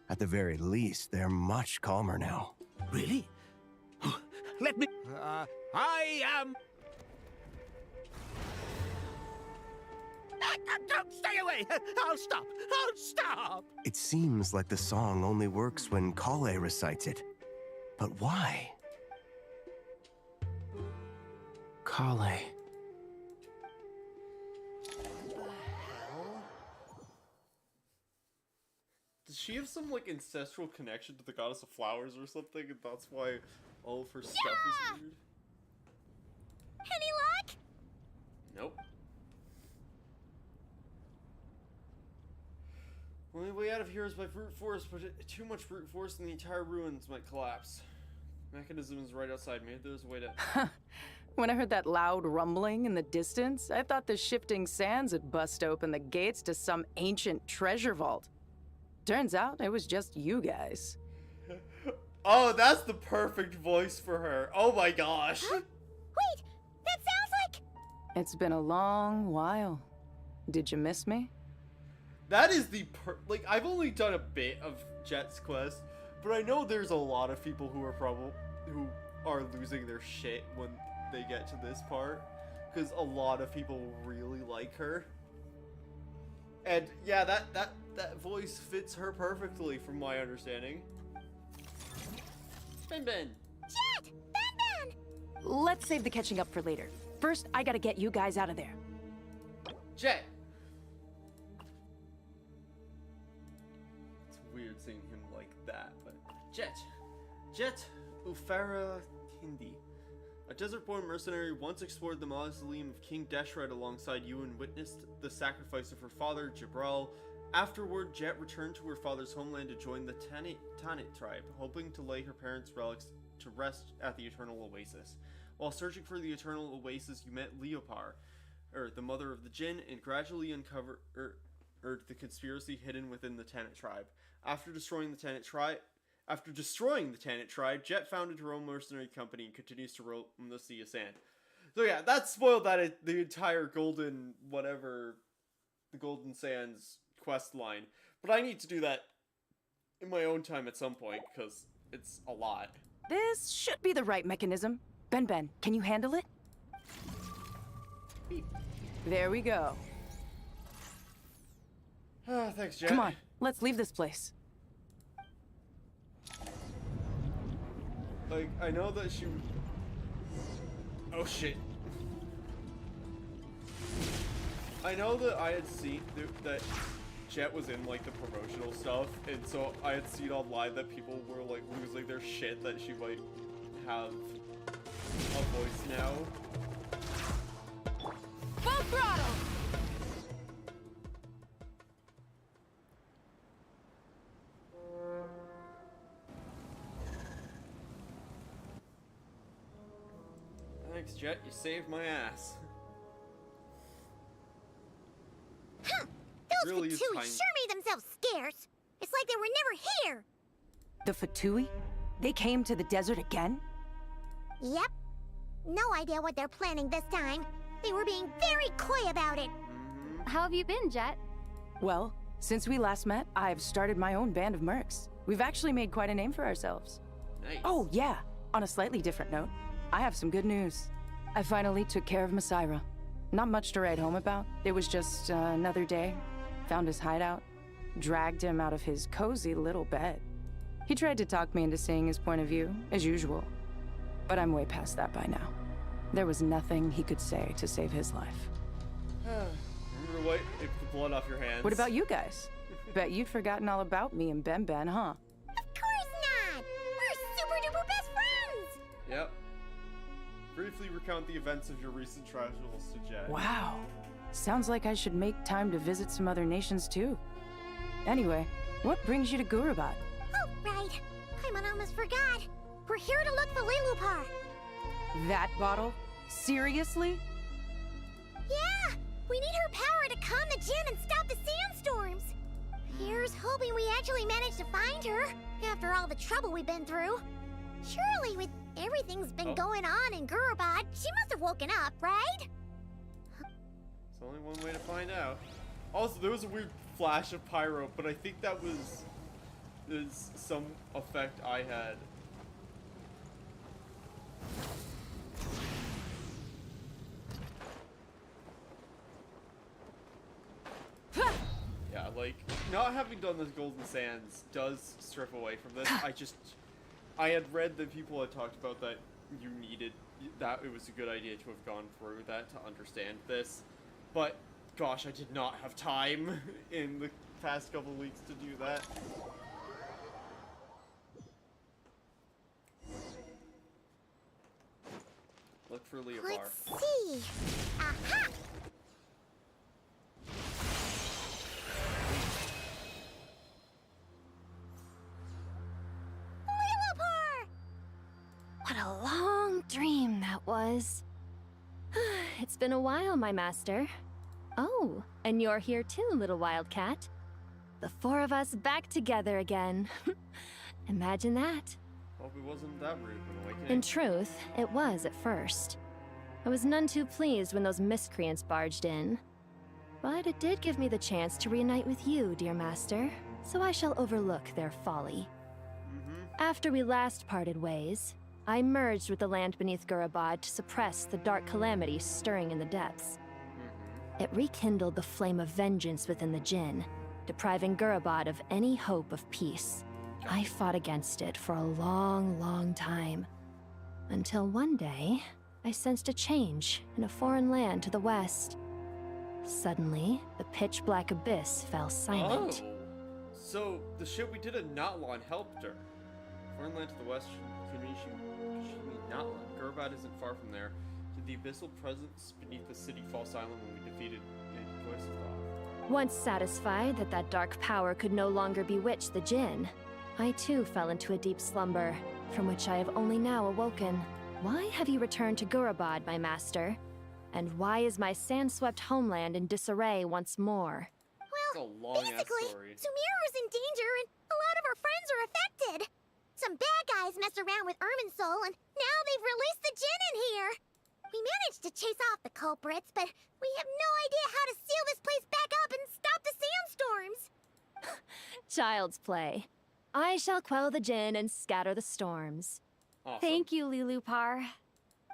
At the very least, they're much calmer now. Really? Let me... I am... Don't stay away! I'll stop! I'll stop! It seems like the song only works when Kale recites it. But why? Kale. Does she have some, like, ancestral connection to the goddess of flowers or something, and that's why all of her stuff is weird? Any luck? Nope. Only way out of here is by brute force, but too much brute force and the entire ruins might collapse. Mechanism is right outside. Maybe there's a way to... When I heard that loud rumbling in the distance, I thought the shifting sands had bust open the gates to some ancient treasure vault. Turns out it was just you guys. Oh, that's the perfect voice for her. Oh my gosh. Huh? Wait, that sounds like... It's been a long while. Did you miss me? That is the like, I've only done a bit of Jet's quest, but I know there's a lot of people who are losing their shit when they get to this part, because a lot of people really like her. And yeah, that voice fits her perfectly, from my understanding. Ben Ben. Jet! Ben Ben! Let's save the catching up for later. First, I gotta get you guys out of there. Jet. It's weird seeing him like that, but Jet Ufara Hindi. A desert-born mercenary once explored the mausoleum of King Deshret alongside you and witnessed the sacrifice of her father, Jibral. Afterward, Jet returned to her father's homeland to join the Tanit tribe, hoping to lay her parents' relics to rest at the Eternal Oasis. While searching for the Eternal Oasis, you met Leopar, the mother of the Jinn, and gradually uncovered the conspiracy hidden within the Tanit tribe. After destroying the Tanit tribe, After destroying the Tanit tribe, Jet founded her own mercenary company and continues to roam the Sea of Sand. So yeah, that spoiled the entire Golden Sands quest line. But I need to do that in my own time at some point, because it's a lot. This should be the right mechanism. Ben, can you handle it? Beep. There we go. Thanks, Jet. Come on, let's leave this place. Like, I know that she... Oh, shit. I know that I had seen that Jet was in, like, the promotional stuff, and so I had seen online that people were, like, losing their shit that she might have a voice now. Full throttle! Thanks, Jet. You saved my ass. Huh! Those Really Fatui is sure tiny. made themselves scarce. It's like they were never here. The Fatui? They came to the desert again? Yep. No idea what they're planning this time. They were being very coy about it. How have you been, Jet? Well, since we last met, I've started my own band of mercs. We've actually made quite a name for ourselves. Nice. Oh, yeah. On a slightly different note, I have some good news. I finally took care of Masira. Not much to write home about. It was just another day. Found his hideout. Dragged him out of his cozy little bed. He tried to talk me into seeing his point of view, as usual. But I'm way past that by now. There was nothing he could say to save his life. Remember what? If the blood off your hands. What about you guys? Bet you'd forgotten all about me and Ben, huh? Of course not! We're super duper best friends! Yep. Briefly recount the events of your recent travels to Jet. Wow. Sounds like I should make time to visit some other nations too. Anyway, what brings you to Gurabad? Oh, right. I almost forgot. We're here to look for Lelupar. That bottle? Seriously? Yeah! We need her power to calm the Jinn and stop the sandstorms. Here's hoping we actually manage to find her, after all the trouble we've been through. Surely, with everything's been going on in Gurabad, she must have woken up, right? It's only one way to find out. Also, there was a weird flash of pyro, but I think that was some effect I had. Yeah, like, not having done this Golden Sands does strip away from this. I had read that people had talked about that you needed, that it was a good idea to have gone through that to understand this. But, gosh, I did not have time in the past couple of weeks to do that. Look for Leopard. Let's see. Aha! Lelupar! What a long dream that was. It's been a while, my master. Oh, and you're here too, little wildcat. The four of us back together again. Imagine that. Hope it wasn't that rude when awakening. In truth, it was at first. I was none too pleased when those miscreants barged in. But it did give me the chance to reunite with you, dear master, so I shall overlook their folly. After we last parted ways, I merged with the land beneath Gurabad to suppress the dark calamity stirring in the depths. It rekindled the flame of vengeance within the Jinn, depriving Gurabad of any hope of peace. I fought against it for a long, long time. Until one day, I sensed a change in a foreign land to the west. Suddenly, the pitch-black abyss fell silent. Oh, so the shit we did at Natlan helped her. Foreign land to the west should mean Natlan. Gurabad isn't far from there. Did the abyssal presence beneath the city fall silent when we defeated Voice? Once satisfied that that dark power could no longer bewitch the Jinn, I too fell into a deep slumber, from which I have only now awoken. Why have you returned to Gurabad, my master? And why is my sand-swept homeland in disarray once more? Well, basically, Sumeru's in danger and a lot of our friends are affected. Some bad guys messed around with Irminsul, and now they've released the Djinn in here. We managed to chase off the culprits, but we have no idea how to seal this place back up and stop the sandstorms. Child's play. I shall quell the Djinn and scatter the storms. Awesome. Thank you, Lilupar.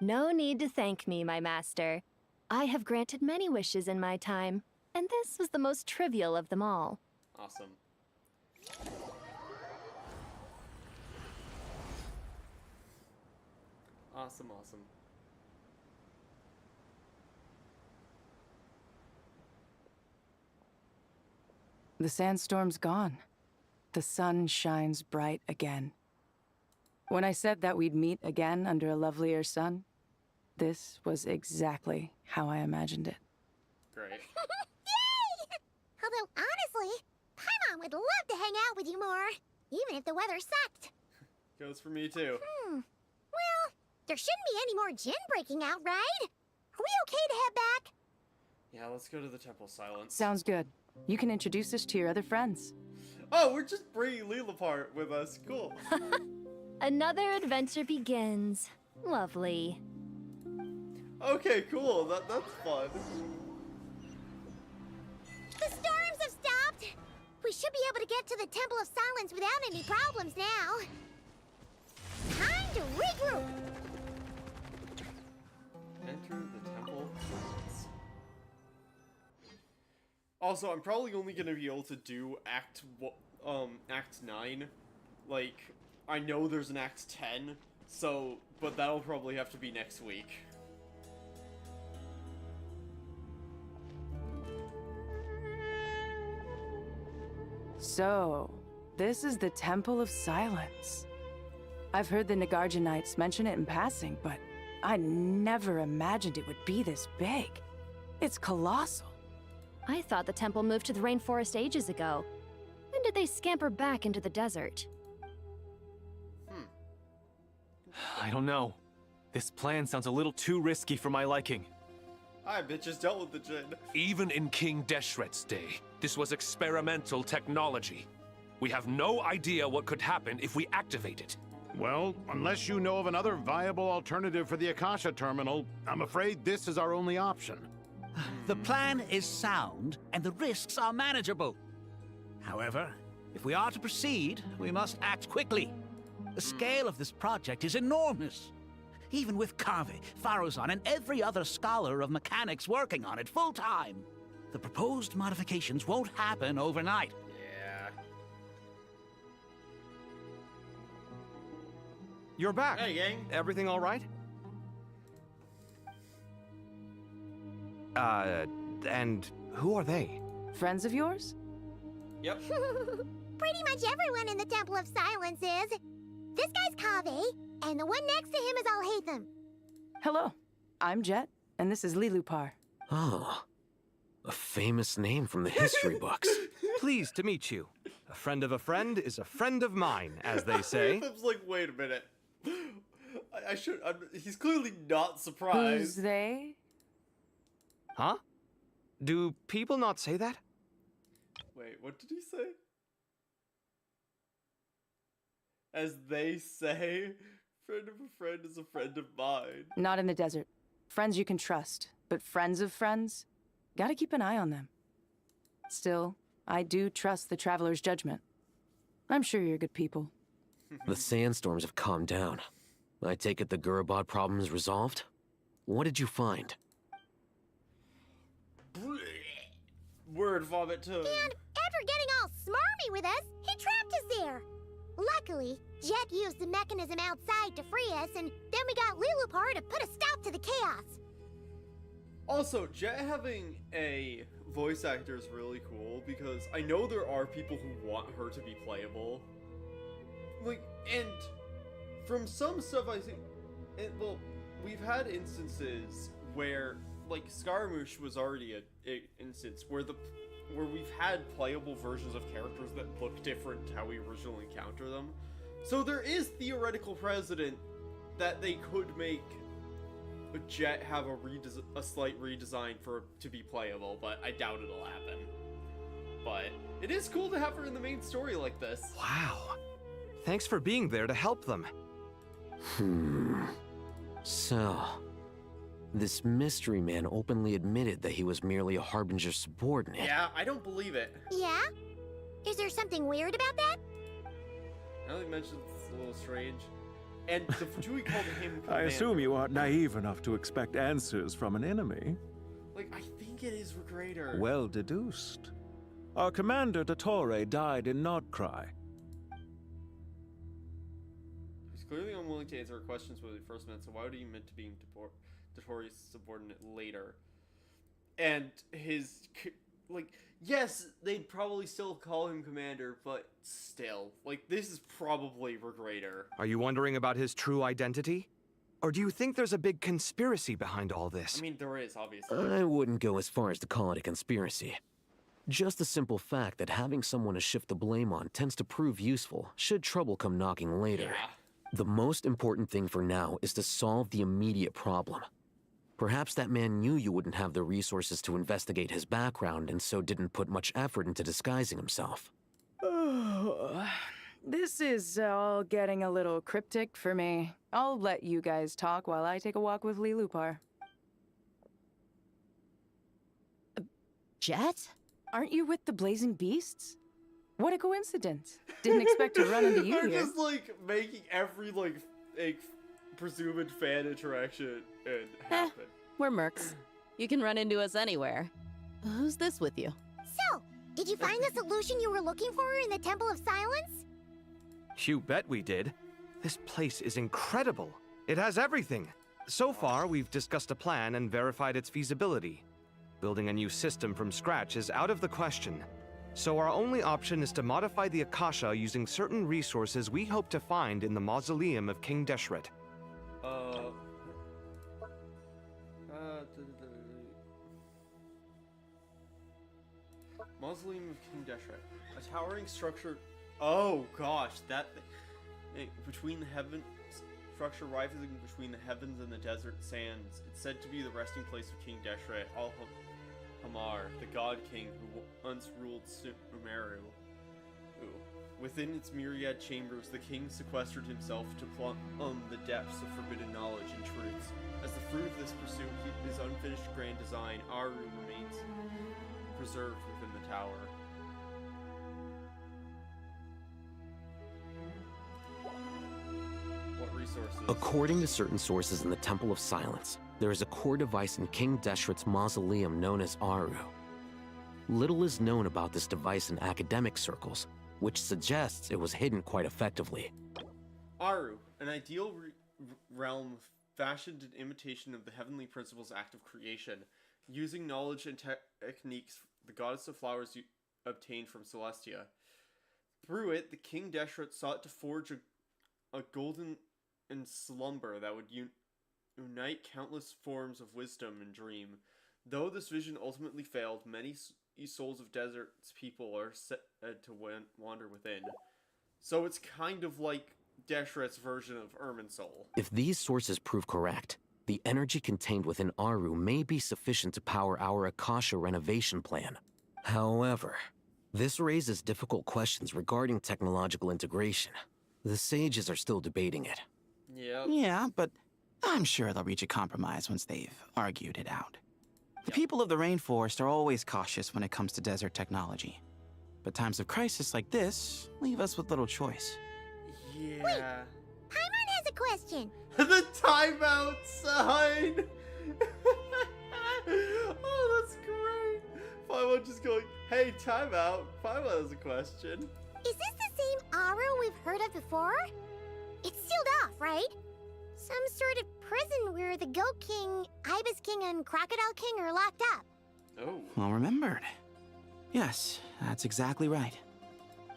No need to thank me, my master. I have granted many wishes in my time, and this was the most trivial of them all. Awesome. Awesome, awesome. The sandstorm's gone. The sun shines bright again. When I said that we'd meet again under a lovelier sun, this was exactly how I imagined it. Great. Yay! Although, honestly, Paimon would love to hang out with you more, even if the weather sucked. Goes for me, too. Well, there shouldn't be any more Djinn breaking out, right? Are we okay to head back? Yeah, let's go to the Temple of Silence. Sounds good. You can introduce us to your other friends. Oh, we're just bringing Lilupar with us. Cool. Another adventure begins. Lovely. Okay, cool. That's fun. The storms have stopped. We should be able to get to the Temple of Silence without any problems now. Time to regroup. Enter the Temple of Silence. Also, I'm probably only gonna be able to do Act 9. Like, I know there's an Act 10, so, but that'll probably have to be next week. So, this is the Temple of Silence. I've heard the Nagarjanites mention it in passing, but I never imagined it would be this big. It's colossal. I thought the temple moved to the rainforest ages ago. When did they scamper back into the desert? I don't know. This plan sounds a little too risky for my liking. I bitches dealt with the Djinn. Even in King Deshret's day, this was experimental technology. We have no idea what could happen if we activate it. Well, unless you know of another viable alternative for the Akasha terminal, I'm afraid this is our only option. The plan is sound, and the risks are manageable. However, if we are to proceed, we must act quickly. The scale of this project is enormous. Even with Kaveh, Faruzan, and every other scholar of mechanics working on it full-time, the proposed modifications won't happen overnight. Yeah. You're back. Hey, gang. Everything all right? And who are they? Friends of yours? Yep. Pretty much everyone in the Temple of Silence is. This guy's Kaveh, and the one next to him is Alhaitham. Hello, I'm Jet, and this is Lilupar. Oh, a famous name from the history books. Pleased to meet you. A friend of a friend is a friend of mine, as they say. Alhaitham's like, wait a minute. He's clearly not surprised. Who's they? Huh? Do people not say that? Wait, what did he say? As they say, friend of a friend is a friend of mine. Not in the desert. Friends you can trust, but friends of friends? Gotta keep an eye on them. Still, I do trust the Traveler's judgment. I'm sure you're good people. The sandstorms have calmed down. I take it the Gurabad problem is resolved? What did you find? Word vomit too. And after getting all smarmy with us, he trapped us there. Luckily, Jet used the mechanism outside to free us, and then we got Lilupar to put a stop to the chaos. Also, Jet having a voice actor is really cool because I know there are people who want her to be playable. Like, and from some stuff I think, well, we've had instances where, like, Scaramouche was already an instance where we've had playable versions of characters that look different to how we originally encounter them. So there is theoretical precedent that they could make Jet have a slight redesign to be playable, but I doubt it'll happen. But it is cool to have her in the main story like this. Wow. Thanks for being there to help them. So, this mystery man openly admitted that he was merely a Harbinger subordinate. Yeah, I don't believe it. Yeah? Is there something weird about that? Now that you mentioned it's a little strange. And the Fatui called him I assume you aren't naive enough to expect answers from an enemy. Like, I think it is Regrator. Well deduced. Our commander, Dottore, died in Nordcry. He's clearly unwilling to answer our questions when we first met, so why would he admit to being Dottore's subordinate later? And his, like, yes, they'd probably still call him commander, but still, like, this is probably Regrator. Are you wondering about his true identity? Or do you think there's a big conspiracy behind all this? I mean, there is, obviously. I wouldn't go as far as to call it a conspiracy. Just the simple fact that having someone to shift the blame on tends to prove useful, should trouble come knocking later. Yeah. The most important thing for now is to solve the immediate problem. Perhaps that man knew you wouldn't have the resources to investigate his background and so didn't put much effort into disguising himself. This is all getting a little cryptic for me. I'll let you guys talk while I take a walk with Lee Lupar. Jet? Aren't you with the Blazing Beasts? What a coincidence. Didn't expect to run into you They're here. just, like, making every, like presumed fan interaction happen. We're mercs. You can run into us anywhere. Who's this with you? So, did you find the solution you were looking for in the Temple of Silence? You bet we did. This place is incredible. It has everything. So far, we've discussed a plan and verified its feasibility. Building a new system from scratch is out of the question. So our only option is to modify the Akasha using certain resources we hope to find in the mausoleum of King Deshret. Mausoleum of King Deshret. A towering structure. Oh gosh, that thing. Between the heavens. Structure rising between the heavens and the desert sands. It's said to be the resting place of King Deshret, Hamar, the God King who once ruled Sumeru. Within its myriad chambers, the king sequestered himself to plumb the depths of forbidden knowledge and truths. As the fruit of this pursuit, his unfinished grand design, Aru, remains preserved within the tower. What resources? According to certain sources in the Temple of Silence, there is a core device in King Deshret's mausoleum known as Aru. Little is known about this device in academic circles, which suggests it was hidden quite effectively. Aru, an ideal realm fashioned in imitation of the heavenly principles act of creation, using knowledge and techniques the goddess of flowers obtained from Celestia. Through it, the King Deshret sought to forge a golden slumber that would unite countless forms of wisdom and dream. Though this vision ultimately failed, many souls of desert's people are said to wander within. So it's kind of like Deshret's version of Irminsul. If these sources prove correct, the energy contained within Aru may be sufficient to power our Akasha renovation plan. However, this raises difficult questions regarding technological integration. The sages are still debating it. Yep. Yeah, but I'm sure they'll reach a compromise once they've argued it out. The people of the rainforest are always cautious when it comes to desert technology. But times of crisis like this leave us with little choice. Yeah. Wait, Paimon has a question. The timeout sign! Oh, that's great! Paimon just going, hey, timeout. Paimon has a question. Is this the same Aru we've heard of before? It's sealed off, right? Some sort of prison where the Goat King, Ibis King, and Crocodile King are locked up. Oh. Well remembered. Yes, that's exactly right.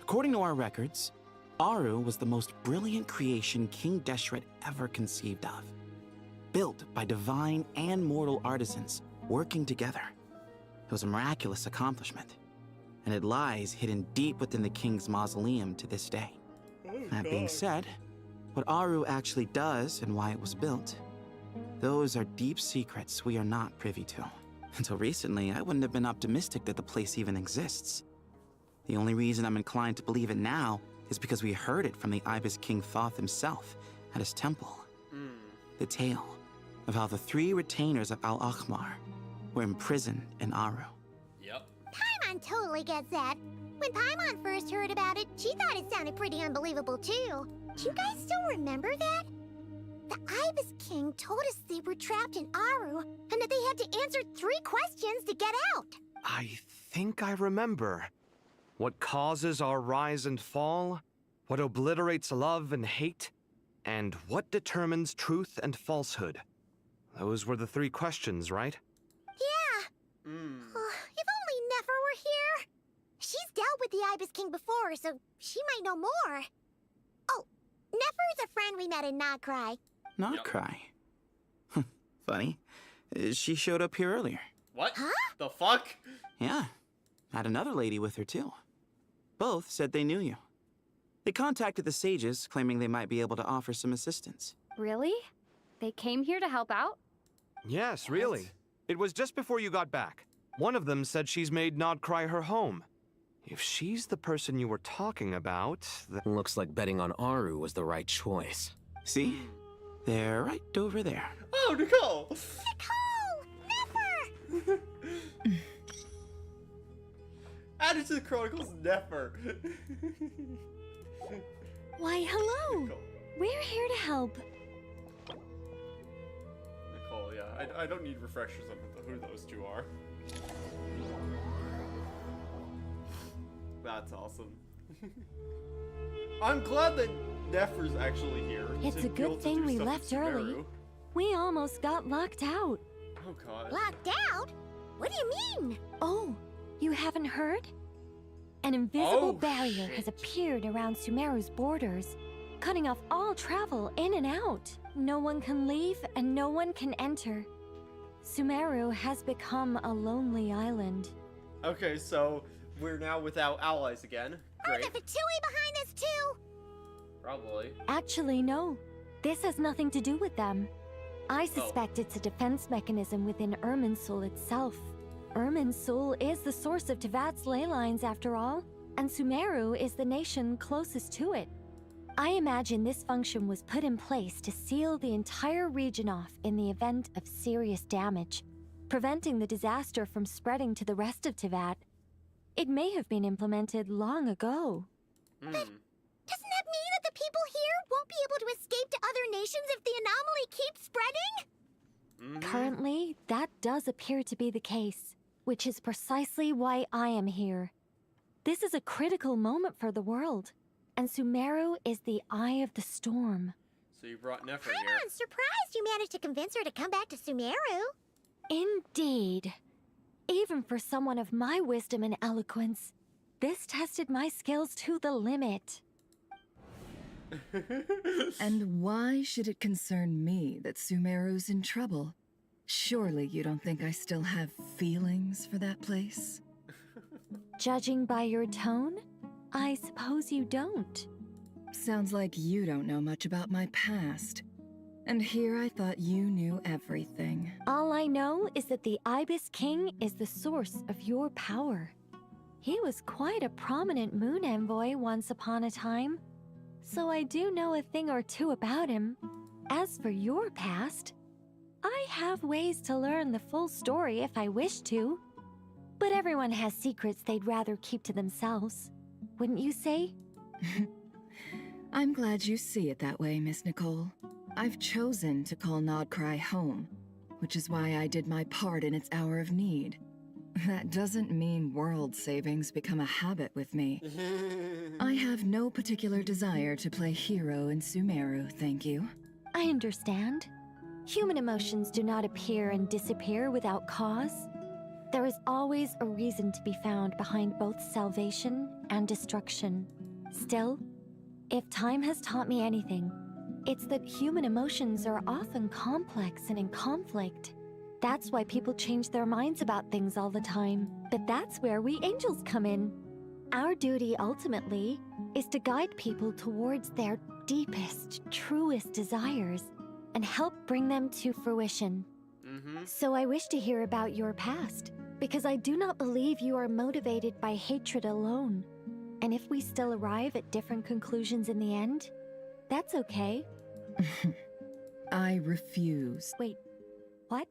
According to our records, Aru was the most brilliant creation King Deshret ever conceived of. Built by divine and mortal artisans working together. It was a miraculous accomplishment, and it lies hidden deep within the king's mausoleum to this day. That being said, what Aru actually does and why it was built, those are deep secrets we are not privy to. Until recently, I wouldn't have been optimistic that the place even exists. The only reason I'm inclined to believe it now is because we heard it from the Ibis King Thoth himself at his temple. The tale of how the 3 retainers of Al-Akhmar were imprisoned in Aru. Yep. Paimon totally gets that. When Paimon first heard about it, she thought it sounded pretty unbelievable too. Do you guys still remember that? The Ibis King told us they were trapped in Aru, and that they had to answer 3 questions to get out. I think I remember. What causes our rise and fall? What obliterates love and hate? And what determines truth and falsehood? Those were the 3 questions, right? Yeah. If only Nefer were here. She's dealt with the Ibis King before, so she might know more. Oh, Nefer is a friend we met in Notcry. Notcry? Funny. She showed up here earlier. What? Huh? The fuck? Yeah. Had another lady with her, too. Both said they knew you. They contacted the sages, claiming they might be able to offer some assistance. Really? They came here to help out? Yes, really. It was just before you got back. One of them said she's made Nodcry her home. If she's the person you were talking about, Looks like betting on Aru was the right choice. See? They're right over there. Oh, Nicole! Nicole! Nefer! Added to the Chronicles, Nefer. Why, hello! We're here to help. Nicole, yeah. I don't need refreshers on who those 2 are. That's awesome. I'm glad that Nefer's actually here. It's a good thing we left early. We almost got locked out. Oh god. Locked out? What do you mean? Oh, you haven't heard? An invisible barrier has appeared around Sumeru's borders, cutting off all travel in and out. No one can leave and no one can enter. Sumeru has become a lonely island. Okay, so we're now without allies again. Are Great. the Fatui behind this too? Probably. Actually, no. This has nothing to do with them. I suspect it's a defense mechanism within Irminsul itself. Irminsul is the source of Tevat's ley lines, after all, and Sumeru is the nation closest to it. I imagine this function was put in place to seal the entire region off in the event of serious damage, preventing the disaster from spreading to the rest of Tevat. It may have been implemented long ago. But doesn't that mean that the people here won't be able to escape to other nations if the anomaly keeps spreading? Currently, that does appear to be the case, which is precisely why I am here. This is a critical moment for the world, and Sumeru is the eye of the storm. So you brought Nefer here. I'm surprised you managed to convince her to come back to Sumeru. Indeed. Even for someone of my wisdom and eloquence, this tested my skills to the limit. And why should it concern me that Sumeru's in trouble? Surely you don't think I still have feelings for that place? Judging by your tone, I suppose you don't. Sounds like you don't know much about my past. And here I thought you knew everything. All I know is that the Ibis King is the source of your power. He was quite a prominent moon envoy once upon a time, so I do know a thing or 2 about him. As for your past, I have ways to learn the full story if I wish to. But everyone has secrets they'd rather keep to themselves. Wouldn't you say? I'm glad you see it that way, Miss Nicole. I've chosen to call Nodcry home, which is why I did my part in its hour of need. That doesn't mean world savings become a habit with me. I have no particular desire to play hero in Sumeru, thank you. I understand. Human emotions do not appear and disappear without cause. There is always a reason to be found behind both salvation and destruction. Still, if time has taught me anything, it's that human emotions are often complex and in conflict. That's why people change their minds about things all the time. But that's where we angels come in. Our duty, ultimately, is to guide people towards their deepest, truest desires and help bring them to fruition. So I wish to hear about your past, because I do not believe you are motivated by hatred alone. And if we still arrive at different conclusions in the end, that's okay. I refuse. Wait, what?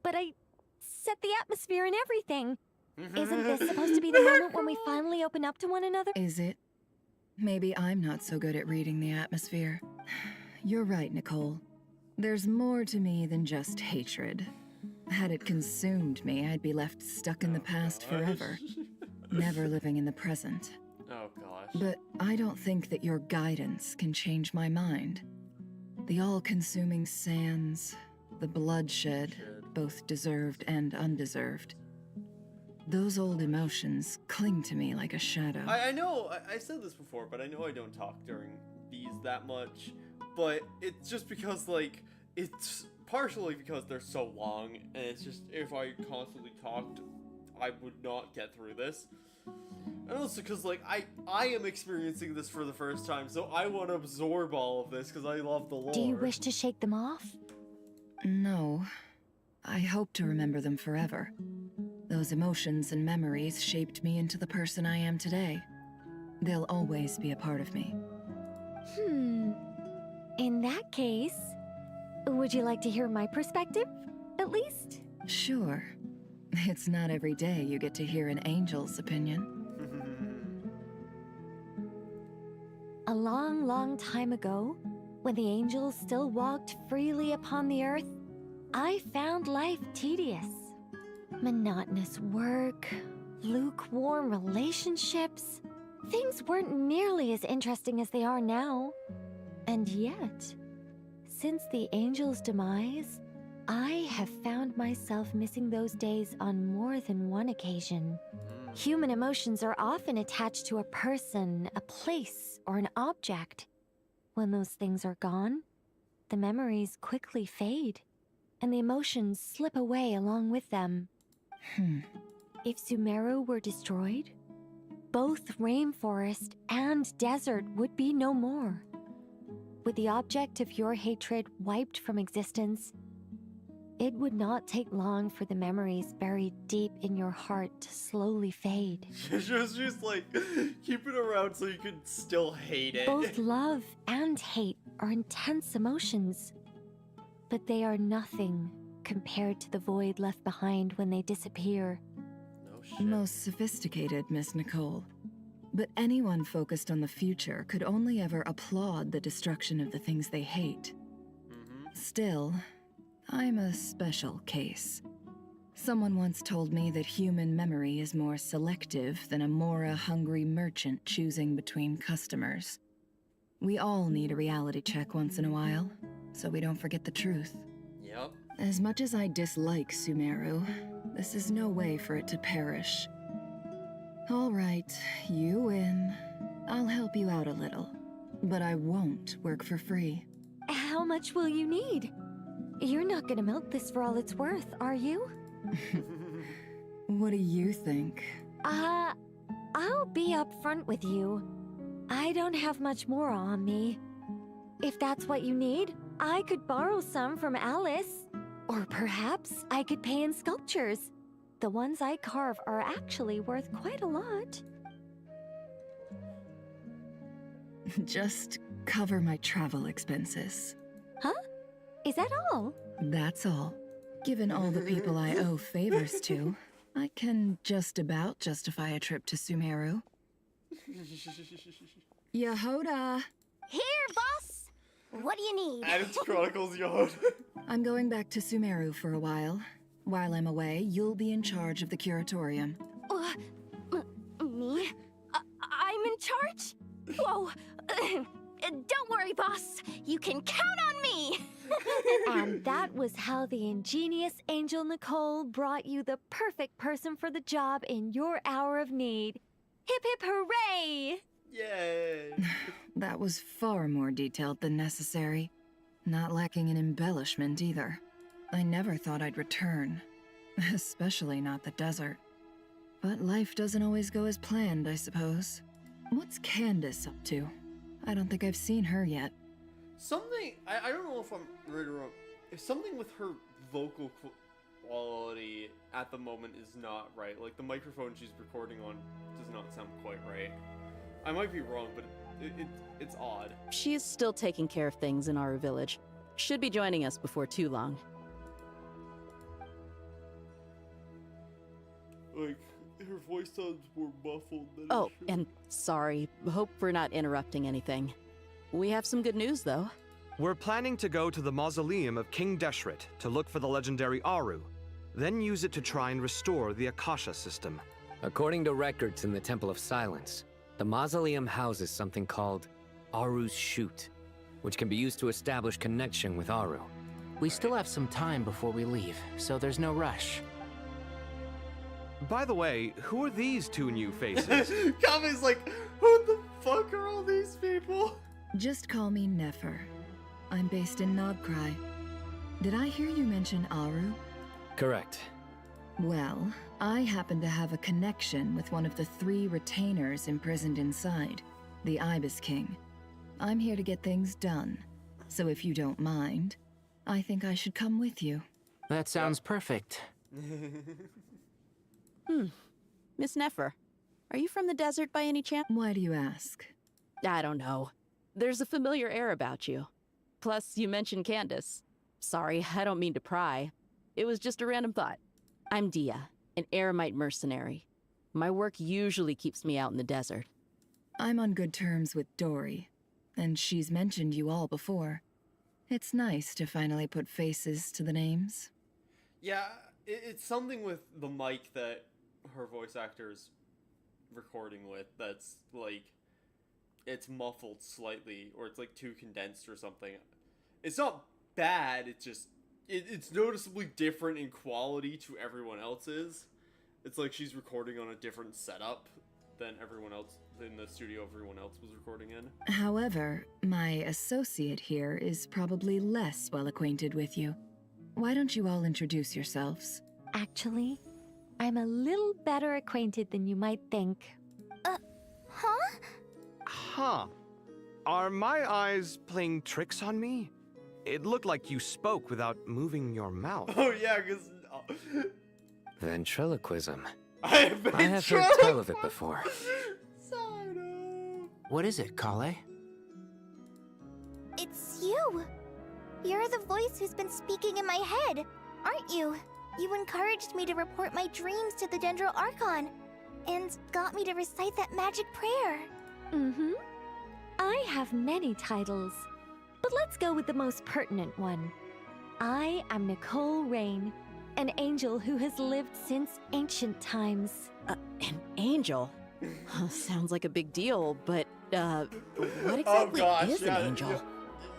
But I set the atmosphere and everything. Isn't this supposed to be the moment when we finally open up to one another? Is it? Maybe I'm not so good at reading the atmosphere. You're right, Nicole. There's more to me than just hatred. Had it consumed me, I'd be left stuck in the past forever, never living in the present. Oh gosh. But I don't think that your guidance can change my mind. The all-consuming sands, the bloodshed, both deserved and undeserved. Those old emotions cling to me like a shadow. I know, I've said this before, but I know I don't talk during these that much. But it's just because, like, it's partially because they're so long, and it's just, if I constantly talked, I would not get through this. And also because, like, I am experiencing this for the first time, so I want to absorb all of this because I love the lore. Do you wish to shake them off? No. I hope to remember them forever. Those emotions and memories shaped me into the person I am today. They'll always be a part of me. In that case, would you like to hear my perspective, at least? Sure. It's not every day you get to hear an angel's opinion. A long, long time ago, when the angels still walked freely upon the earth, I found life tedious. Monotonous work, lukewarm relationships. Things weren't nearly as interesting as they are now. And yet, since the angel's demise, I have found myself missing those days on more than one occasion. Human emotions are often attached to a person, a place, or an object. When those things are gone, the memories quickly fade, and the emotions slip away along with them. If Sumeru were destroyed, both rainforest and desert would be no more. With the object of your hatred wiped from existence, it would not take long for the memories buried deep in your heart to slowly fade. just like, keep it around so you can still hate it. Both love and hate are intense emotions, but they are nothing compared to the void left behind when they disappear. No shit. Most sophisticated, Miss Nicole. But anyone focused on the future could only ever applaud the destruction of the things they hate. Still, I'm a special case. Someone once told me that human memory is more selective than a Mora-hungry merchant choosing between customers. We all need a reality check once in a while, so we don't forget the truth. Yep. As much as I dislike Sumeru, this is no way for it to perish. All right, you win. I'll help you out a little, but I won't work for free. How much will you need? You're not gonna milk this for all it's worth, are you? What do you think? I'll be upfront with you. I don't have much more on me. If that's what you need, I could borrow some from Alice. Or perhaps I could pay in sculptures. The ones I carve are actually worth quite a lot. Just cover my travel expenses. Huh? Is that all? That's all. Given all the people I owe favors to, I can just about justify a trip to Sumeru. Yehoda! Here, boss! What do you need? Adam's Chronicles Yacht. I'm going back to Sumeru for a while. While I'm away, you'll be in charge of the curatorium. Me? I'm in charge? Whoa. Don't worry, boss. You can count on me. And that was how the ingenious Angel Nicole brought you the perfect person for the job in your hour of need. Hip hip hooray! Yay! That was far more detailed than necessary. Not lacking in embellishment either. I never thought I'd return. Especially not the desert. But life doesn't always go as planned, I suppose. What's Candace up to? I don't think I've seen her yet. Something, I don't know if I'm right or wrong. If something with her vocal quality at the moment is not right. Like, the microphone she's recording on does not sound quite right. I might be wrong, but it's odd. She is still taking care of things in Aru Village. Should be joining us before too long. Like, her voice sounds more muffled than Oh, it should. and sorry. Hope we're not interrupting anything. We have some good news, though. We're planning to go to the mausoleum of King Deshret to look for the legendary Aru, then use it to try and restore the Akasha system. According to records in the Temple of Silence, the mausoleum houses something called Aru's Chute, which can be used to establish connection with Aru. We still have some time before we leave, so there's no rush. By the way, who are these two new faces? Kami's like, who the fuck are all these people? Just call me Nefer. I'm based in Nodcry. Did I hear you mention Aru? Correct. Well, I happen to have a connection with one of the 3 retainers imprisoned inside, the Ibis King. I'm here to get things done, so if you don't mind, I think I should come with you. That sounds perfect. Miss Nefer, are you from the desert by any chance? Why do you ask? I don't know. There's a familiar air about you. Plus, you mentioned Candace. Sorry, I don't mean to pry. It was just a random thought. I'm Dia, an eremite mercenary. My work usually keeps me out in the desert. I'm on good terms with Dory, and she's mentioned you all before. It's nice to finally put faces to the names. Yeah, it's something with the mic that her voice actor's recording with that's like, it's muffled slightly, or it's like too condensed or something. It's not bad, it's just, it's noticeably different in quality to everyone else's. It's like she's recording on a different setup than everyone else in the studio everyone else was recording in. However, my associate here is probably less well acquainted with you. Why don't you all introduce yourselves? Actually, I'm a little better acquainted than you might think. Huh? Huh. Are my eyes playing tricks on me? It looked like you spoke without moving your mouth. Oh yeah, because... Ventriloquism. I have heard tell of it before. What is it, Kale? It's you! You're the voice who's been speaking in my head, aren't you? You encouraged me to report my dreams to the Dendro Archon, and got me to recite that magic prayer. Mm-hmm. I have many titles, but let's go with the most pertinent one. I am Nicole Rain, an angel who has lived since ancient times. An angel? Sounds like a big deal, but, what exactly is an angel?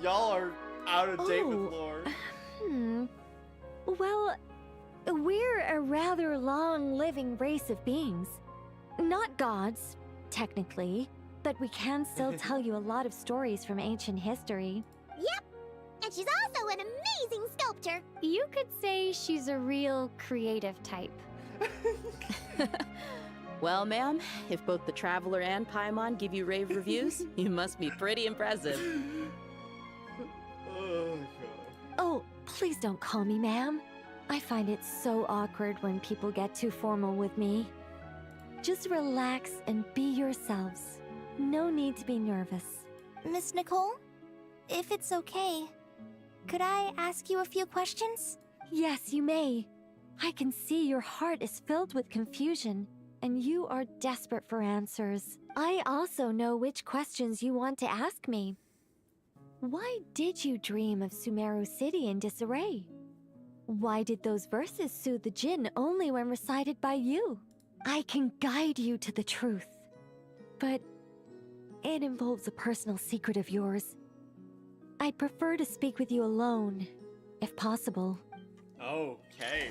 Y'all are out of date with lore. Well, we're a rather long-living race of beings. Not gods, technically, but we can still tell you a lot of stories from ancient history. Yep, and she's also an amazing sculptor. You could say she's a real creative type. Well, ma'am, if both the Traveler and Paimon give you rave reviews, you must be pretty impressive. Oh, God. Oh, please don't call me ma'am. I find it so awkward when people get too formal with me. Just relax and be yourselves. No need to be nervous. Miss Nicole, if it's okay, could I ask you a few questions? Yes, you may. I can see your heart is filled with confusion, and you are desperate for answers. I also know which questions you want to ask me. Why did you dream of Sumeru City in disarray? Why did those verses soothe the djinn only when recited by you? I can guide you to the truth, but it involves a personal secret of yours. I'd prefer to speak with you alone, if possible. Okay.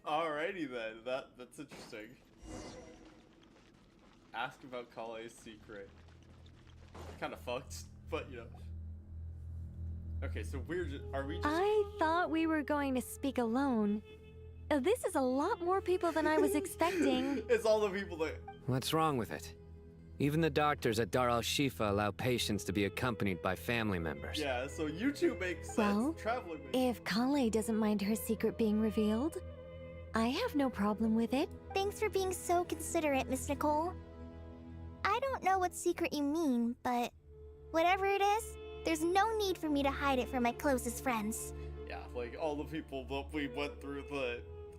Alrighty then, that's interesting. Ask about Kale's secret. Kinda fucked, but you know. Okay, so are we just... I thought we were going to speak alone. This is a lot more people than I was expecting. It's all the people that... What's wrong with it? Even the doctors at Dar al-Shifa allow patients to be accompanied by family members. Yeah, so you two make sense. Well, Traveling makes if Kale doesn't mind her secret being revealed, I have no problem with it. Thanks for being so considerate, Miss Nicole. I don't know what secret you mean, but whatever it is, there's no need for me to hide it from my closest friends. Yeah, like all the people that we went through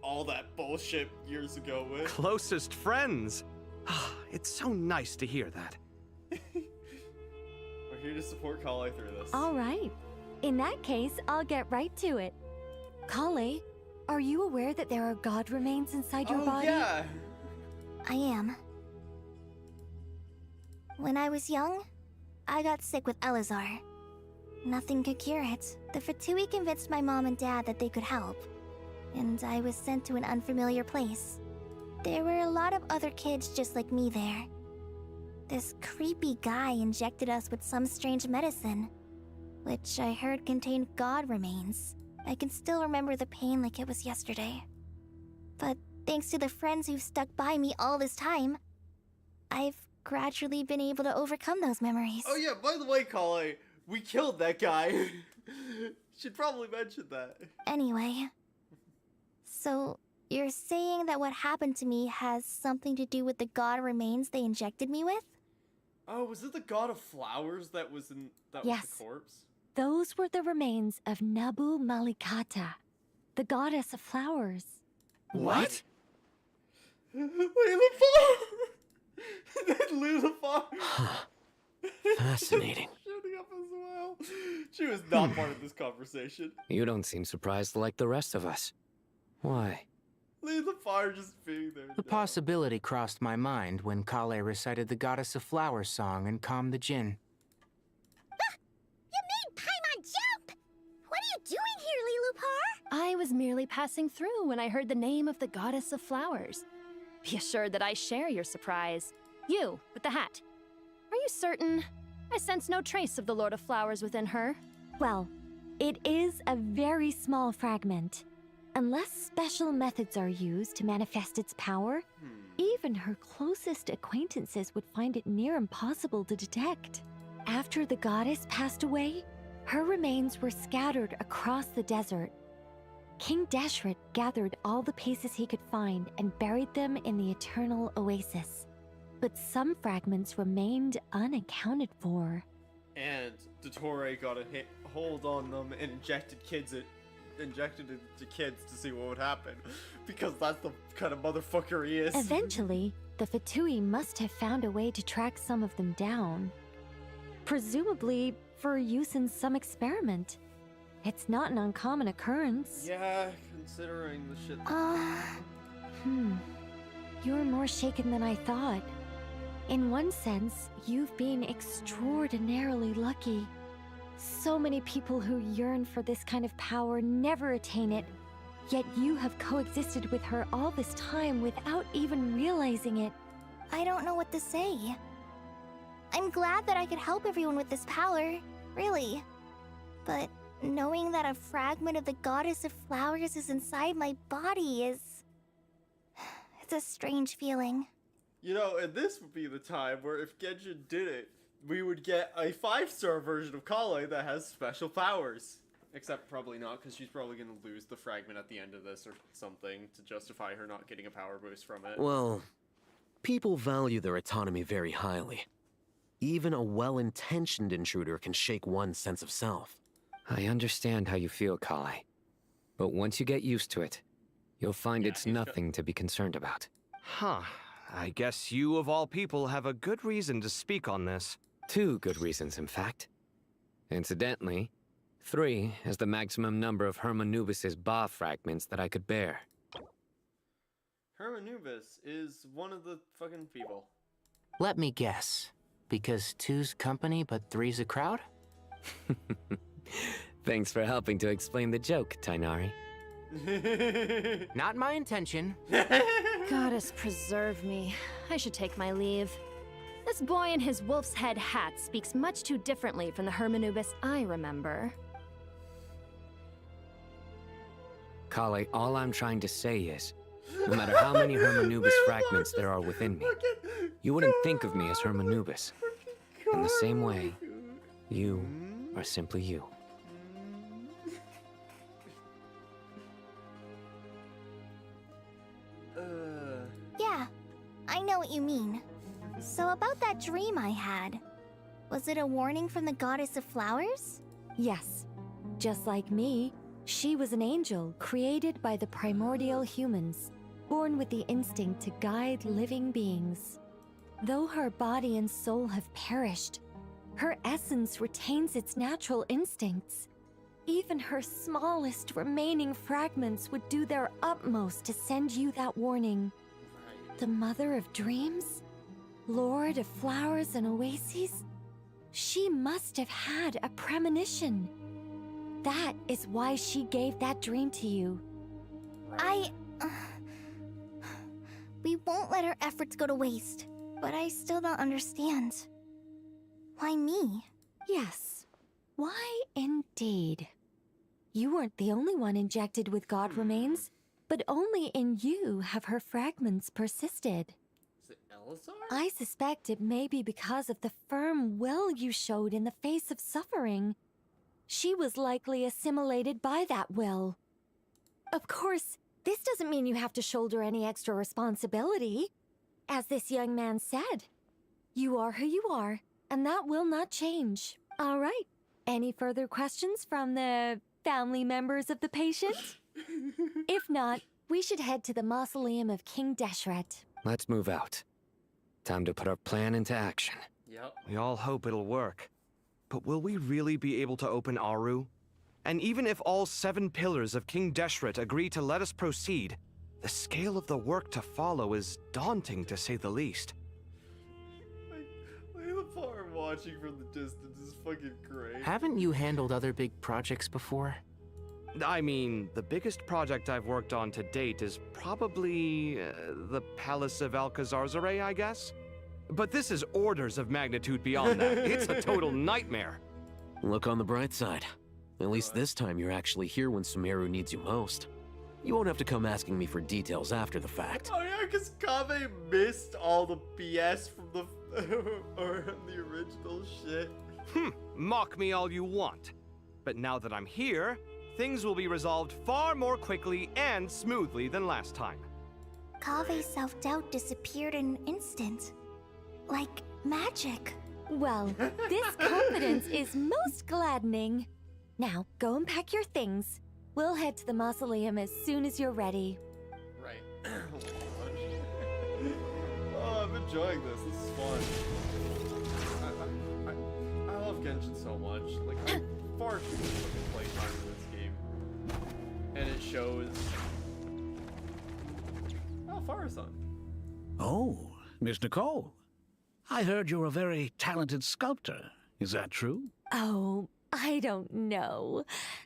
all that bullshit years ago with. Closest friends. It's so nice to hear that. We're here to support Kale through this. All right. In that case, I'll get right to it. Kale, are you aware that there are god remains inside your body? Yeah. I am. When I was young, I got sick with Elazar. Nothing could cure it. The Fatui convinced my mom and dad that they could help, and I was sent to an unfamiliar place. There were a lot of other kids just like me there. This creepy guy injected us with some strange medicine, which I heard contained god remains. I can still remember the pain like it was yesterday. But thanks to the friends who've stuck by me all this time, I've gradually been able to overcome those memories. Oh yeah, by the way, Kale, we killed that guy. Should probably mention that. Anyway, so you're saying that what happened to me has something to do with the god remains they injected me with? Oh, was it the god of flowers that was in was Yes. the corpse? Those were the remains of Nabu Malikata, the goddess of flowers. What? Lilifar! Fascinating. Shooting up as well. She was not part of this conversation. You don't seem surprised like the rest of us. Why? Lilifar just being there. The possibility crossed my mind when Kale recited the Goddess of Flowers song and calmed the Jinn. You made Paimon jump! What are you doing here, Lilupar? I was merely passing through when I heard the name of the goddess of flowers. Be assured that I share your surprise. You, with the hat. Are you certain? I sense no trace of the Lord of Flowers within her. Well, it is a very small fragment. Unless special methods are used to manifest its power, even her closest acquaintances would find it near impossible to detect. After the goddess passed away, her remains were scattered across the desert. King Deshret gathered all the pieces he could find and buried them in the Eternal Oasis. But some fragments remained unaccounted for. And Dottore got a hold on them and injected it to kids to see what would happen. Because that's the kind of motherfucker he is. Eventually, the Fatui must have found a way to track some of them down. Presumably for use in some experiment. It's not an uncommon occurrence. Yeah, considering the shit. You're more shaken than I thought. In one sense, you've been extraordinarily lucky. So many people who yearn for this kind of power never attain it, yet you have coexisted with her all this time without even realizing it. I don't know what to say. I'm glad that I could help everyone with this power, really. But knowing that a fragment of the Goddess of Flowers is inside my body is... it's a strange feeling. You know, and this would be the time where if Genshin did it, we would get a 5-star version of Kale that has special powers. Except probably not, because she's probably going to lose the fragment at the end of this or something to justify her not getting a power boost from it. Well, people value their autonomy very highly. Even a well-intentioned intruder can shake one's sense of self. I understand how you feel, Kale. But once you get used to it, you'll find it's nothing to be concerned about. Huh. I guess you, of all people, have a good reason to speak on this. 2 good reasons, in fact. Incidentally, 3 is the maximum number of Hermanubis' Ba fragments that I could bear. Hermanubis is one of the fucking people. Let me guess. Because 2's company, but 3's a crowd? Thanks for helping to explain the joke, Tainari. Not my intention. Goddess preserve me. I should take my leave. This boy in his wolf's head hat speaks much too differently from the Hermanubis I remember. Kale, all I'm trying to say is, No matter how many Hermanubis fragments there are within me, you wouldn't think of me as Hermanubis. In the same way, you are simply you. Yeah, I know what you mean. So about that dream I had, was it a warning from the goddess of flowers? Yes. Just like me, she was an angel created by the primordial humans, born with the instinct to guide living beings. Though her body and soul have perished, her essence retains its natural instincts. Even her smallest remaining fragments would do their utmost to send you that warning. The Mother of Dreams? Lord of Flowers and Oases? She must have had a premonition. That is why she gave that dream to you. We won't let our efforts go to waste, but I still don't understand. Why me? Yes. Why indeed? You weren't the only one injected with god remains, but only in you have her fragments persisted. Is it Elazar? I suspect it may be because of the firm will you showed in the face of suffering. She was likely assimilated by that will. Of course, this doesn't mean you have to shoulder any extra responsibility. As this young man said, you are who you are, and that will not change. All right. Any further questions from the family members of the patient? If not, we should head to the mausoleum of King Deshret. Let's move out. Time to put our plan into action. Yep. We all hope it'll work. But will we really be able to open Aru? And even if all 7 pillars of King Deshret agree to let us proceed, the scale of the work to follow is daunting, to say the least. The farm watching from the distance is fucking great. Haven't you handled other big projects before? I mean, the biggest project I've worked on to date is probably the Palace of VII, I guess? But this is orders of magnitude beyond that. It's a total nightmare. Look on the bright side. At least this time you're actually here when Sumeru needs you most. You won't have to come asking me for details after the fact. Oh yeah, because Kaveh missed all the BS from the or the original shit. Mock me all you want. But now that I'm here, things will be resolved far more quickly and smoothly than last time. Kaveh's self-doubt disappeared in an instant. Like magic. Well, this confidence is most gladdening. Now, go and pack your things. We'll head to the mausoleum as soon as you're ready. Right. Oh, I'm enjoying this. This is fun. I love Genshin so much. Like, I'm far too much fucking playtime in this game. And it shows. Oh, Farah-san. Oh, Miss Nicole. I heard you're a very talented sculptor. Is that true? Oh, I don't know.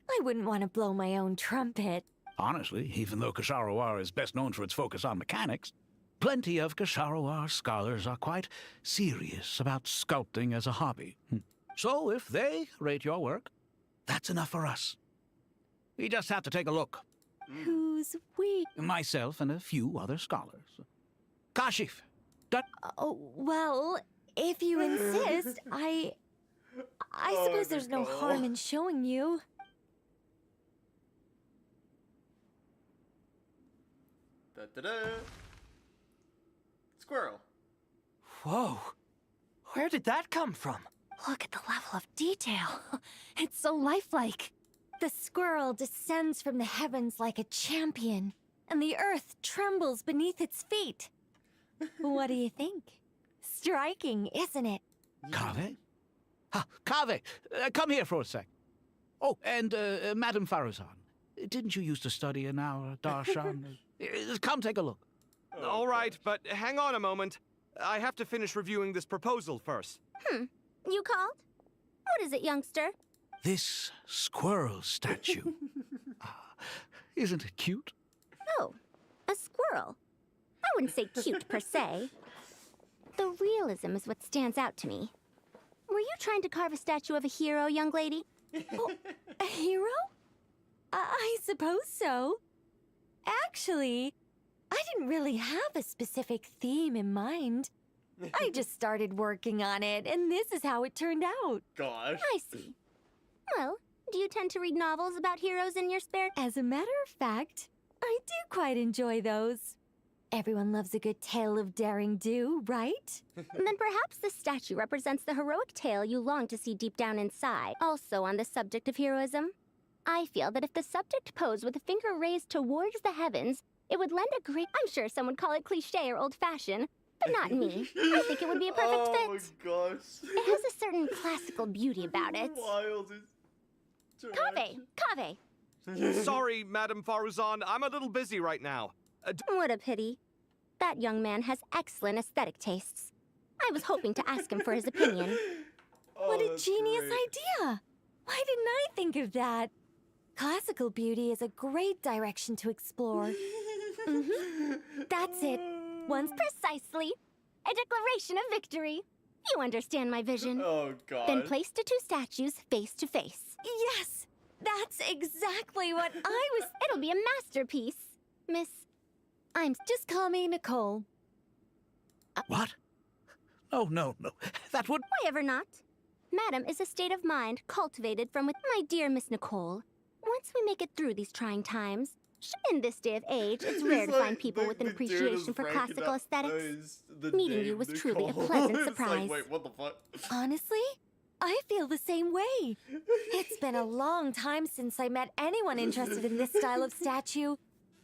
I wouldn't want to blow my own trumpet. Honestly, even though SkylaWuzHere is best known for its focus on mechanics, plenty of SkylaWuzHere scholars are quite serious about sculpting as a hobby. So if they rate your work, that's enough for us. We just have to take a look. Who's we? Myself and a few other scholars. Kashif. Oh, well, if you insist, I suppose there's no harm in showing you. Da-da-da. Squirrel. Whoa. Where did that come from? Look at the level of detail. It's so lifelike. The squirrel descends from the heavens like a champion, and the earth trembles beneath its feet. What do you think? Striking, isn't it? Kaveh? Kaveh, come here for a sec. Oh, and Madam Farah-san, didn't you used to study in our darshan? Come take a look. All right, but hang on a moment. I have to finish reviewing this proposal first. You called? What is it, youngster? This squirrel statue. Isn't it cute? Oh, a squirrel. I wouldn't say cute per se. The realism is what stands out to me. Were you trying to carve a statue of a hero, young lady? Oh, a hero? I suppose so. Actually, I didn't really have a specific theme in mind. I just started working on it, and this is how it turned out. Gosh. I see. Well, do you tend to read novels about heroes in your spare time? As a matter of fact, I do quite enjoy those. Everyone loves a good tale of daring do, right? Then perhaps this statue represents the heroic tale you long to see deep down inside. Also on the subject of heroism, I feel that if the subject posed with a finger raised towards the heavens, it would lend a great... I'm sure some would call it cliché or old-fashioned, but not me. I think it would be a perfect fit. Oh my gosh. It has a certain classical beauty about it. Wild. Kaveh! Sorry, Madame Faruzan, I'm a little busy right now. What a pity. That young man has excellent aesthetic tastes. I was hoping to ask him for his opinion. What a genius idea! Why didn't I think of that? Classical beauty is a great direction to explore. That's it. Once precisely. A declaration of victory. You understand my vision. Oh, God. Then place the two statues face to face. Yes! That's exactly what I was... It'll be a masterpiece. Miss... Just call me Nicole. What? Oh, no. That would... Why ever not? Madam is a state of mind cultivated from with my dear Miss Nicole. Once we make it through these trying times, in this day of age, it's rare to find people with an appreciation for classical aesthetics. Meeting you was truly a pleasant surprise. Like, wait, what the fuck? Honestly, I feel the same way. It's been a long time since I met anyone interested in this style of statue.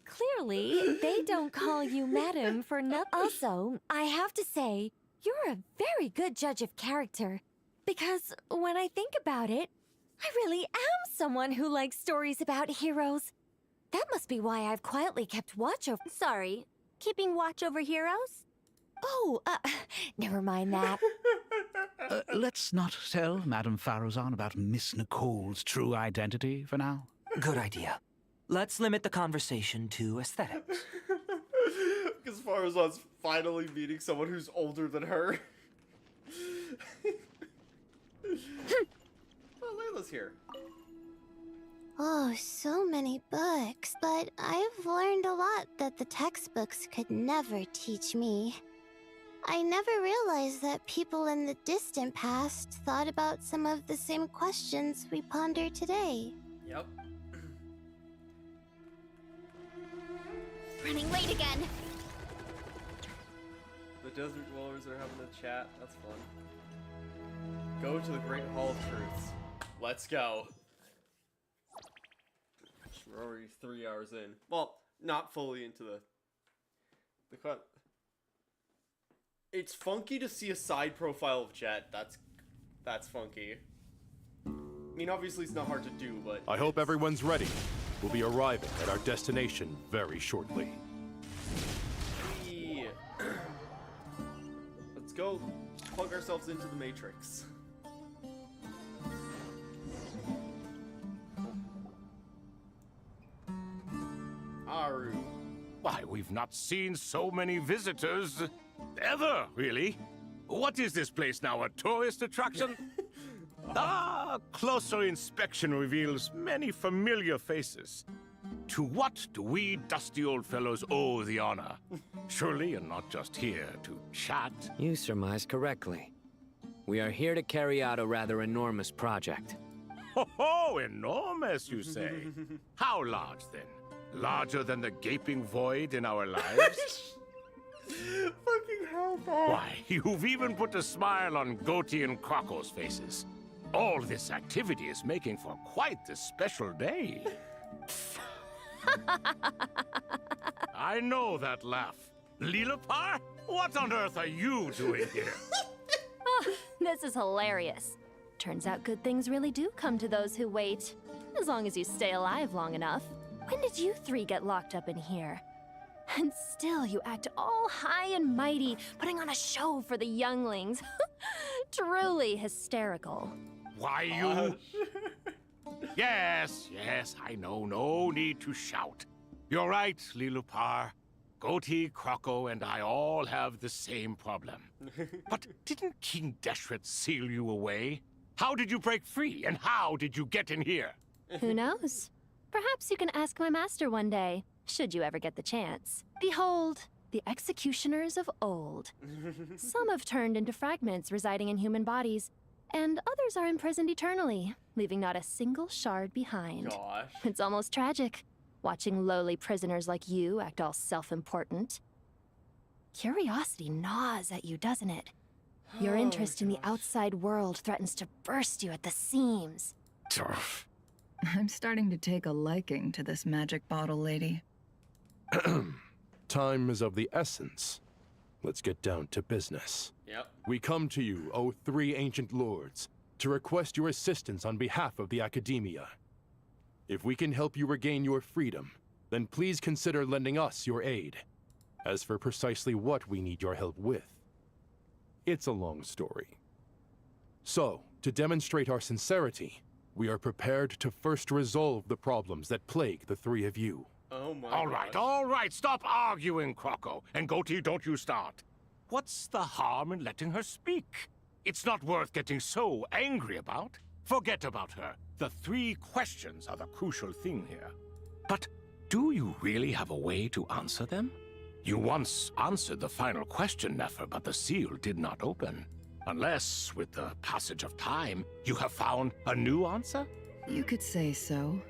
Clearly, they don't call you madam for nothing. Also, I have to say, you're a very good judge of character. Because when I think about it, I really am someone who likes stories about heroes. That must be why I've quietly kept watch over... Sorry, keeping watch over heroes? Oh, never mind that. Let's not tell Madame Faruzan about Miss Nicole's true identity for now. Good idea. Let's limit the conversation to aesthetics. Because Faruzan's finally meeting someone who's older than her. Oh, Layla's here. Oh, so many books, but I've learned a lot that the textbooks could never teach me. I never realized that people in the distant past thought about some of the same questions we ponder today. Yep. Running late again. The desert dwellers are having a chat. That's fun. Go to the Great Hall of Truths. Let's go. We're already 3 hours in. Well, not fully into the cut. It's funky to see a side profile of Jet. That's funky. I mean, obviously it's not hard to do, but... I hope everyone's ready. We'll be arriving at our destination very shortly. Yeah. Let's go plug ourselves into the Matrix. Aru. Why, we've not seen so many visitors ever, really. What is this place now, a tourist attraction? Closer inspection reveals many familiar faces. To what do we dusty old fellows owe the honor? Surely you're not just here to chat. You surmise correctly. We are here to carry out a rather enormous project. Ho, enormous, you say? How large, then? Larger than the gaping void in our lives? Fucking hell, Bob. Why, you've even put a smile on Goatee and Crocco's faces. All this activity is making for quite the special day. I know that laugh. Lilipar? What on earth are you doing here? Oh, this is hilarious. Turns out good things really do come to those who wait. As long as you stay alive long enough. When did you three get locked up in here? And still you act all high and mighty, putting on a show for the younglings. Truly hysterical. Why, you... Yes, I know. No need to shout. You're right, Lilipar. Goatee, Crocco, and I all have the same problem. But didn't King Deshret seal you away? How did you break free, and how did you get in here? Who knows? Perhaps you can ask my master one day. should you ever get the chance. Behold, the executioners of old. Some have turned into fragments residing in human bodies, and others are imprisoned eternally, leaving not a single shard behind. Gosh. It's almost tragic, watching lowly prisoners like you act all self-important. Curiosity gnaws at you, doesn't it? Your interest in the outside world threatens to burst you at the seams. I'm starting to take a liking to this magic bottle lady. Time is of the essence. Let's get down to business. Yep. We come to you, O three ancient lords, to request your assistance on behalf of the Academia. If we can help you regain your freedom, then please consider lending us your aid. As for precisely what we need your help with, it's a long story. So, to demonstrate our sincerity, we are prepared to first resolve the problems that plague the three of you. Oh my All right, stop arguing, Croco. And Goatee, don't you start. What's the harm in letting her speak? It's not worth getting so angry about. Forget about her. The three questions are the crucial thing here. But do you really have a way to answer them? You once answered the final question, Nefer, but the seal did not open. Unless, with the passage of time, you have found a new answer? You could say so.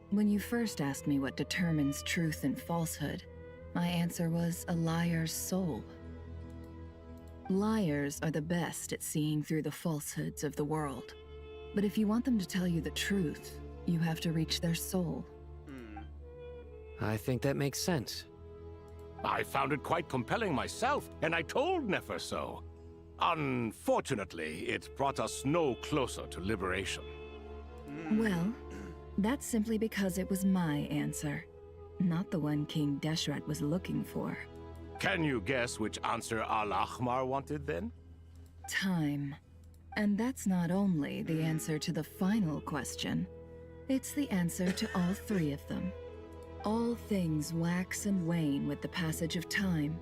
When you first asked me what determines truth and falsehood, my answer was a liar's soul. Liars are the best at seeing through the falsehoods of the world. But if you want them to tell you the truth, you have to reach their soul. I think that makes sense. I found it quite compelling myself, and I told Nefer so. Unfortunately, it brought us no closer to liberation. Well, that's simply because it was my answer, not the one King Deshret was looking for. Can you guess which answer Al-Ahmar wanted then? Time. And that's not only the answer to the final question, it's the answer to all three of them. All things wax and wane with the passage of time.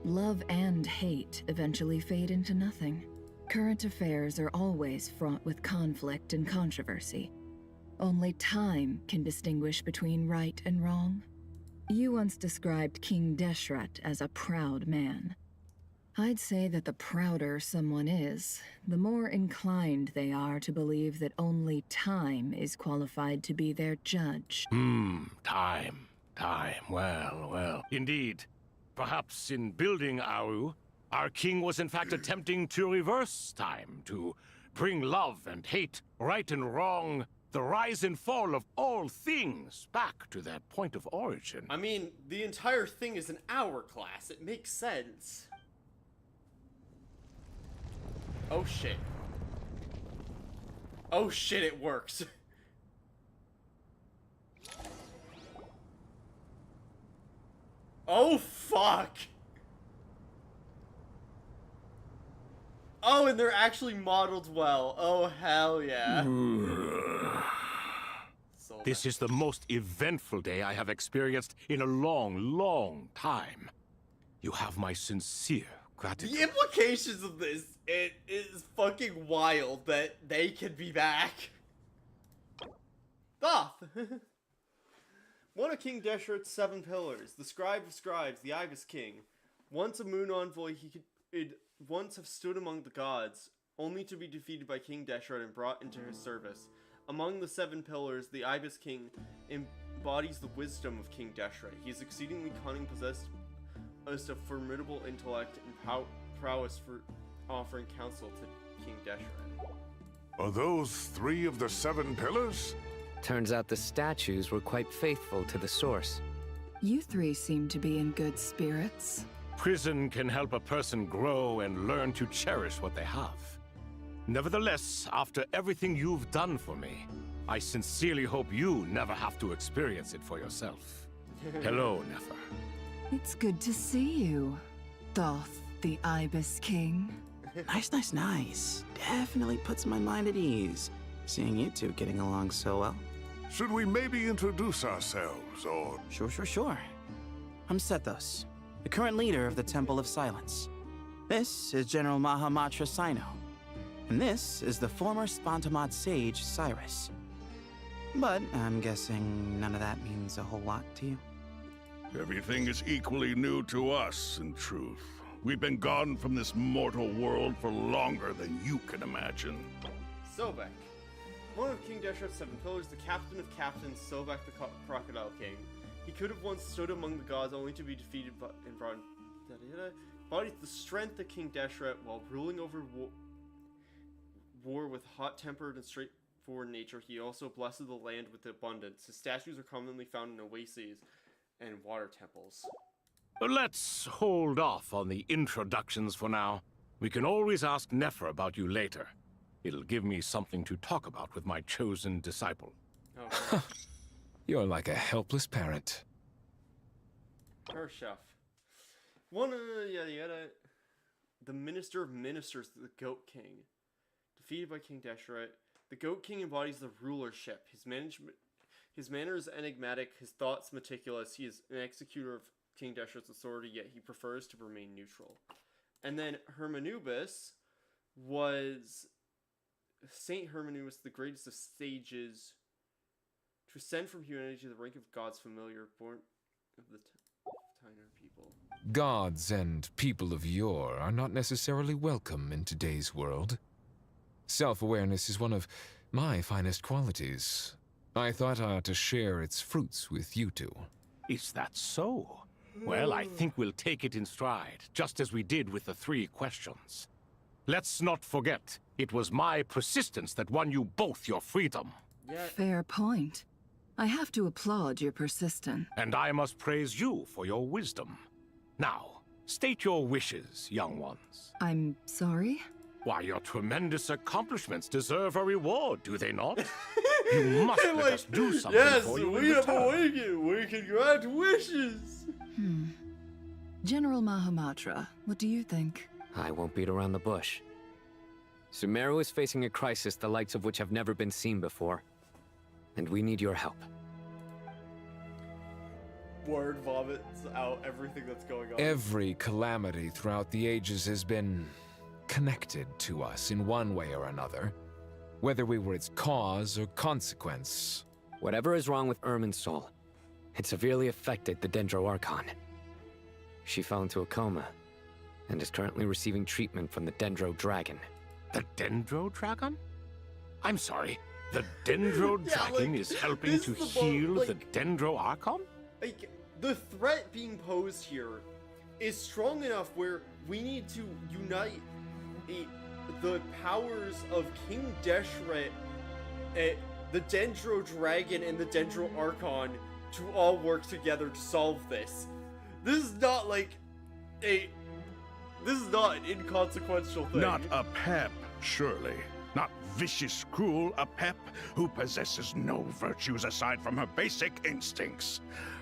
Love and hate eventually fade into nothing. Current affairs are always fraught with conflict and controversy. Only time can distinguish between right and wrong. You once described King Deshret as a proud man. I'd say that the prouder someone is, the more inclined they are to believe that only time is qualified to be their judge. Time. Well. Indeed. Perhaps in building Aru, our king was in fact attempting to reverse time, to bring love and hate, right and wrong, the rise and fall of all things back to their point of origin. I mean, the entire thing is an hourglass. It makes sense. Oh shit. Oh shit, it works. Oh fuck. Oh, and they're actually modeled well. Oh hell yeah. This is the most eventful day I have experienced in a long time. You have my sincere gratitude. The implications of this, it is fucking wild that they can be back. Thoth! One of King Deshret's 7 pillars, the Scribe of Scribes, the Ibis King. Once a moon envoy, he could once have stood among the gods, only to be defeated by King Deshret and brought into his service. Among the 7 pillars, the Ibis King embodies the wisdom of King Deshret. He is exceedingly cunning, possessed of formidable intellect and prowess for offering counsel to King Deshret. Are those 3 of the 7 pillars? Turns out the statues were quite faithful to the source. You 3 seem to be in good spirits. Prison can help a person grow and learn to cherish what they have. Nevertheless, after everything you've done for me, I sincerely hope you never have to experience it for yourself. Hello, Nefer. It's good to see you, Thoth, the Ibis King. Nice. Definitely puts my mind at ease, seeing you two getting along so well. Should we maybe introduce ourselves, or... Sure. I'm Sethos, the current leader of the Temple of Silence. This is General Mahamatra Sino, and this is the former Spantamad sage, Cyrus. But I'm guessing none of that means a whole lot to you. Everything is equally new to us, in truth. We've been gone from this mortal world for longer than you can imagine. Sobek. One of King Deshret's 7 pillars, the captain of captains, Sobek the Crocodile King. He could have once stood among the gods only to be defeated and brought embodies the strength of King Deshret while ruling over war with hot-tempered and straightforward nature. He also blesses the land with abundance. His statues are commonly found in oases and water temples. Let's hold off on the introductions for now. We can always ask Nefer about you later. It'll give me something to talk about with my chosen disciple. Oh. You're like a helpless parent. Her chef. One yada yada. The Minister of Ministers, the Goat King. Defeated by King Deshret. The Goat King embodies the rulership. His manners enigmatic, his thoughts meticulous. He is an executor of King Deshret's authority, yet he prefers to remain neutral. And then Hermanubis was Saint Hermanubis, the greatest of sages, to ascend from humanity to the rank of God's familiar, born of the Tyner people. Gods and people of yore are not necessarily welcome in today's world. Self-awareness is one of my finest qualities. I thought I ought to share its fruits with you two. Is that so? Well, I think we'll take it in stride, just as we did with the 3 questions. Let's not forget, it was my persistence that won you both your freedom. Fair point. I have to applaud your persistence. And I must praise you for your wisdom. Now, state your wishes, young ones. I'm sorry? Why, your tremendous accomplishments deserve a reward, do they not? You must let us do something for you in we have return. awakened. We can grant wishes. General Mahamatra, what do you think? I won't beat around the bush. Sumeru is facing a crisis the likes of which have never been seen before. And we need your help. Word vomits out everything that's going on. Every calamity throughout the ages has been connected to us in one way or another, whether we were its cause or consequence. Whatever is wrong with Irminsul, it severely affected the Dendro Archon. She fell into a coma and is currently receiving treatment from the Dendro Dragon. The Dendro Dragon? I'm sorry, the Dendro Dragon is helping to heal the Dendro Archon? Like, the threat being posed here is strong enough where we need to unite the powers of King Deshret, the Dendro Dragon, and the Dendro Archon to all work together to solve this. This is not like this is not an inconsequential thing. Not a pep, surely. Not vicious, cruel a pep who possesses no virtues aside from her basic instincts.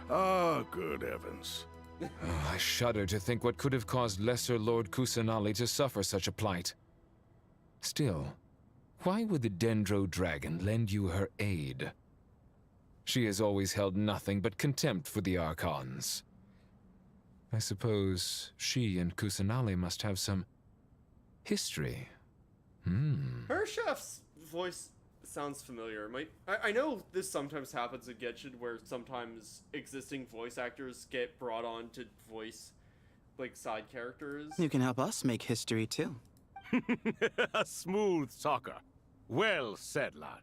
Ah, good heavens. Oh, I shudder to think what could have caused Lesser Lord Kusanali to suffer such a plight. Still, why would the Dendro Dragon lend you her aid? She has always held nothing but contempt for the Archons. I suppose she and Kusanali must have some history. Her chef's voice sounds familiar. I know this sometimes happens in Genshin, where sometimes existing voice actors get brought on to voice, like, side characters. You can help us make history, too. A smooth talker. Well said, lad.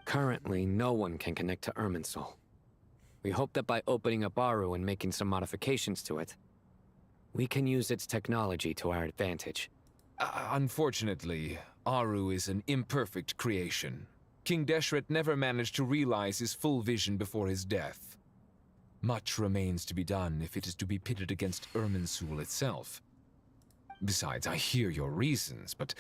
Currently, no one can connect to Irminsul. We hope that by opening up Aru and making some modifications to it, we can use its technology to our advantage. Unfortunately, Aru is an imperfect creation. King Deshret never managed to realize his full vision before his death. Much remains to be done if it is to be pitted against Irminsul itself. Besides, I hear your reasons, but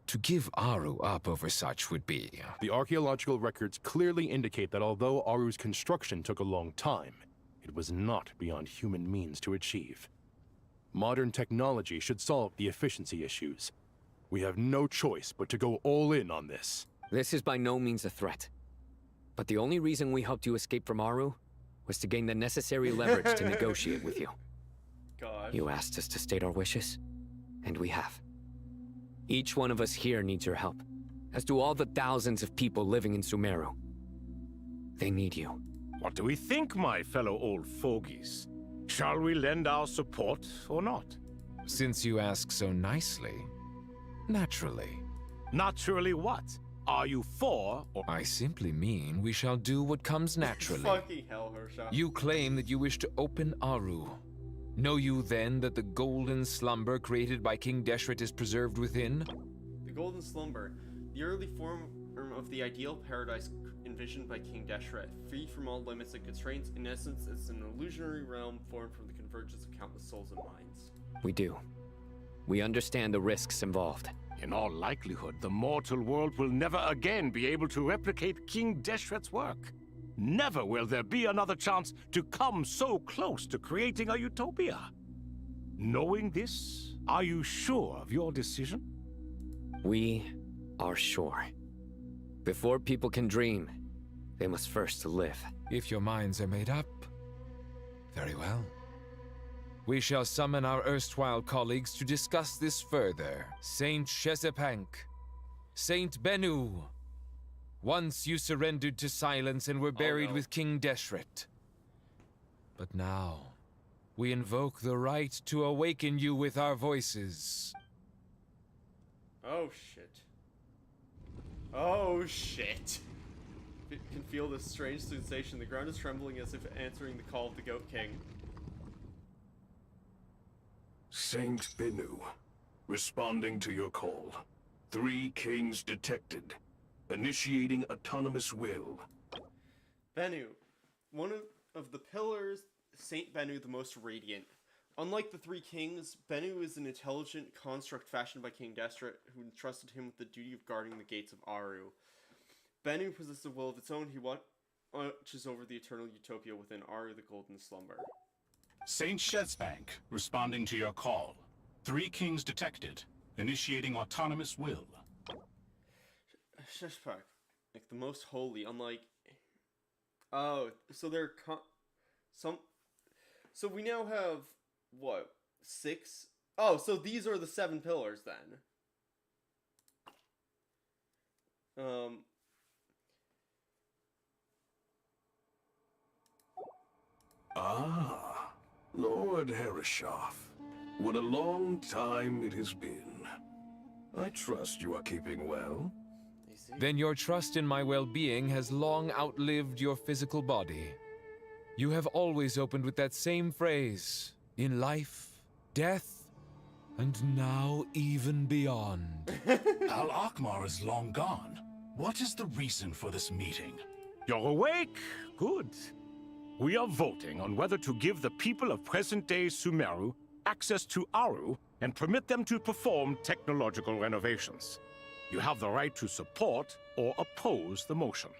to give Aru up over such would be... The archaeological records clearly indicate that although Aru's construction took a long time, it was not beyond human means to achieve. Modern technology should solve the efficiency issues. We have no choice but to go all in on this. This is by no means a threat. But the only reason we helped you escape from Aru was to gain the necessary leverage to negotiate with you. God. You asked us to state our wishes, and we have. Each one of us here needs your help, as do all the thousands of people living in Sumeru. They need you. What do we think, my fellow old fogies? Shall we lend our support or not? Since you ask so nicely, naturally. Naturally what? Are you for or— I simply mean we shall do what comes naturally. Fucking hell, Hersha. You claim that you wish to open Aru. Know you then that the golden slumber created by King Deshret is preserved within? The golden slumber, the early form of the ideal paradise envisioned by King Deshret, free from all limits and constraints. In essence, it's an illusionary realm formed from the convergence of countless souls and minds. We do. We understand the risks involved. In all likelihood, the mortal world will never again be able to replicate King Deshret's work. Never will there be another chance to come so close to creating a utopia. Knowing this, are you sure of your decision? We are sure. Before people can dream, they must first live. If your minds are made up, very well. We shall summon our erstwhile colleagues to discuss this further. Saint Shezepank, Saint Bennu. Once you surrendered to silence and were buried with King Deshret. But now, we invoke the right to awaken you with our voices. Oh shit. Oh shit. You can feel this strange sensation. The ground is trembling as if answering the call of the Goat King. Saint Bennu, responding to your call. 3 kings detected. Initiating autonomous will. Bennu. One of the pillars, Saint Bennu the most radiant. Unlike the 3 kings, Bennu is an intelligent construct fashioned by King Deshret, who entrusted him with the duty of guarding the gates of Aru. Bennu possesses a will of its own. He watches over the eternal utopia within Aru, the golden slumber. Saint Shezepank, responding to your call. 3 kings detected. Initiating autonomous will. Shezepank, like the most holy, unlike... Oh, so they're so we now have, what, 6? Oh, so these are the 7 pillars then. Ah, Lord Herreshoff. What a long time it has been. I trust you are keeping well. Then your trust in my well-being has long outlived your physical body. You have always opened with that same phrase, in life, death, and now even beyond. Al-Akhmar is long gone. What is the reason for this meeting? You're awake? Good. We are voting on whether to give the people of present-day Sumeru access to Aru and permit them to perform technological renovations. You have the right to support or oppose the motion.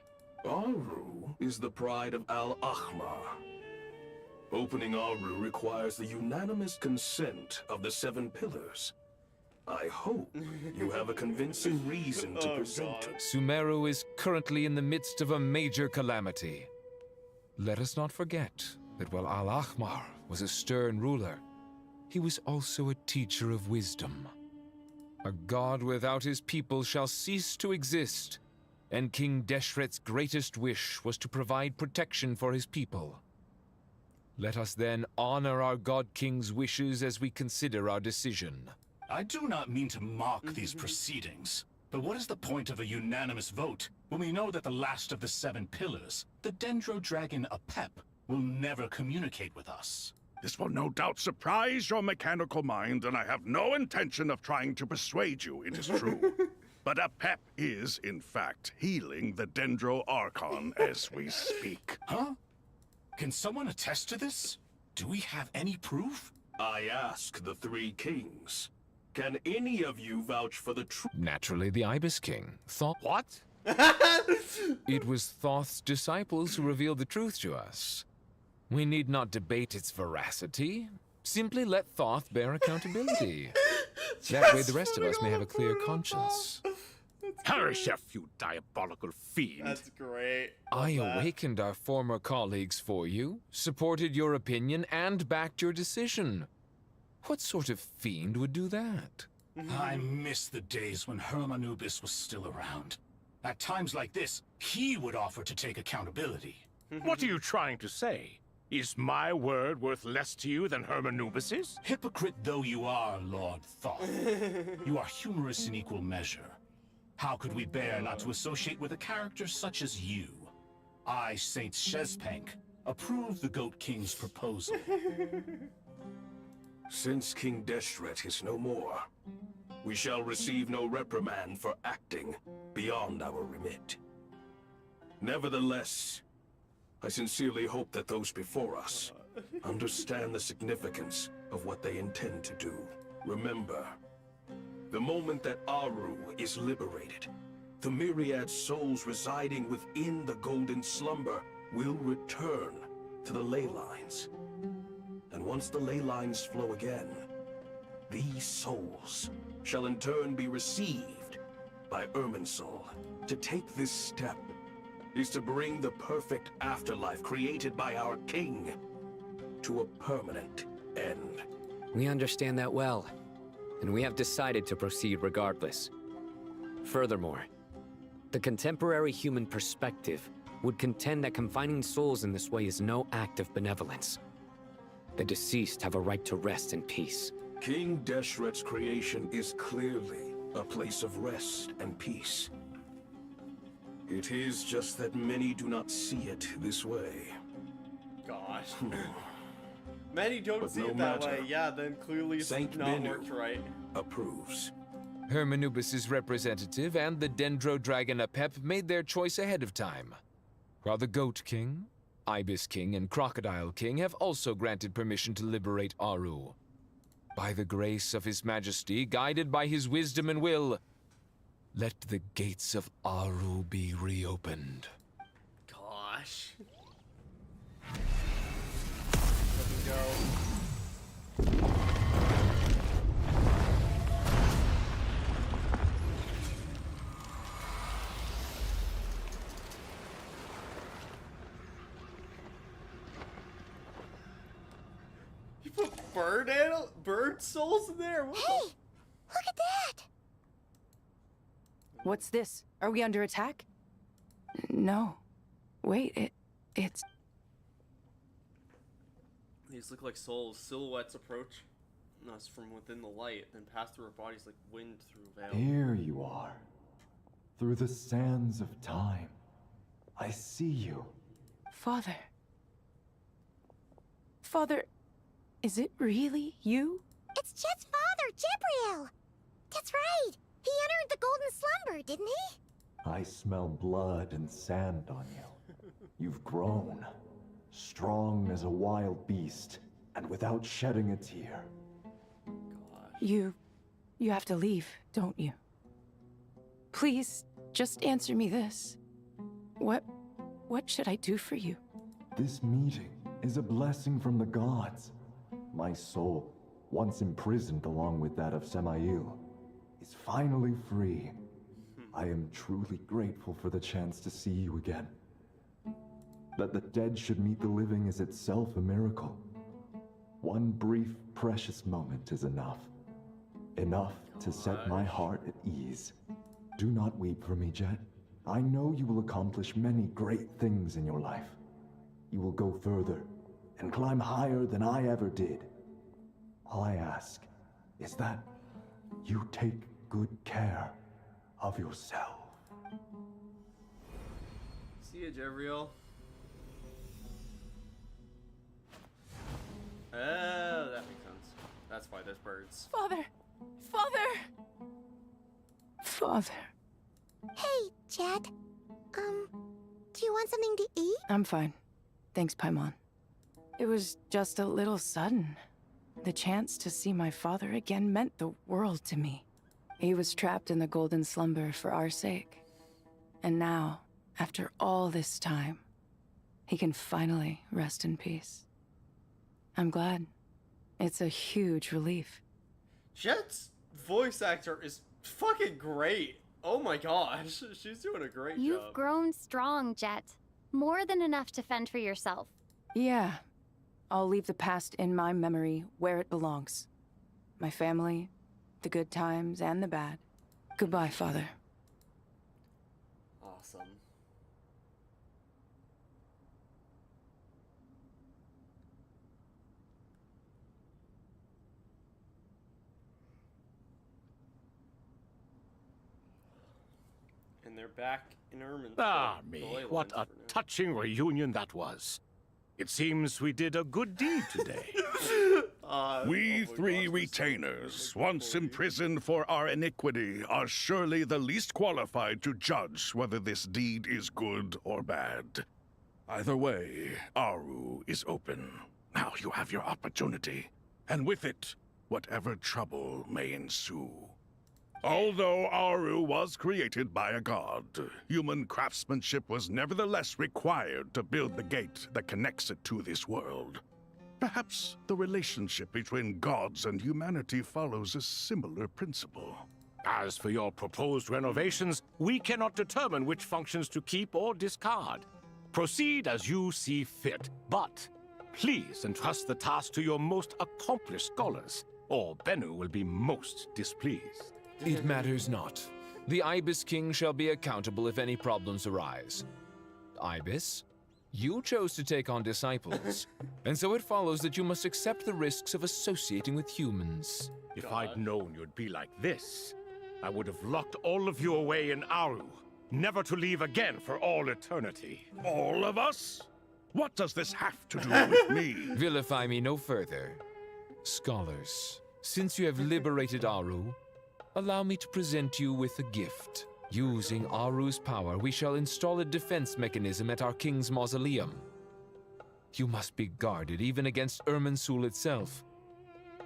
Aru is the pride of Al-Akhmar. Opening Aru requires the unanimous consent of the 7 pillars. I hope you have a convincing reason to present it. Sumeru is currently in the midst of a major calamity. Let us not forget that while Al-Akhmar was a stern ruler, he was also a teacher of wisdom. A god without his people shall cease to exist, and King Deshret's greatest wish was to provide protection for his people. Let us then honor our God King's wishes as we consider our decision. I do not mean to mock these proceedings, but what is the point of a unanimous vote when we know that the last of the 7 pillars, the Dendro Dragon Apep, will never communicate with us? This will no doubt surprise your mechanical mind, and I have no intention of trying to persuade you it is true. But Apep is, in fact, healing the Dendro Archon as we speak. Huh? Can someone attest to this? Do we have any proof? I ask the 3 kings. Can any of you vouch for the truth? Naturally, the Ibis King. Thoth. What? It was Thoth's disciples who revealed the truth to us. We need not debate its veracity. Simply let Thoth bear accountability. That way the rest of us may have a clear conscience. Herreshoff, you diabolical fiend. That's great. I awakened our former colleagues for you, supported your opinion, and backed your decision. What sort of fiend would do that? I miss the days when Hermanubis was still around. At times like this, he would offer to take accountability. What are you trying to say? Is my word worth less to you than Hermanubis's? Hypocrite though you are, Lord Thoth, you are humorous in equal measure. How could we bear not to associate with a character such as you? I, Saint Shezpank, approve the Goat King's proposal. Since King Deshret is no more, we shall receive no reprimand for acting beyond our remit. Nevertheless, I sincerely hope that those before us understand the significance of what they intend to do. Remember, the moment that Aru is liberated, the myriad souls residing within the Golden Slumber will return to the ley lines. And once the ley lines flow again, these souls shall in turn be received by Irminsul. To take this step is to bring the perfect afterlife created by our king to a permanent end. We understand that well, and we have decided to proceed regardless. Furthermore, the contemporary human perspective would contend that confining souls in this way is no act of benevolence. The deceased have a right to rest in peace. King Deshret's creation is clearly a place of rest and peace. It is just that many do not see it this way. Gosh. Many don't But see no it that matter. way. Yeah, then clearly it's Saint not Benu worked right. approves. Hermanubis' representative and the Dendro Dragon Apep made their choice ahead of time, while the Goat King, Ibis King, and Crocodile King have also granted permission to liberate Aru. By the grace of His Majesty, guided by his wisdom and will, let the gates of Aru be reopened. Gosh. Let me go. You put bird souls in there? What Hey, look at that! What's this? Are we under attack? No. Wait, it's... These look like souls. Silhouettes approach us from within the light, then pass through our bodies like wind through a veil. Here you are. Through the sands of time. I see you. Father. Father, is it really you? It's Jet's father, Jibriel! That's right! He entered the Golden Slumber, didn't he? I smell blood and sand on you. You've grown. Strong as a wild beast, and without shedding a tear. You have to leave, don't you? Please, just answer me this. What should I do for you? This meeting is a blessing from the gods. My soul, once imprisoned along with that of Semail, is finally free. I am truly grateful for the chance to see you again. That the dead should meet the living is itself a miracle. One brief, precious moment is enough. Enough to set my heart at ease. Do not weep for me, Jet. I know you will accomplish many great things in your life. You will go further and climb higher than I ever did. All I ask is that you take good care of yourself. See ya, Jevriel. Oh, that makes sense. That's why there's birds. Father! Father! Father. Hey, Jet. Do you want something to eat? I'm fine. Thanks, Paimon. It was just a little sudden. The chance to see my father again meant the world to me. He was trapped in the Golden Slumber for our sake. And now, after all this time, he can finally rest in peace. I'm glad. It's a huge relief. Jet's voice actor is fucking great. Oh my gosh, she's doing a great You've job. grown strong, Jet. More than enough to fend for yourself. Yeah. I'll leave the past in my memory where it belongs. My family, the good times and the bad. Goodbye, Father. Awesome. they're back in Ermin. Ah, me, what a touching reunion that was. It seems we did a good deed today. We three retainers, once imprisoned for our iniquity, are surely the least qualified to judge whether this deed is good or bad. Either way, Aru is open. Now you have your opportunity, and with it, whatever trouble may ensue. Although Aru was created by a god, human craftsmanship was nevertheless required to build the gate that connects it to this world. Perhaps the relationship between gods and humanity follows a similar principle. As for your proposed renovations, we cannot determine which functions to keep or discard. Proceed as you see fit, but please entrust the task to your most accomplished scholars, or Bennu will be most displeased. It matters not. The Ibis King shall be accountable if any problems arise. Ibis, you chose to take on disciples, and so it follows that you must accept the risks of associating with humans. If I'd known you'd be like this, I would have locked all of you away in Aru, never to leave again for all eternity. All of us? What does this have to do with me? Vilify me no further. Scholars, since you have liberated Aru, allow me to present you with a gift. Using Aru's power, we shall install a defense mechanism at our king's mausoleum. You must be guarded even against Irminsul itself.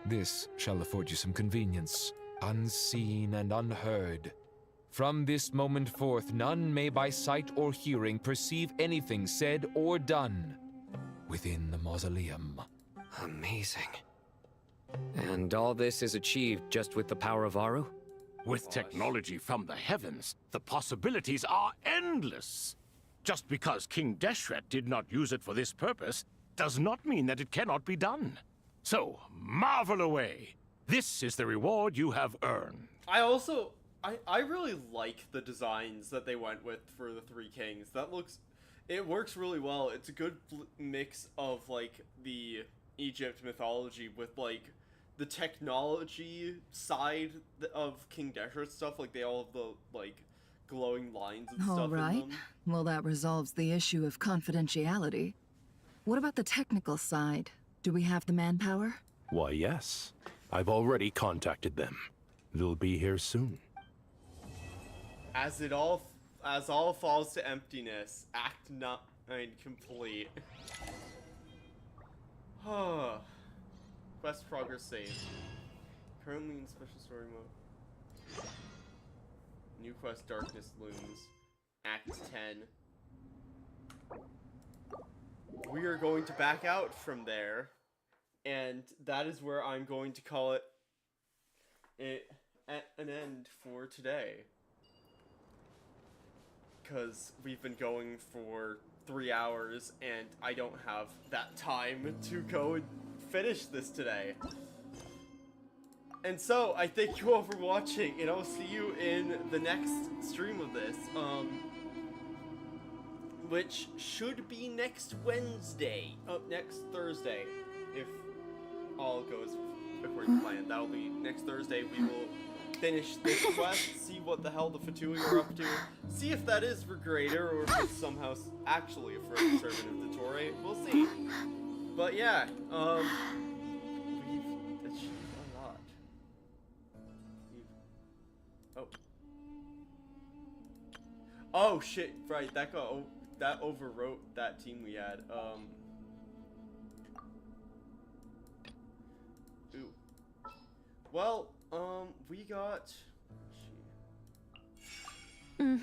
This shall afford you some convenience, unseen and unheard. From this moment forth, none may by sight or hearing perceive anything said or done within the mausoleum. Amazing. And all this is achieved just with the power of Aru? With technology from the heavens, the possibilities are endless. Just because King Deshret did not use it for this purpose does not mean that it cannot be done. So, marvel away. This is the reward you have earned. I really like the designs that they went with for the Three Kings. It works really well. It's a good mix of, like, the Egypt mythology with, like, the technology side of King Deshret's stuff. Like, they all have the, like, glowing lines and stuff All right. in them. Well, that resolves the issue of confidentiality. What about the technical side? Do we have the manpower? Why, yes. I've already contacted them. They'll be here soon. As all falls to emptiness, Act 9 complete. Quest progress saved. Currently in special story mode. New quest Darkness Looms. Act 10. We are going to back out from there, and that is where I'm going to call it an end for today. Because we've been going for 3 hours, and I don't have that time to go and finish this today. And so, I thank you all for watching, and I'll see you in the next stream of this, which should be next Wednesday, next Thursday, if all goes according to plan. That'll be next Thursday. We will finish this quest, see what the hell the Fatui are up to, see if that is for greater or if it's somehow actually a further servant of the Torre. We'll see. But yeah, we've achieved a lot. Oh shit! Right, that overwrote that team we had. Ooh. Well. We got... We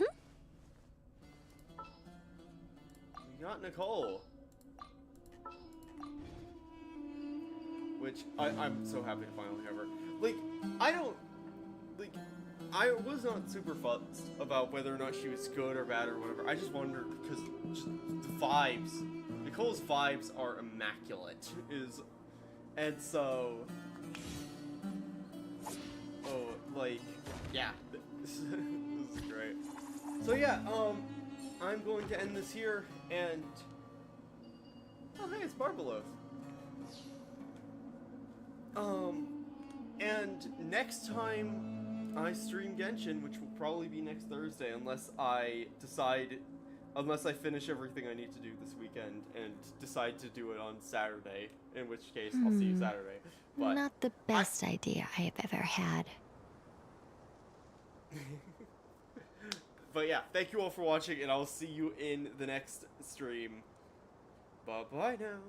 got Nicole. Which, I'm so happy to finally have her. Like, I was not super fussed about whether or not she was good or bad or whatever. I just wondered, because just the vibes. Nicole's vibes are immaculate. And so... like, yeah, this is great. So yeah, I'm going to end this here, and oh hey, it's Barbeloth. And next time I stream Genshin, which will probably be next Thursday, unless I finish everything I need to do this weekend and decide to do it on Saturday, in which case I'll see you Saturday. But Not the best idea I have ever had. But yeah, thank you all for watching, and I'll see you in the next stream. Bye-bye now.